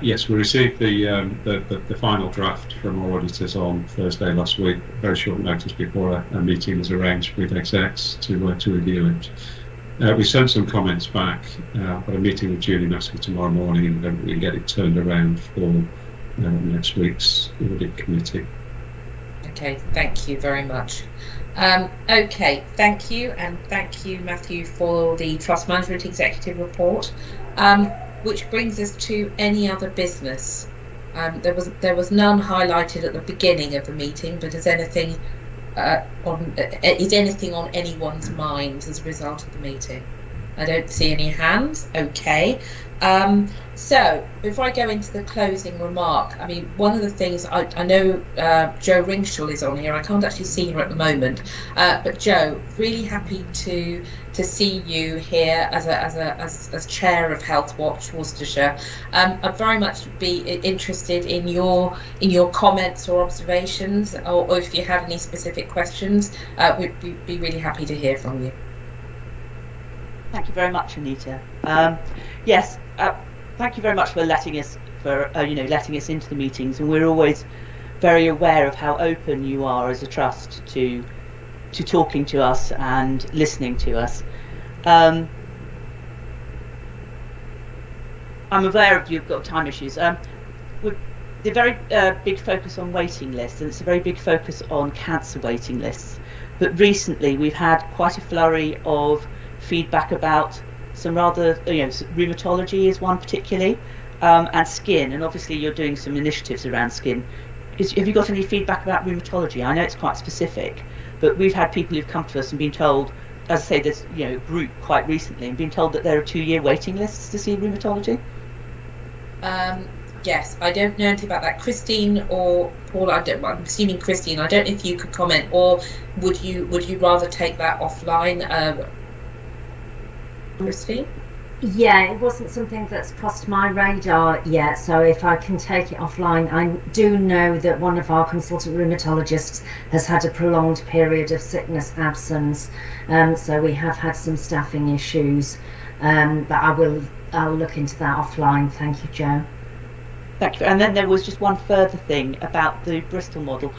Yes, we received the final draft from our auditors on Thursday last week, very short notice before a meeting was arranged with execs to review it. We sent some comments back, but a meeting with Julie Maskey tomorrow morning, and then we get it turned around for next week's audit committee. Okay, thank you very much. Okay, thank you, and thank you, Matthew, for the Trust Management Executive Report, which brings us to any other business. There was none highlighted at the beginning of the meeting, but is anything on anyone's minds as a result of the meeting? I don't see any hands. Okay. So before I go into the closing remark, I mean, one of the things I know Jo Ringshall is on here. I can't actually see her at the moment, but Jo, really happy to see you here as chair of Health Watch Worcestershire. I'd very much be interested in your comments or observations, or if you have any specific questions. We'd be really happy to hear from you. Thank you very much, Anita. Yes, thank you very much for letting us into the meetings, and we're always very aware of how open you are as a trust to talking to us and listening to us. I'm aware of you've got time issues. The very big focus on waiting lists, and it's a very big focus on cancer waiting lists. But recently we've had quite a flurry of feedback about some rather, rheumatology is one particularly, and skin, and obviously you're doing some initiatives around skin. Have you got any feedback about rheumatology? I know it's quite specific, but we've had people who've come to us and been told, as I say, there's a group quite recently, and been told that there are 2-year waiting lists to see rheumatology. Yes, I don't know anything about that. Christine or Paul, I'm assuming Christine, I don't know if you could comment, or would you rather take that offline? Christine? Yeah, it wasn't something that's crossed my radar yet, so if I can take it offline. I do know that one of our consultant rheumatologists has had a prolonged period of sickness absence, so we have had some staffing issues, but I'll look into that offline. Thank you, Jo. Thank you. And then there was just one further thing about the Bristol model.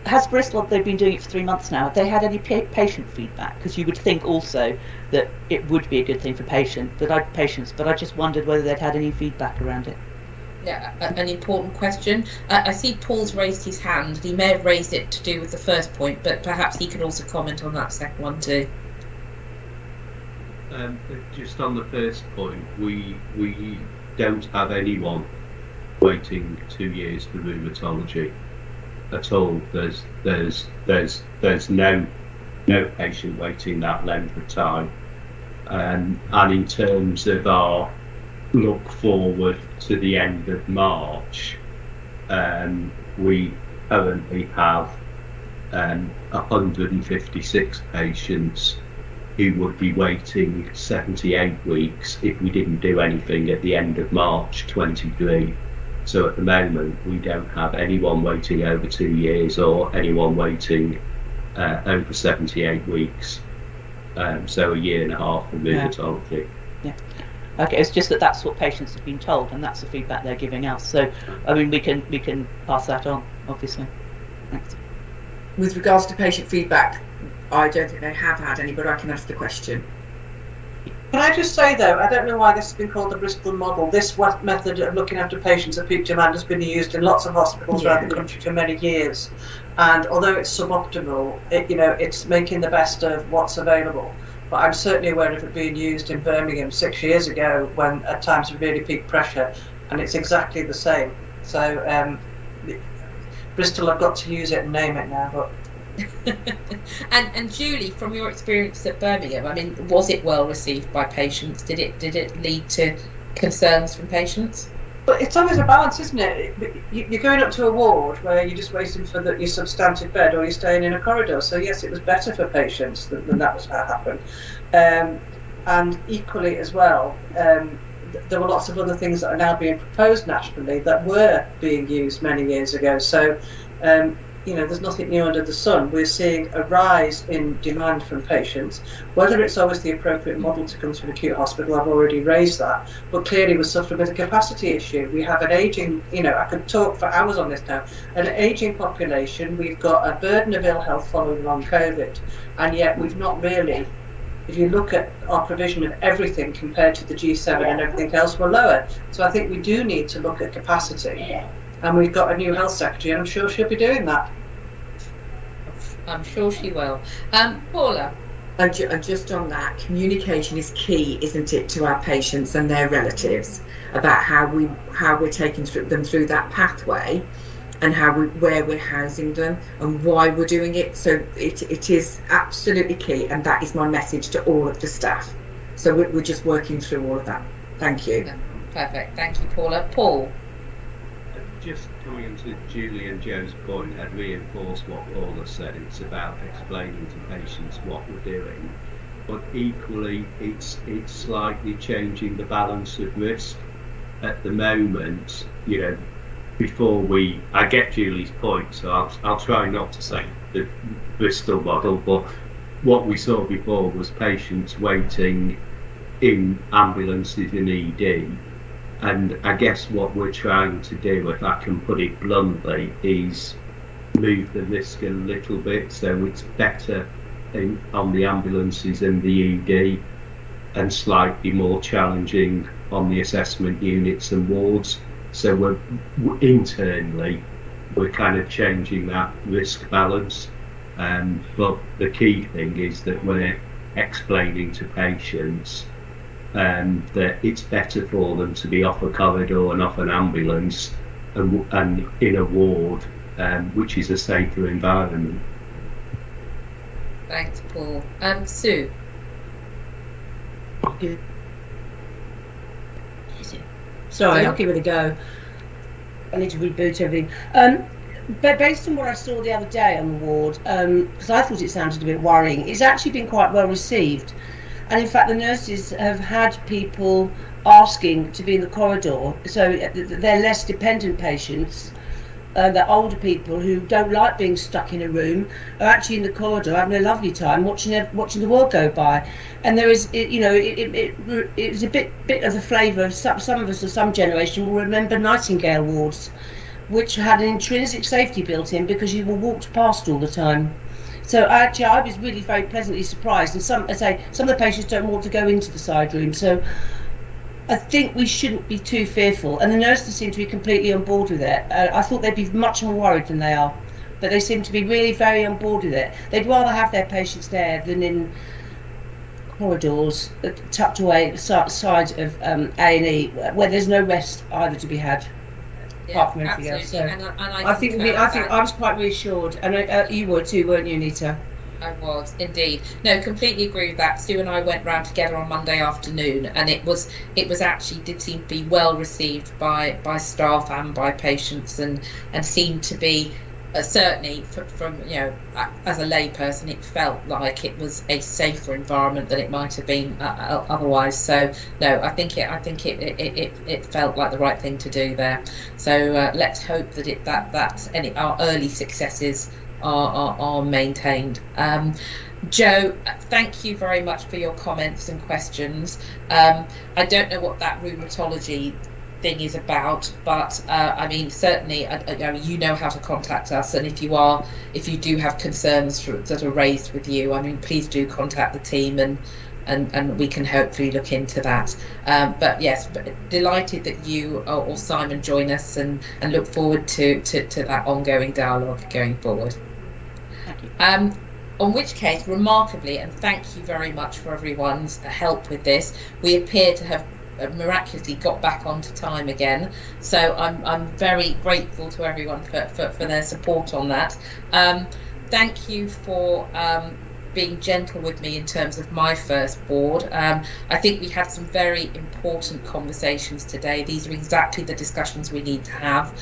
Has Bristol, they've been doing it for 3 months now, have they had any patient feedback? Because you would think also that it would be a good thing for patients, but I just wondered whether they'd had any feedback around it. Yeah, an important question. I see Paul's raised his hand. He may have raised it to do with the first point, but perhaps he can also comment on that second one too. Just on the first point, we don't have anyone waiting 2 years for rheumatology at all. There's no patient waiting that length of time, and in terms of our look forward to the end of March, we currently have 156 patients who would be waiting 78 weeks if we didn't do anything at the end of March 23. So at the moment, we don't have anyone waiting over 2 years or anyone waiting over 78 weeks. So a year and a half for rheumatology. Yeah. Okay, it's just that's what patients have been told, and that's the feedback they're giving us. So, I mean, we can pass that on, obviously. Thanks. With regards to patient feedback, I don't think they have had any, but I can ask the question. Can I just say, though, I don't know why this has been called the Bristol model. This method of looking after patients at peak demand has been used in lots of hospitals around the country for many years. And although it's suboptimal, it's making the best of what's available. But I'm certainly aware of it being used in Birmingham 6 years ago when at times of really peak pressure, and it's exactly the same. So Bristol have got to use it and name it now, but. and Julie, from your experience at Birmingham, I mean, was it well received by patients? Did it lead to concerns from patients? But it's always a balance, isn't it? You're going up to a ward where you're just waiting for your substantive bed, or you're staying in a corridor. So yes, it was better for patients than that was what happened. And equally as well, there were lots of other things that are now being proposed nationally that were being used many years ago. So there's nothing new under the sun. We're seeing a rise in demand from patients. Whether it's always the appropriate model to come to an acute hospital, I've already raised that. But clearly we're suffering with a capacity issue. We have an ageing, I could talk for hours on this now, an ageing population. We've got a burden of ill health following on COVID. And yet we've not really, if you look at our provision of everything compared to the G7 and everything else, we're lower. So I think we do need to look at capacity. And we've got a new health secretary, and I'm sure she'll be doing that. I'm sure she will. Paula? And just on that, communication is key, isn't it, to our patients and their relatives about how we're taking them through that pathway, and where we're housing them and why we're doing it. So it is absolutely key, and that is my message to all of the staff. So we're just working through all of that. Thank you. Yeah, perfect. Thank you, Paula. Paul? Just coming into Julie and Joe's point, I'd reinforce what Paula said. It's about explaining to patients what we're doing, but equally it's slightly changing the balance of risk. At the moment, I get Julie's point, so I'll try not to say the Bristol model, but what we saw before was patients waiting in ambulances in ED. And I guess what we're trying to do, if I can put it bluntly, is move the risk a little bit so it's better on the ambulances and the ED, and slightly more challenging on the assessment units and wards. So we're internally kind of changing that risk balance. But the key thing is that we're explaining to patients that it's better for them to be off a corridor and off an ambulance and in a ward, which is a safer environment. Thanks, Paul. Sue? Sorry, I'll give it a go. I need to reboot everything. But based on what I saw the other day on the ward, because I thought it sounded a bit worrying, it's actually been quite well received. And in fact, the nurses have had people asking to be in the corridor, so they're less dependent patients. The older people who don't like being stuck in a room are actually in the corridor having a lovely time watching the world go by. And there is, it's a bit of the flavour of some of us of some generation will remember Nightingale wards, which had an intrinsic safety built in because you were walked past all the time. So actually, I was really very pleasantly surprised. And some of the patients don't want to go into the side room. So I think we shouldn't be too fearful, and the nurses seem to be completely on board with it. I thought they'd be much more worried than they are, but they seem to be really very on board with it. They'd rather have their patients there than in corridors tucked away side of A&E, where there's no rest either to be had, apart from anything else. So and I think I was quite reassured, and you were too, weren't you, Anita? I was indeed. No, completely agree with that. Sue and I went round together on Monday afternoon, and it was actually did seem to be well received by staff and by patients, and seemed to be certainly from as a layperson, it felt like it was a safer environment than it might have been otherwise. So no, I think it felt like the right thing to do there. So let's hope that our early successes are maintained. Joe, thank you very much for your comments and questions. I don't know what that rheumatology thing is about, but I mean, certainly you know how to contact us, and if you do have concerns that are raised with you, I mean, please do contact the team, and we can hopefully look into that. But yes, delighted that you or Simon join us, and look forward to that ongoing dialogue going forward. Thank you. On which case, remarkably, and thank you very much for everyone's help with this, we appear to have miraculously got back onto time again. So I'm very grateful to everyone for their support on that. Thank you for being gentle with me in terms of my first board. I think we had some very important conversations today. These are exactly the discussions we need to have.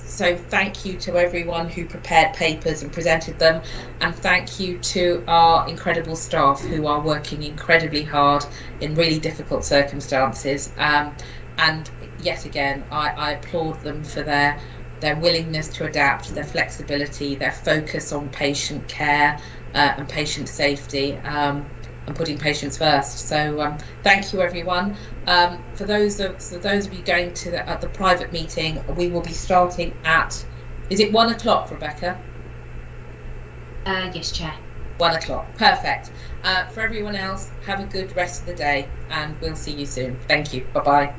So thank you to everyone who prepared papers and presented them, and thank you to our incredible staff who are working incredibly hard in really difficult circumstances. And yet again, I applaud them for their willingness to adapt, their flexibility, their focus on patient care and patient safety, and putting patients first. So thank you, everyone. For those of you going to the private meeting, we will be starting at, is it 1 o'clock, Rebecca? Yes, Chair. 1 o'clock, perfect. For everyone else, have a good rest of the day, and we'll see you soon. Thank you. Bye-bye.